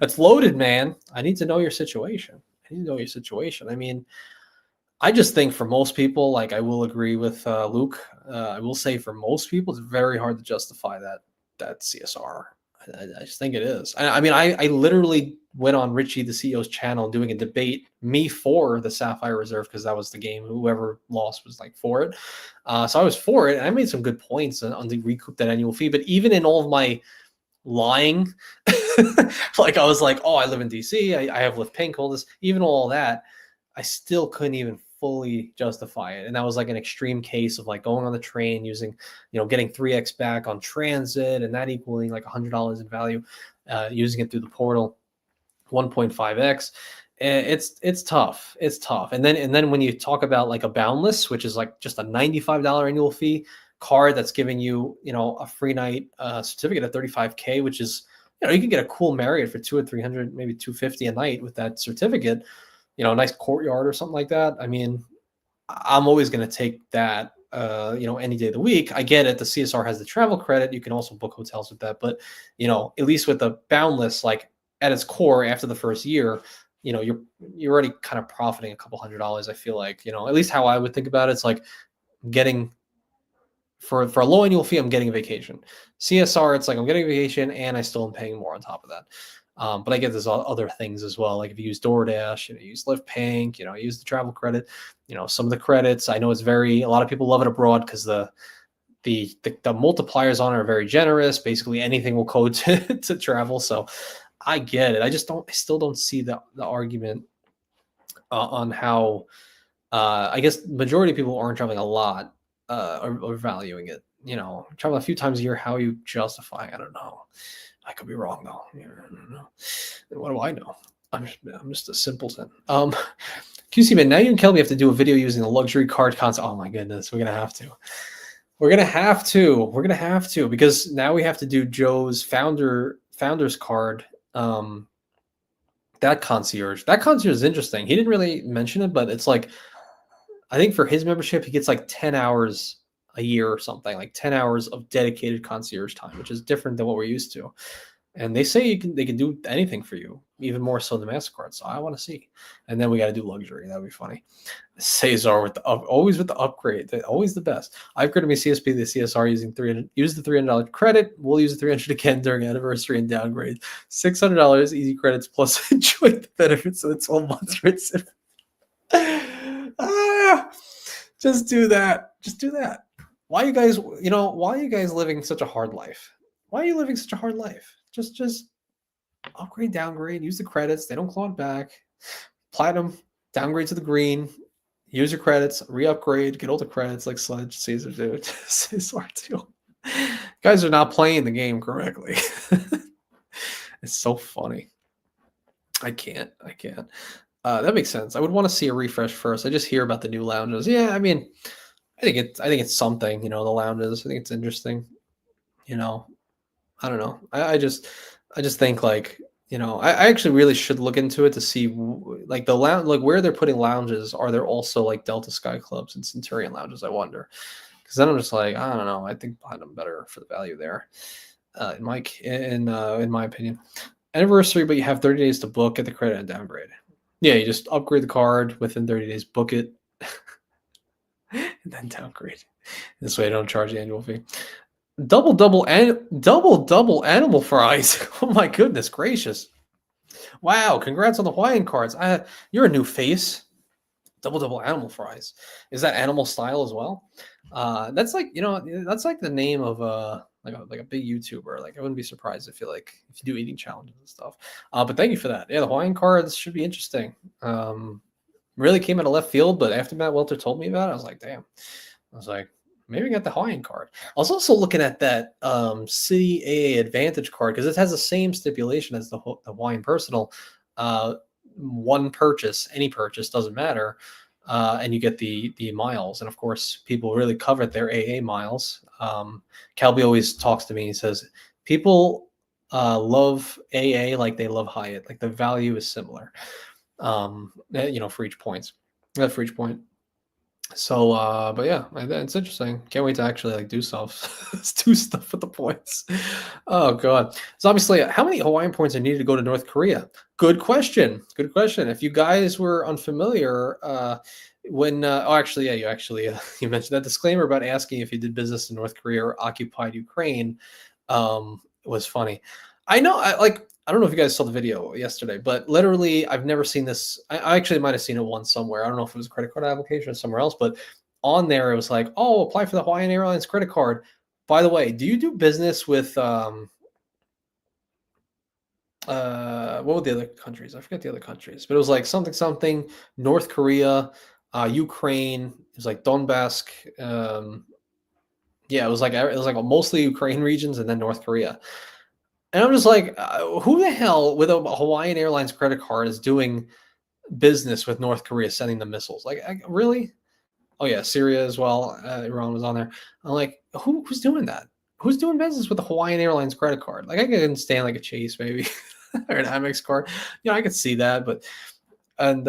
that's loaded, man. I need to know your situation. I just think for most people, like I will agree with Luke. I will say for most people, it's very hard to justify that CSR. I just think it is. I literally went on Richie, the CEO's channel, doing a debate, me for the Sapphire Reserve, because that was the game. Whoever lost was like for it. So I was for it, and I made some good points on the recoup that annual fee. But even in all of my lying, like I was like, oh, I live in DC, I have Lyft pink, all this, even all that, I still couldn't even fully justify it. And that was like an extreme case of like going on the train using, getting 3x back on transit and that equaling like $100 in value, using it through the portal, 1.5x. It's tough. It's tough. And then when you talk about like a boundless, which is like just a $95 annual fee card that's giving you, a free night certificate at 35K, which is, you can get a cool Marriott for 200 or 300, maybe 250 a night with that certificate, a nice courtyard or something like that. I'm always going to take that, any day of the week. I get it. The CSR has the travel credit. You can also book hotels with that. But, at least with the boundless, like at its core, after the first year, you're already kind of profiting a couple $100. I feel like, at least how I would think about it, it's like getting for a low annual fee, I'm getting a vacation. CSR, it's like I'm getting a vacation and I still am paying more on top of that. But I get there's other things as well. Like if you use DoorDash, you use Lyft Pink, use the travel credit, some of the credits. I know a lot of people love it abroad because the multipliers on it are very generous. Basically anything will code to travel. So I get it. I still don't see the argument on how, I guess majority of people aren't traveling a lot, are valuing it. Travel a few times a year. How you justify? I don't know. I could be wrong though. I don't know. What do I know? I'm just a simpleton. QC man, now you and Kelby have to do a video using the luxury card concept. Oh my goodness, we're gonna have to. We're gonna have to because now we have to do Joe's founder's card. That concierge is interesting. He didn't really mention it, but it's like, I think for his membership, he gets like 10 hours a year or something, like 10 hours of dedicated concierge time, which is different than what we're used to. And they say they can do anything for you, even more so than MasterCard. So I want to see. And then we got to do luxury. That'd be funny. Cesar always with the upgrade. Always the best. I upgraded my CSP to the CSR using use the $300 credit. We'll use the $300 again during anniversary and downgrade. $600 easy credits plus enjoy the benefits of the 12 months. Just do that. Just do that. Why are you guys living such a hard life? Why are you living such a hard life? Just upgrade, downgrade, use the credits. They don't claw it back. Platinum, downgrade to the green. Use your credits, re-upgrade, get all the credits like Sledge, Caesar do. Caesar do. Guys are not playing the game correctly. It's so funny. I can't. That makes sense. I would want to see a refresh first. I just hear about the new lounges. Yeah, I think it's something. The lounges. I think it's interesting. I don't know. I just think like, I actually really should look into it to see like the lounge, like where they're putting lounges. Are there also like Delta Sky Clubs and Centurion lounges? I wonder, because then I'm just like, I don't know. I think Platinum better for the value there, in my opinion. Anniversary, but you have 30 days to book, get the credit and downgrade. Yeah, you just upgrade the card within 30 days, book it, and then downgrade. This way I don't charge the annual fee. double animal fries. Oh my goodness gracious! Wow, congrats on the Hawaiian cards. You're a new face. Double animal fries. Is that animal style as well? That's like that's like the name of like a big YouTuber. Like I wouldn't be surprised if you do eating challenges and stuff. But thank you for that. Yeah, the Hawaiian cards should be interesting. Really came out of left field, but after Matt Welter told me about it, I was like, damn. I was like, maybe get the Hawaiian card. I was also looking at that City AA Advantage card because it has the same stipulation as the Hawaiian Personal. One purchase, any purchase doesn't matter, and you get the miles. And of course, people really covet their AA miles. Calby always talks to me. He says people love AA like they love Hyatt. Like the value is similar. For each points, for each point. So, but yeah, it's interesting. Can't wait to actually like do stuff, do stuff with the points. Oh god. So obviously, how many Hawaiian points are needed to go to North Korea? Good question. Good question. If you guys were unfamiliar, when actually, yeah, you mentioned that disclaimer about asking if you did business in North Korea or occupied Ukraine, was funny. I don't know if you guys saw the video yesterday, but literally, I've never seen this. I actually might have seen it once somewhere. I don't know if it was a credit card application or somewhere else, but on there it was like, "Oh, apply for the Hawaiian Airlines credit card." By the way, do you do business with what were the other countries? I forget the other countries, but it was like something North Korea, Ukraine. It was like Donbass. Yeah, it was like mostly Ukraine regions and then North Korea. And I'm just like, who the hell with a Hawaiian Airlines credit card is doing business with North Korea, sending them missiles? Like, really? Oh yeah, Syria as well. Iran was on there. I'm like, who's doing that? Who's doing business with a Hawaiian Airlines credit card? Like, I can understand like a Chase maybe or an Amex card. I could see that, but and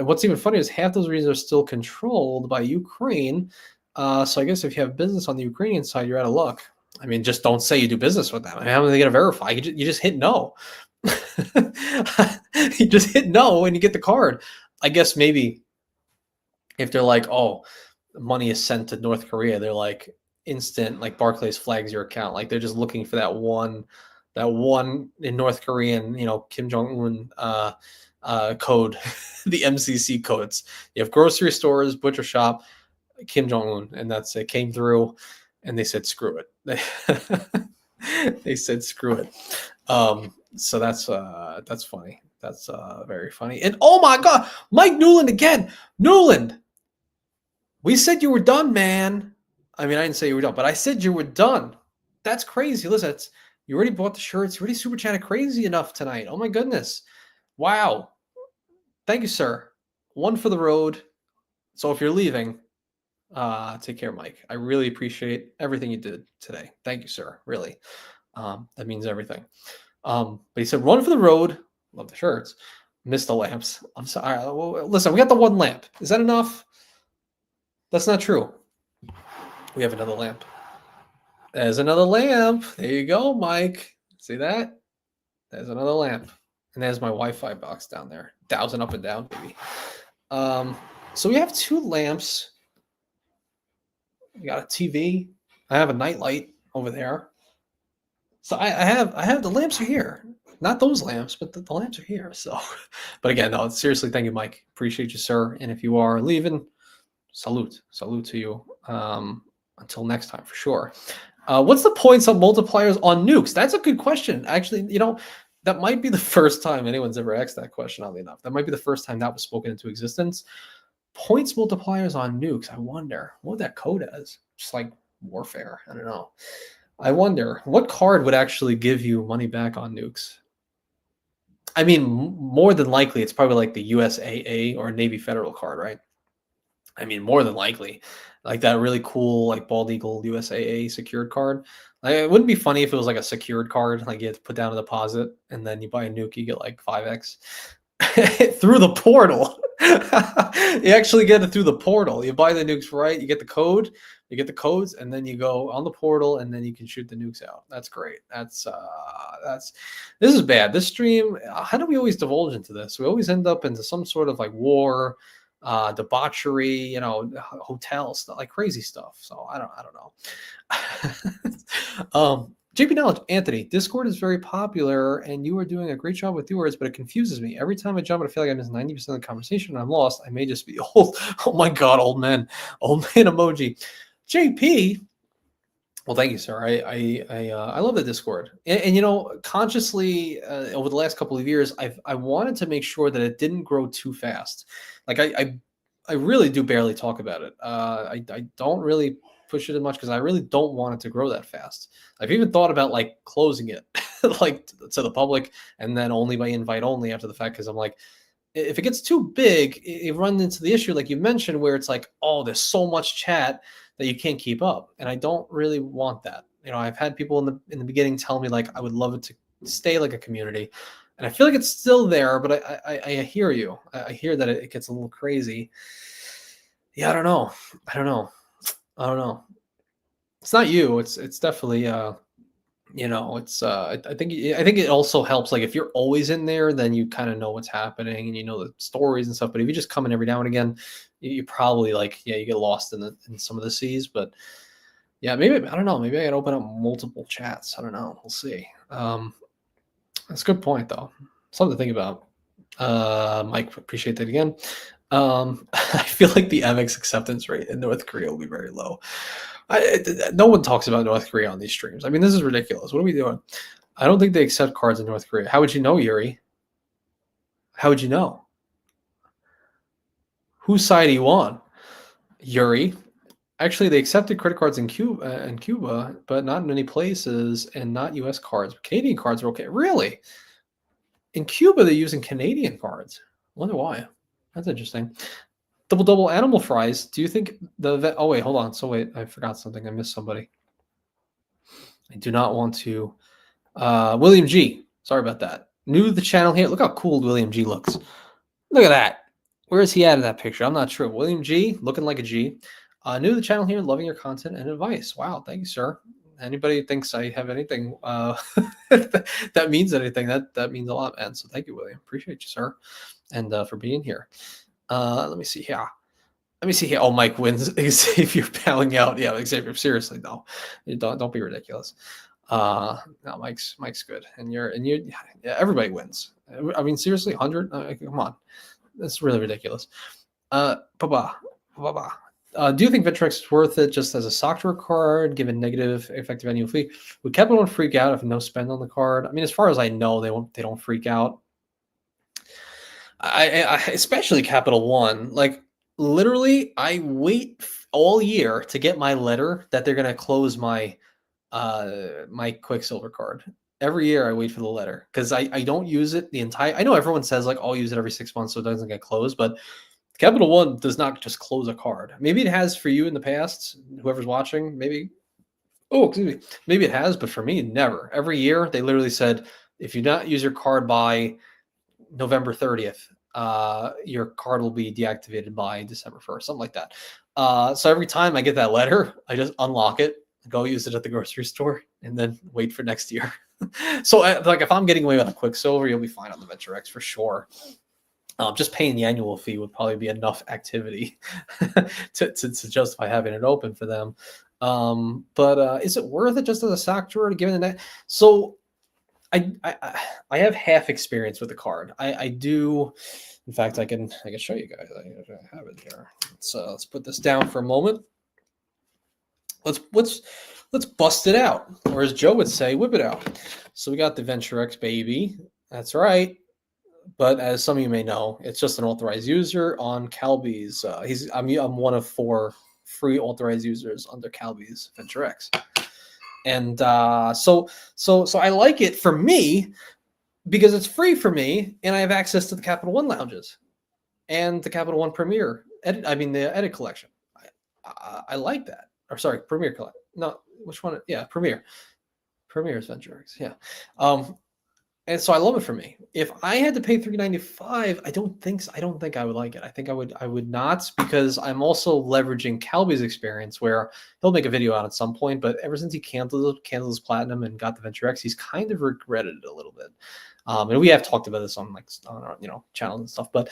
what's even funnier is half those regions are still controlled by Ukraine. So I guess if you have business on the Ukrainian side, you're out of luck. I mean, just don't say you do business with them. I mean, how are they going to verify? You just hit no. You just hit no and you get the card. I guess maybe if they're like, oh, money is sent to North Korea, they're like instant, like Barclays flags your account. Like they're just looking for that one in North Korean, Kim Jong Un code, the MCC codes. You have grocery stores, butcher shop, Kim Jong Un, and that's it. Came through, and they said screw it. They said screw it. So that's funny. That's very funny. And oh my god, Mike Newland again. Newland, we said you were done, man. I mean, I didn't say you were done, but I said you were done. That's crazy. Listen, you already bought the shirts. You already super chatted crazy enough tonight. Oh my goodness. Wow. Thank you, sir. One for the road. So if you're leaving, take care, Mike. I really appreciate everything you did today. Thank you, sir. Really. That means everything. But he said, run for the road. Love the shirts. Miss the lamps. I'm sorry. Well, listen, we got the one lamp. Is that enough? That's not true. We have another lamp. There's another lamp. There you go, Mike. See that? There's another lamp. And there's my Wi-Fi box down there. Dowsing up and down, baby. So we have two lamps. We got a TV. I have a nightlight over there. So I have the lamps are here. Not those lamps, but the lamps are here. So, but again, no, seriously, thank you, Mike. Appreciate you, sir. And if you are leaving, salute to you. Until next time, for sure. What's the points of multipliers on nukes? That's a good question. Actually, that might be the first time anyone's ever asked that question, oddly enough. That might be the first time that was spoken into existence. Points multipliers on nukes. I wonder what that code is. Just like warfare. I don't know. I wonder what card would actually give you money back on nukes. I mean, more than likely, it's probably like the USAA or Navy Federal card, right? I mean, more than likely, like that really cool, like Bald Eagle USAA secured card. Like, it wouldn't be funny if it was like a secured card, like you have to put down a deposit and then you buy a nuke, you get like 5x through the portal. You actually get it through the portal. You buy the nukes, right? You get the code, you get the codes, and then you go on the portal, and then you can shoot the nukes out. That's great. This is bad. This stream, how do we always divulge into this? We always end up into some sort of like war, debauchery, hotels, stuff, like crazy stuff. So I don't know. JP Knowledge, Anthony, Discord is very popular and you are doing a great job with yours, but it confuses me. Every time I jump, I feel like I miss 90% of the conversation and I'm lost. I may just be old. Oh my God, old man emoji. JP, well, thank you, sir. I love the Discord, and consciously over the last couple of years, I wanted to make sure that it didn't grow too fast. Like I really do barely talk about it. I don't really push it as much because I really don't want it to grow that fast. I've even thought about like closing it, like to the public, and then only by invite only after the fact. Because I'm like, if it gets too big, it runs into the issue like you mentioned, where it's like, oh, there's so much chat that you can't keep up, and I don't really want that. I've had people in the beginning tell me like I would love it to stay like a community, and I feel like it's still there. But I hear you. I hear that it gets a little crazy. Yeah, I don't know. I don't know. I don't know. It's not you. It's definitely it's I think it also helps, like if you're always in there, then you kind of know what's happening and you know the stories and stuff. But if you just come in every now and again, you probably like, yeah, you get lost in some of the seas. But yeah, maybe I don't know, maybe I can open up multiple chats. I don't know, we'll see. That's a good point though, something to think about. Mike, appreciate that again. I feel like the MX acceptance rate in North Korea will be very low. No one talks about North Korea on these streams. I mean, this is ridiculous. What are we doing? I don't think they accept cards in North Korea. How would you know, Yuri? How would you know? Whose side are you on, Yuri? Actually, they accepted credit cards in Cuba, but not in many places, and not U.S. cards. Canadian cards are okay. Really? In Cuba, they're using Canadian cards. I wonder why. That's interesting. Double animal fries. Do you think oh wait, hold on. So wait, I forgot something. I missed somebody. I do not want to. William G. Sorry about that. New to the channel here. Look how cool William G looks. Look at that. Where is he at in that picture? I'm not sure. William G, looking like a G. New to the channel here, loving your content and advice. Wow, thank you, sir. Anybody thinks I have anything that means anything, that means a lot, man. So thank you, William. Appreciate you, sir, and for being here. Let me see here. Oh, Mike wins. Xavier bowing out. Yeah, Xavier. Seriously, no, don't be ridiculous. No, Mike's good, and yeah, everybody wins. I mean, seriously, 100. Come on, that's really ridiculous. Baba. Do you think Venturex is worth it just as a software card, given negative effective annual fee? Would Capital One freak out if no spend on the card? I mean, as far as I know, they don't freak out. I especially Capital One. Like literally, I wait all year to get my letter that they're gonna close my my Quicksilver card. Every year I wait for the letter because I don't use it the entire. I know everyone says like I'll use it every 6 months so it doesn't get closed, but Capital One does not just close a card. Maybe it has for you in the past, whoever's watching, maybe. Oh, excuse me. Maybe it has, but for me, never. Every year, they literally said, if you not use your card by November 30th, your card will be deactivated by December 1st, something like that. So every time I get that letter, I just unlock it, go use it at the grocery store, and then wait for next year. So like if I'm getting away with a Quicksilver, you'll be fine on the VentureX for sure. Just paying the annual fee would probably be enough activity to justify having it open for them. But is it worth it just as a stock drawer to give it the net? So I have half experience with the card. I do. In fact, I can show you guys. I have it here. Let's put this down for a moment. Let's bust it out, or as Joe would say, whip it out. So we got the VentureX baby. That's right. But as some of you may know, it's just an authorized user on Calby's. I'm one of 4 free authorized users under Calby's VentureX, and so I like it for me because it's free for me, and I have access to the Capital One lounges and the Capital One Premier edit. I mean the edit collection. I like that. Or sorry, Premier collection. No, which one? Yeah, Premier. Premier's VentureX. Yeah. And so I love it for me. If I had to pay $395, I don't think I would like it. I think I would not, because I'm also leveraging Calby's experience where he'll make a video out at some point, but ever since he canceled his platinum and got the VentureX, he's kind of regretted it a little bit. And we have talked about this on on our channels and stuff, but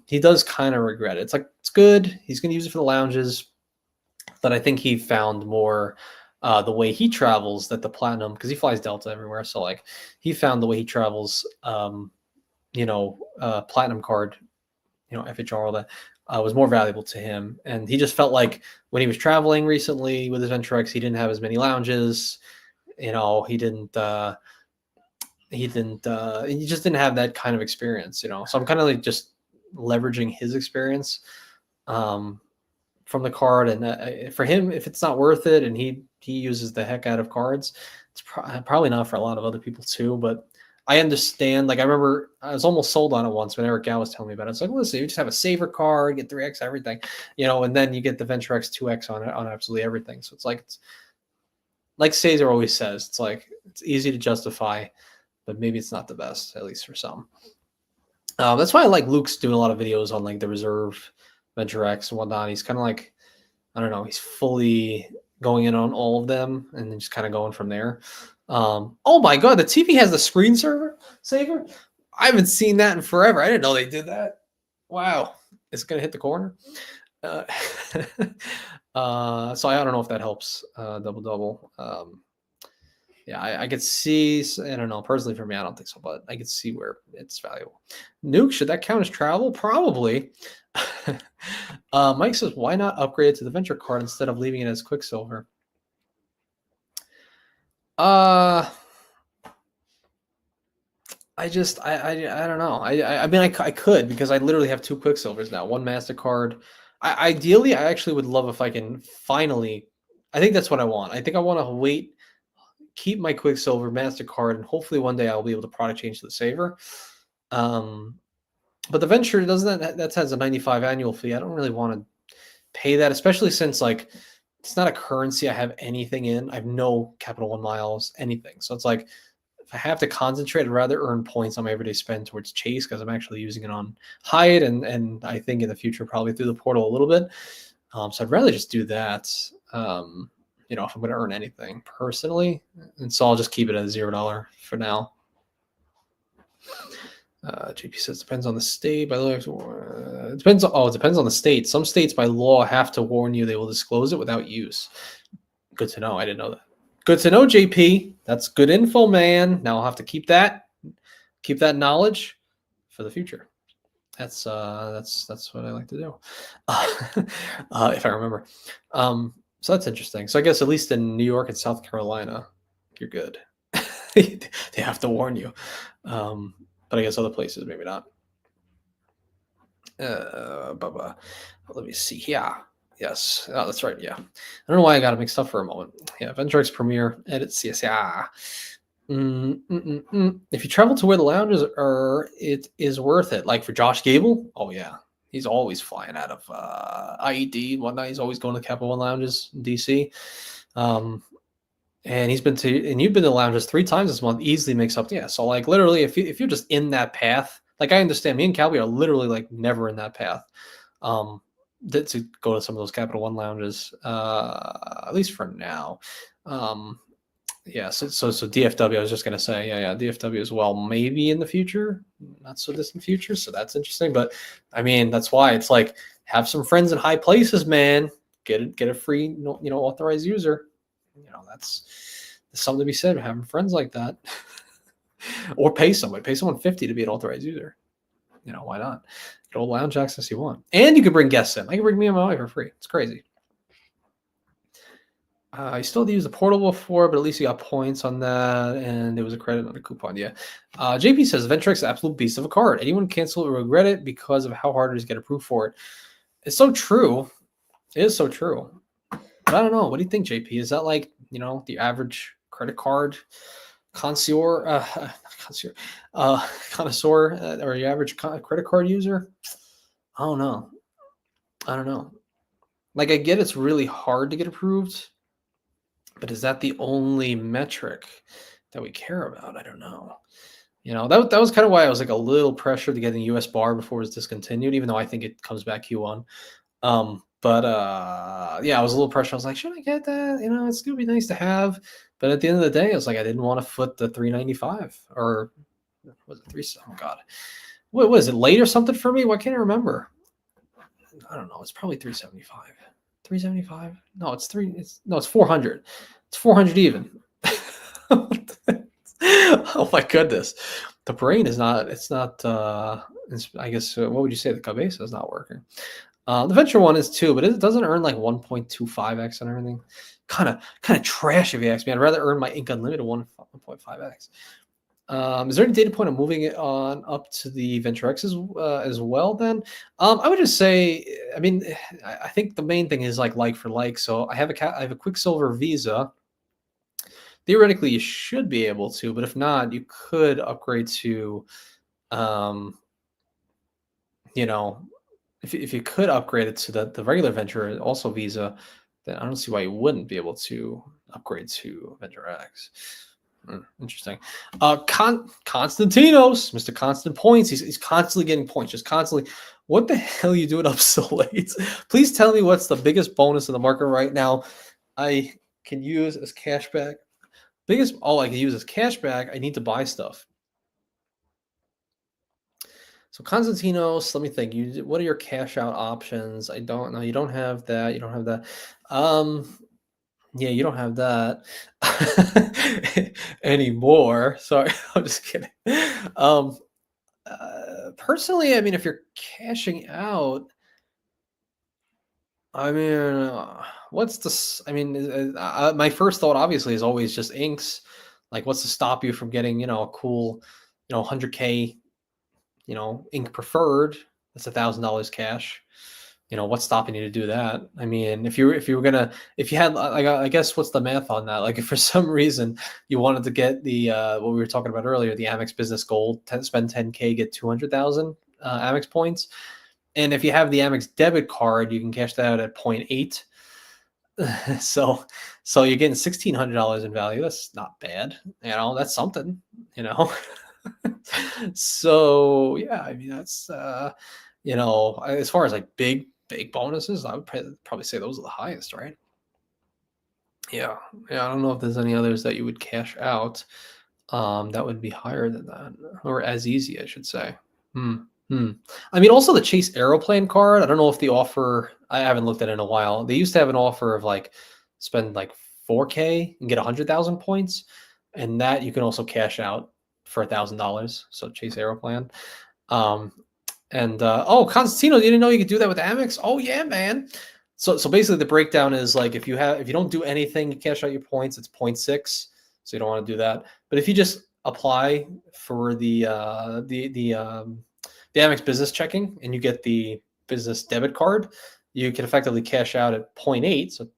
he does kind of regret it. It's like it's good. He's going to use it for the lounges, but I think he found more the way he travels that the platinum, because he flies Delta everywhere. So like he found the way he travels, platinum card, FHR, all that was more valuable to him. And he just felt like when he was traveling recently with his VentureX, he didn't have as many lounges. He didn't. He just didn't have that kind of experience. So I'm kind of like just leveraging his experience. From the card, and for him, if it's not worth it, and he uses the heck out of cards, it's probably not for a lot of other people too. But I understand. Like I remember, I was almost sold on it once when Eric Gow was telling me about it. It's like, listen, you just have a saver card, get 3x everything, and then you get the VentureX 2x on absolutely everything. So it's like Cesar always says, it's like it's easy to justify, but maybe it's not the best, at least for some. That's why I like Luke's doing a lot of videos on like the reserve VentureX and whatnot. He's kind of like, I don't know, he's fully going in on all of them and then just kind of going from there. Oh my God, the TV has the screen saver. I haven't seen that in forever. I didn't know they did that. Wow, it's gonna hit the corner. So I don't know if that helps. Double. Yeah, I could see. I don't know. Personally, for me, I don't think so, but I could see where it's valuable. Nuke, should that count as travel? Probably. Mike says, why not upgrade it to the Venture card instead of leaving it as Quicksilver? I don't know. I mean, I could, because I literally have 2 Quicksilvers now, 1 MasterCard. Ideally, I actually would love if I can finally. I think that's what I want. I think I want to wait, keep my Quicksilver MasterCard, and hopefully one day I'll be able to product change to the Saver. But the Venture that has a 95 annual fee. I don't really want to pay that, especially since like it's not a currency I have anything in. I have no Capital One miles, anything. So it's like if I have to concentrate, I'd rather earn points on my everyday spend towards Chase, because I'm actually using it on Hyatt and I think in the future probably through the portal a little bit. So I'd rather just do that. If I'm going to earn anything personally, and so I'll just keep it at $0 for now. JP says depends on the state. By the way, it depends. It depends on the state. Some states by law have to warn you they will disclose it without use. Good to know. I didn't know that. Good to know, JP. That's good info, man. Now I'll have to keep that knowledge for the future. That's what I like to do, if I remember. So that's interesting. So I guess at least in New York and South Carolina, you're good. They have to warn you. But I guess other places, maybe not. Let me see. Yeah. Yes. Oh, that's right. Yeah. I don't know why I got it mixed up for a moment. Yeah. VentureX Premier, edit CSA. If you travel to where the lounges are, it is worth it. Like for Josh Gable. Oh, yeah. He's always flying out of IED and whatnot. He's always going to Capital One lounges in DC. And you've been to lounges 3 times this month, easily makes up. Yeah. So like literally, if you're just in that path, like I understand, me and Calby are literally like never in that path. To go to some of those Capital One lounges, at least for now. Yeah. So DFW, I was just gonna say, yeah, DFW as well, maybe in the future, not so distant future. So that's interesting. But I mean, that's why it's like have some friends in high places, man. Get a free, authorized user. That's something to be said for having friends like that. Or pay someone $50 to be an authorized user. Why not? Get all lounge access you want. And you could bring guests in. I can bring me and my wife for free. It's crazy. I still had to use the portal before, but at least you got points on that, and it was a credit, not a coupon. Yeah. JP says VentureX is an absolute beast of a card. Anyone cancel it will regret it because of how hard it is to get approved for it. It's so true. It is so true. But I don't know. What do you think, JP? Is that like, the average credit card connoisseur, or your average credit card user? I don't know. Like I get it's really hard to get approved, but is that the only metric that we care about? I don't know. That was kind of why I was like a little pressured to get the US bar before it was discontinued, even though I think it comes back Q1. But yeah, I was a little pressured. I was like, should I get that? It's gonna be nice to have. But at the end of the day, I was like, I didn't want to foot the $395 or Was it three? Oh God, what was it? Late or something for me? Why can't I remember? I don't know. It's probably 375. 375? No, it's three. It's 400. It's 400 even. Oh my goodness, the brain is not. It's not. I guess what would you say? The cabeza is not working. The venture one is too, but it doesn't earn like 1.25x and everything. Kind of trash if you ask me. I'd rather earn my Ink Unlimited 1.5x. Is there any data point of moving it on up to the Venture X as well? Then I would just say, I mean, I think the main thing is like for like. So I have a Quicksilver Visa. Theoretically, you should be able to, but if not, you could upgrade to, um, you know, if you could upgrade it to the regular Venture, also Visa, then I don't see why you wouldn't be able to upgrade to Venture X. Interesting. Constantinos, Mr. Constant Points. He's constantly getting points, just constantly. What the hell are you doing up so late? Please tell me what's the biggest bonus in the market right now. I can use as cashback. Biggest, I can use as cashback. I need to buy stuff. So Constantinos, let me think. What are your cash out options? I don't know. You don't have that. You don't have that. Yeah, you don't have that anymore. Sorry, I'm just kidding. Um, Personally, I mean, if you're cashing out, I mean, what's the? I mean, my first thought obviously is always just inks. Like, what's to stop you from getting, a cool, 100K, ink preferred? That's $1,000 cash. What's stopping you to do that? I mean, if you were gonna, if you had, like, I guess what's the math on that? Like, if for some reason you wanted to get the what we were talking about earlier, the Amex Business Gold, spend 10K, get 200,000 Amex points, and if you have the Amex debit card, you can cash that out at 0.8. so you're getting $1,600 in value. That's not bad. That's something. You know. So yeah, I mean that's as far as like big bonuses, I would probably say those are the highest, right? Yeah, yeah. I don't know if there's any others that you would cash out that would be higher than that, or as easy, I should say. Hmm. Hmm. I mean, also the Chase Aeroplane card. I don't know if the offer. I haven't looked at it in a while. They used to have an offer of like spend like 4K and get 100,000 points, and that you can also cash out for $1,000. So Chase Aeroplane. Um, and Constantino, you didn't know you could do that with Amex? Oh yeah, man. So basically the breakdown is like if you don't do anything, you cash out your points, it's 0.6. So you don't want to do that. But if you just apply for the Amex business checking and you get the business debit card, you can effectively cash out at 0.8, so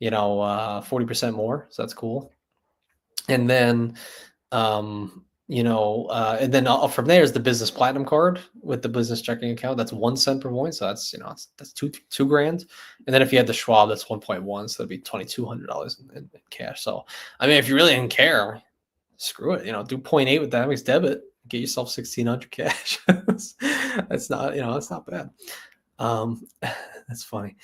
40% more. So that's cool. And then and then from there is the business platinum card with the business checking account. That's 1 cent per point. So that's two grand. And then if you had the Schwab, that's 1.1. So that'd be $2,200 in cash. So, I mean, if you really didn't care, screw it, do 0.8 with the Amex debit, get yourself 1,600 cash. That's not bad. That's funny.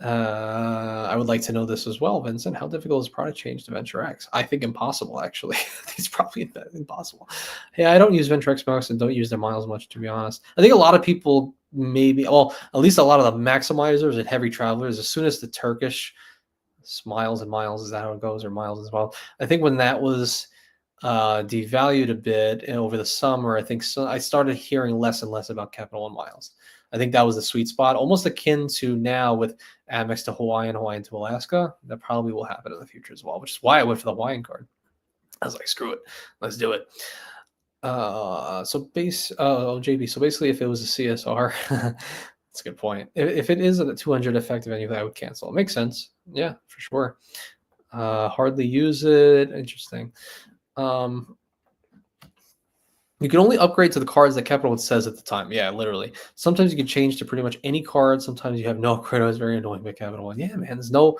I would like to know this as well, Vincent. How difficult is product change to Venture X? I think impossible, actually. It's probably impossible. Hey, I don't use Venture X most and don't use their miles much, to be honest. I think a lot of people at least a lot of the maximizers and heavy travelers, as soon as the Turkish miles and miles, is that how it goes, or miles as well? I think when that was devalued a bit over the summer, I started hearing less and less about Capital One miles. I think that was the sweet spot, almost akin to now with Amex to Hawaii and Hawaiian to Alaska. That probably will happen in the future as well, which is why I went for the Hawaiian card. I was like, screw it, let's do it. JB. So basically, if it was a CSR, that's a good point. If it is a 200 effective anyway, I would cancel. It makes sense. Yeah, for sure. Hardly use it. Interesting. You can only upgrade to the cards that Capital One says at the time. Yeah, literally. Sometimes you can change to pretty much any card. Sometimes you have no upgrade. It's very annoying by Capital One. Yeah, man. There's no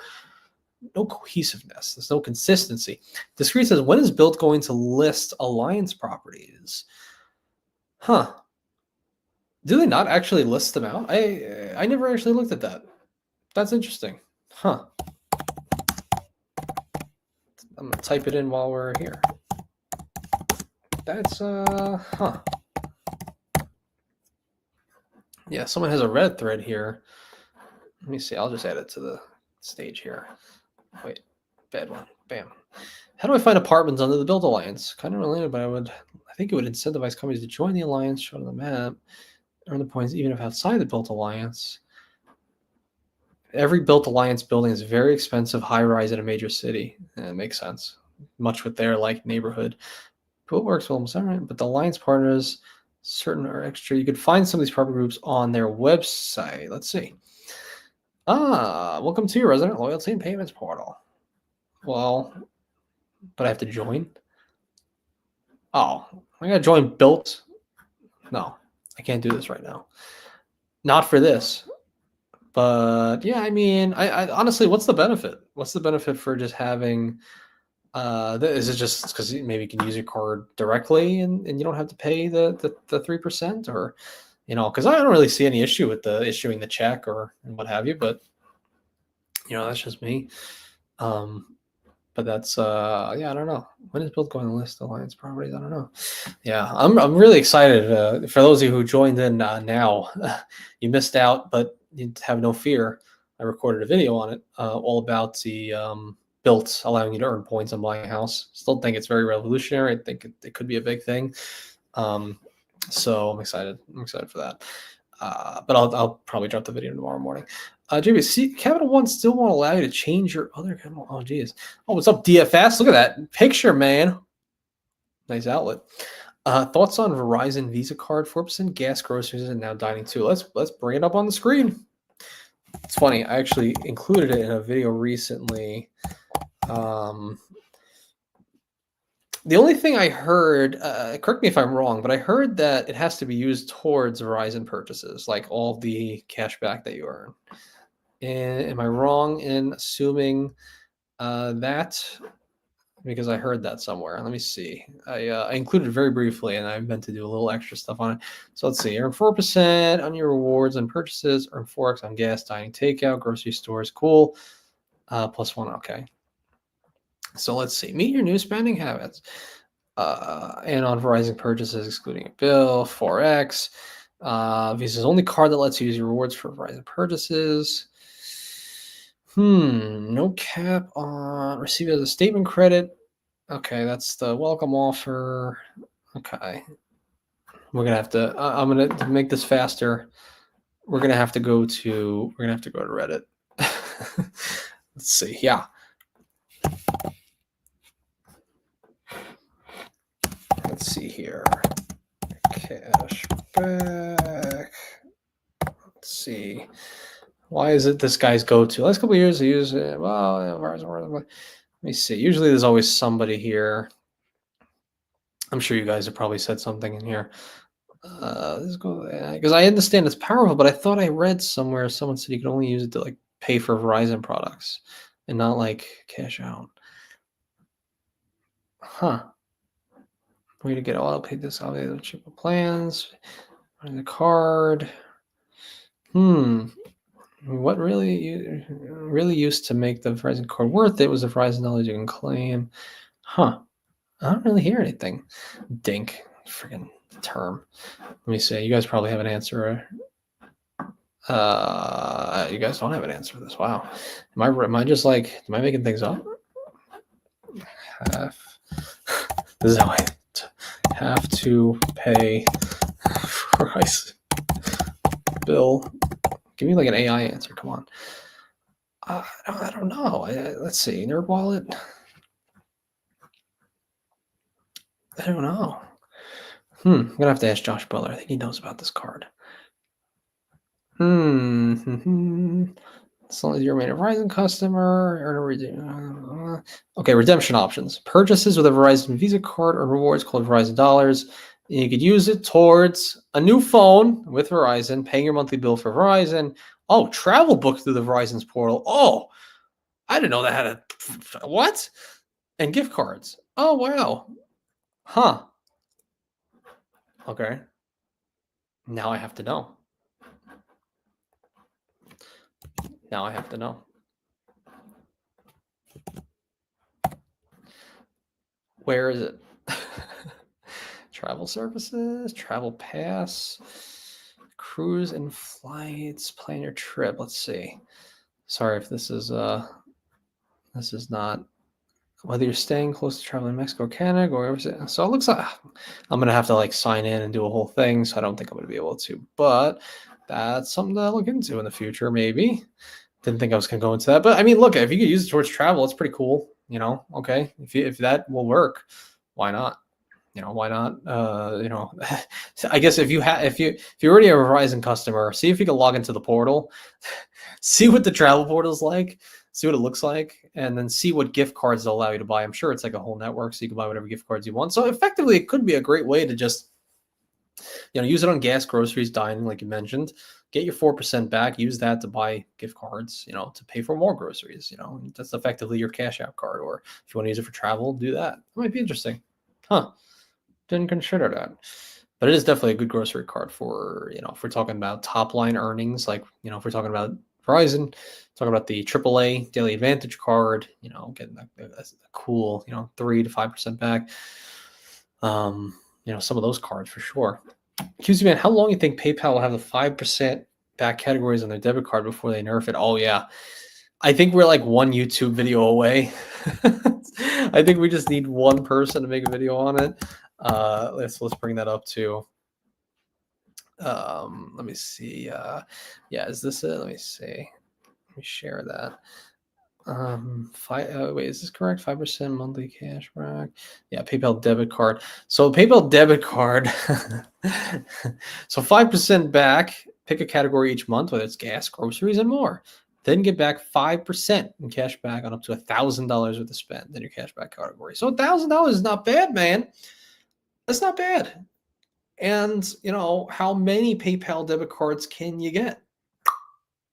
cohesiveness. There's no consistency. Discreet says, when is Bilt going to list Alliance properties? Huh. Do they not actually list them out? I never actually looked at that. That's interesting. Huh. I'm going to type it in while we're here. That's Yeah, someone has a red thread here. Let me see. I'll just add it to the stage here. Wait, bad one. Bam. How do I find apartments under the Bilt Alliance? Kind of related, but I think it would incentivize companies to join the alliance, show on the map, earn the points even if outside the Bilt Alliance. Every Bilt Alliance building is very expensive, high rise in a major city. And it makes sense. Much with their like neighborhood. But works well, all right. But the alliance partners, certain are extra. You could find some of these property groups on their website. Let's see. Welcome to your resident loyalty and payments portal. Well, but I have to join. Oh, I gotta join Bilt. No, I can't do this right now. Not for this. But yeah, I mean, I honestly, what's the benefit? What's the benefit for just having? Is it just because maybe you can use your card directly and you don't have to pay the 3%, or because I don't really see any issue with the issuing the check or and what have you, but that's just me. But that's yeah, I don't know. When is Bilt going to list alliance properties? I don't know. Yeah, I'm really excited. For those of you who joined in now, you missed out, but you have no fear. I recorded a video on it, all about the Bilt allowing you to earn points on buying a house. Still think it's very revolutionary. I think it could be a big thing. So I'm excited. I'm excited for that. But I'll probably drop the video tomorrow morning. JB, Capital One still won't allow you to change your other Capital. Oh, geez. Oh, what's up, DFS? Look at that picture, man. Nice outlet. Thoughts on Verizon Visa card, 4% gas, groceries, and now dining too. Let's bring it up on the screen. It's funny. I actually included it in a video recently. The only thing I heard, correct me if I'm wrong, but I heard that it has to be used towards Verizon purchases, like all the cash back that you earn. And am I wrong in assuming that? Because I heard that somewhere. Let me see. I included it very briefly, and I meant to do a little extra stuff on it. So let's see. Earn 4% on your rewards and purchases. Earn 4x on gas, dining, takeout, grocery stores. Cool. +1. Okay. So let's see. Meet your new spending habits. And on Verizon purchases, excluding a bill, 4x. Visa's only card that lets you use your rewards for Verizon purchases. No cap on receive as a statement credit. Okay, that's the welcome offer. Okay. We're gonna have to I'm gonna to make this faster. We're gonna have to go to Reddit. Let's see. Yeah. Let's see here. Cash back. Let's see. Why is it this guy's go-to? Last couple of years, he used it. Well, let me see. Usually, there's always somebody here. I'm sure you guys have probably said something in here. Let's go because I understand it's powerful, but I thought I read somewhere someone said you could only use it to like pay for Verizon products and not like cash out. Huh. Way to get all paid this all the cheaper plans. On the card. What really used to make the Verizon card worth it was the Verizon knowledge you can claim. Huh. I don't really hear anything. Dink. Freaking term. Let me see. You guys probably have an answer. You guys don't have an answer for this. Wow. Am I just like, am I making things up? This is how I have to pay price bill. Give me like an AI answer. Come on. I don't know. Let's see. Nerd wallet. I don't know. I'm gonna have to ask Josh Butler. I think he knows about this card. As long as you're a Verizon customer, okay, redemption options. Purchases with a Verizon Visa card or rewards called Verizon Dollars. You could use it towards a new phone with Verizon, paying your monthly bill for Verizon. Oh, travel books through the Verizon's portal. Oh, I didn't know that had a what? And gift cards. Oh, wow. Huh. Okay. Now I have to know. Now I have to know. Where is it? Travel services, travel pass, cruise and flights, plan your trip. Let's see. Sorry if this is not whether you're staying close to traveling Mexico or Canada or wherever. So it looks like I'm gonna have to like sign in and do a whole thing. So I don't think I'm gonna be able to, but that's something to look into in the future, maybe. Didn't think I was gonna go into that, but I mean, look, if you could use it towards travel, it's pretty cool. Okay, if that will work, why not? Why not? I guess if you already a Verizon customer, see if you can log into the portal, see what the travel portal is like, see what it looks like, and then see what gift cards they'll allow you to buy. I'm sure it's like a whole network, so you can buy whatever gift cards you want. So effectively, it could be a great way to just use it on gas, groceries, dining, like you mentioned. Get your 4% back. Use that to buy gift cards. To pay for more groceries. That's effectively your cash out card. Or if you want to use it for travel, do that. It might be interesting, huh? Didn't consider that. But it is definitely a good grocery card for, if we're talking about top line earnings, like, if we're talking about Verizon, talking about the AAA Daily Advantage card, getting a cool, 3 to 5% back. Some of those cards for sure. QC man, how long do you think PayPal will have the 5% back categories on their debit card before they nerf it? Oh yeah. I think we're like one YouTube video away. I think we just need one person to make a video on it. Let's bring that up to. Let me see. Yeah, is this it? Let me see. Let me share that. Wait, is this correct? 5% monthly cash back. Yeah, PayPal debit card. So PayPal debit card. So 5% back. Pick a category each month, whether it's gas, groceries, and more. Then get back 5% in cash back on up to $1,000 worth of spend in your cash back category. So $1,000 is not bad, man. That's not bad. And how many PayPal debit cards can you get?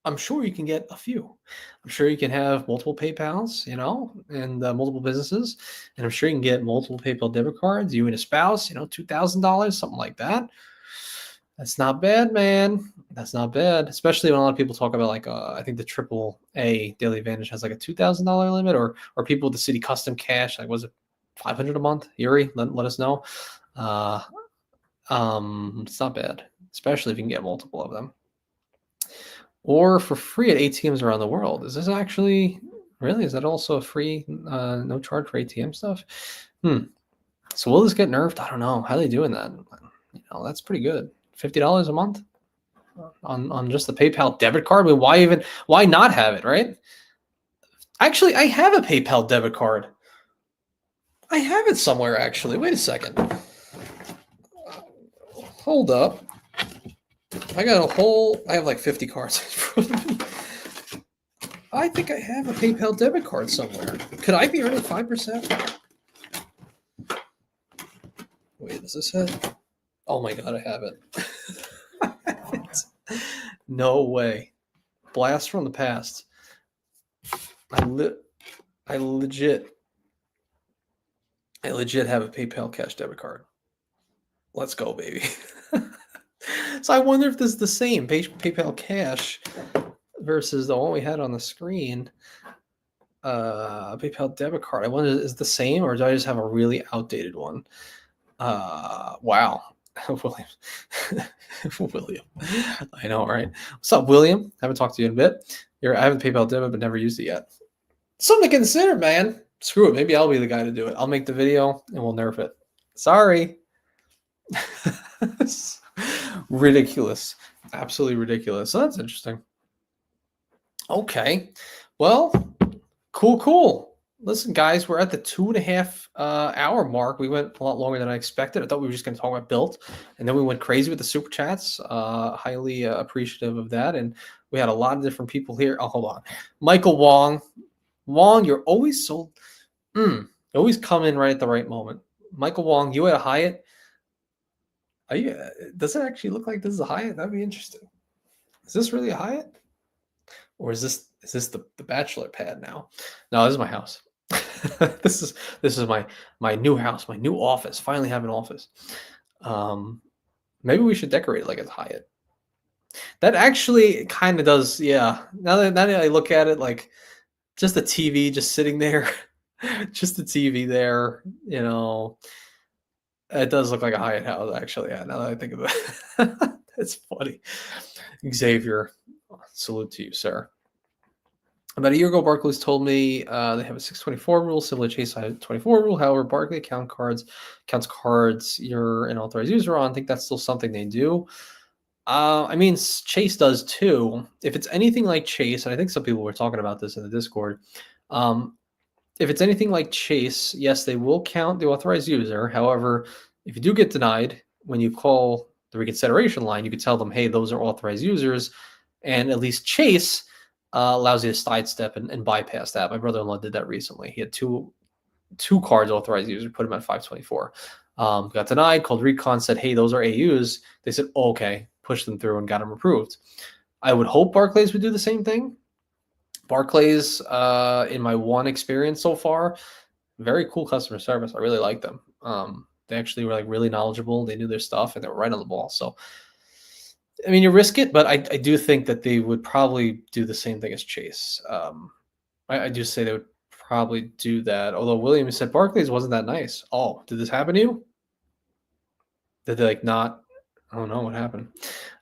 I'm sure you can get a few. I'm sure you can have multiple PayPals, and multiple businesses. And I'm sure you can get multiple PayPal debit cards, you and a spouse, $2,000, something like that. That's not bad, man. That's not bad. Especially when a lot of people talk about like, I think the AAA Daily Advantage has like a $2,000 limit, or people with the City Custom Cash, like was it $500 a month? Yuri, let us know. It's not bad, especially if you can get multiple of them. Or for free at ATMs around the world. Is this actually really? Is that also a free, no charge for ATM stuff? So will this get nerfed? I don't know. How are they doing that? That's pretty good. $50 a month on just the PayPal debit card. I mean, why not have it, right? Actually, I have a PayPal debit card. I have it somewhere, actually. Wait a second. Hold up. I have like 50 cards in front of me. I think I have a PayPal debit card somewhere. Could I be earning 5%? Wait, is this it? Oh my God, I have it. No way. Blast from the past. I legit have a PayPal cash debit card. Let's go, baby. So I wonder if this is the same PayPal cash versus the one we had on the screen. PayPal debit card. I wonder, is it the same, or do I just have a really outdated one? Wow. William. William. I know, right? What's up, William? Haven't talked to you in a bit. I have a PayPal debit, but never used it yet. Something to consider, man. Screw it. Maybe I'll be the guy to do it. I'll make the video and we'll nerf it. Sorry. Ridiculous. Absolutely ridiculous. So that's interesting. Okay. Well, cool. Listen, guys, we're at the 2.5 hour mark. We went a lot longer than I expected. I thought we were just going to talk about Bilt, and then we went crazy with the super chats. Highly appreciative of that. And we had a lot of different people here. Oh, hold on. Michael Wong. Wong, you're always so always come in right at the right moment. Michael Wong, you at a Hyatt? Are you? Does it actually look like this is a Hyatt? That'd be interesting. Is this really a Hyatt, or is this the bachelor pad now? No, this is my house. This is my new house, my new office. Finally have an office. Maybe we should decorate it like a Hyatt. That actually kind of does. Yeah. Now that I look at it, like just the TV just sitting there, just the TV there. It does look like a Hyatt house, actually. Yeah, now that I think of it, it's funny. Xavier, salute to you, sir. About a year ago, Barclays told me they have a 624 rule, similar to Chase 24 rule. However, Barclays counts cards you're an authorized user on. I think that's still something they do. I mean, Chase does too. If it's anything like Chase, and I think some people were talking about this in the Discord. Um, if it's anything like Chase, yes, they will count the authorized user. However, if you do get denied, when you call the reconsideration line, you could tell them, hey, those are authorized users. And at least Chase allows you to sidestep and bypass that. My brother-in-law did that recently. He had two cards authorized user, put him at 524. Got denied, called recon, said, hey, those are AUs. They said, oh, okay, pushed them through and got them approved. I would hope Barclays would do the same thing. Barclays, in my one experience so far, very cool customer service. I really like them. They actually were like really knowledgeable. They knew their stuff and they were right on the ball. So, I mean, you risk it, but I do think that they would probably do the same thing as Chase. I do say they would probably do that. Although William said Barclays wasn't that nice. Oh, did this happen to you? Did they like not? I don't know what happened.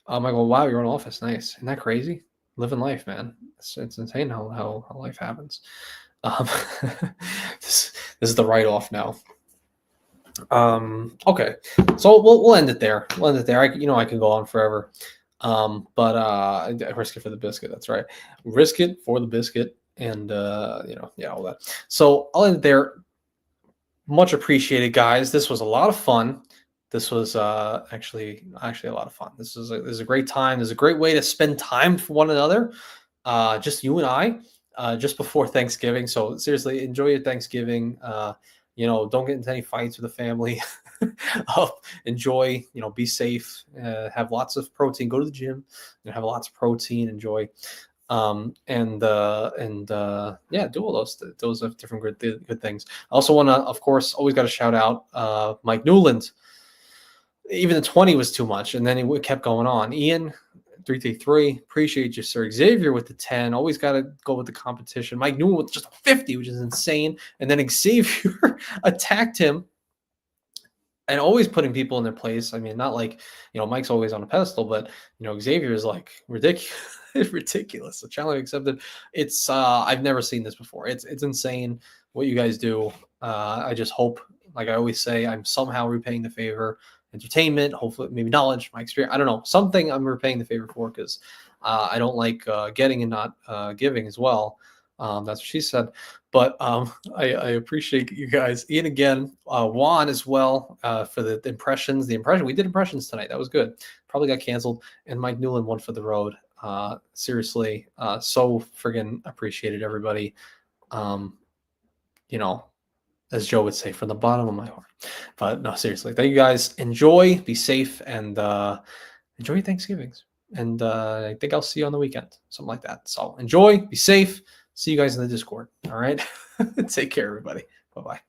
I go, wow, you're in office. Nice. Isn't that crazy? Living life, man. It's insane how life happens. Um, this is the write-off now. Okay, so we'll end it there. We'll end it there. I can go on forever. But I risk it for the biscuit. That's right. Risk it for the biscuit, and yeah, all that. So I'll end it there. Much appreciated, guys. This was a lot of fun. This was actually a lot of fun. This is a great time. This is a great way to spend time for one another. Just you and I, just before Thanksgiving. So seriously, enjoy your Thanksgiving. Don't get into any fights with the family. Enjoy, be safe, have lots of protein, go to the gym and have lots of protein, enjoy. Yeah, do all those are different good things. I also want to, of course, always got to shout out Mike Newland. Even the 20 was too much, and then it kept going on. Ian 333, appreciate you, sir. Xavier with the 10, always got to go with the competition. Mike Newland with just a 50, which is insane. And then Xavier attacked him and always putting people in their place. I mean, not like, Mike's always on a pedestal, but, Xavier is like ridiculous. Ridiculous. The challenge accepted. It's I've never seen this before. It's insane what you guys do. I just hope, like I always say, I'm somehow repaying the favor. Entertainment, hopefully, maybe knowledge, my experience. I don't know, something I'm repaying the favor for, because I don't like getting and not giving as well. That's what she said. But I appreciate you guys. Ian again, Juan as well for the impressions. We did impressions tonight. That was good. Probably got canceled. And Mike Newland won for the road. Seriously, so friggin' appreciated, everybody. As Joe would say, from the bottom of my heart. But no, seriously, thank you guys. Enjoy, be safe, and enjoy your Thanksgivings. And I think I'll see you on the weekend, something like that. So enjoy, be safe. See you guys in the Discord. All right. Take care, everybody. Bye-bye.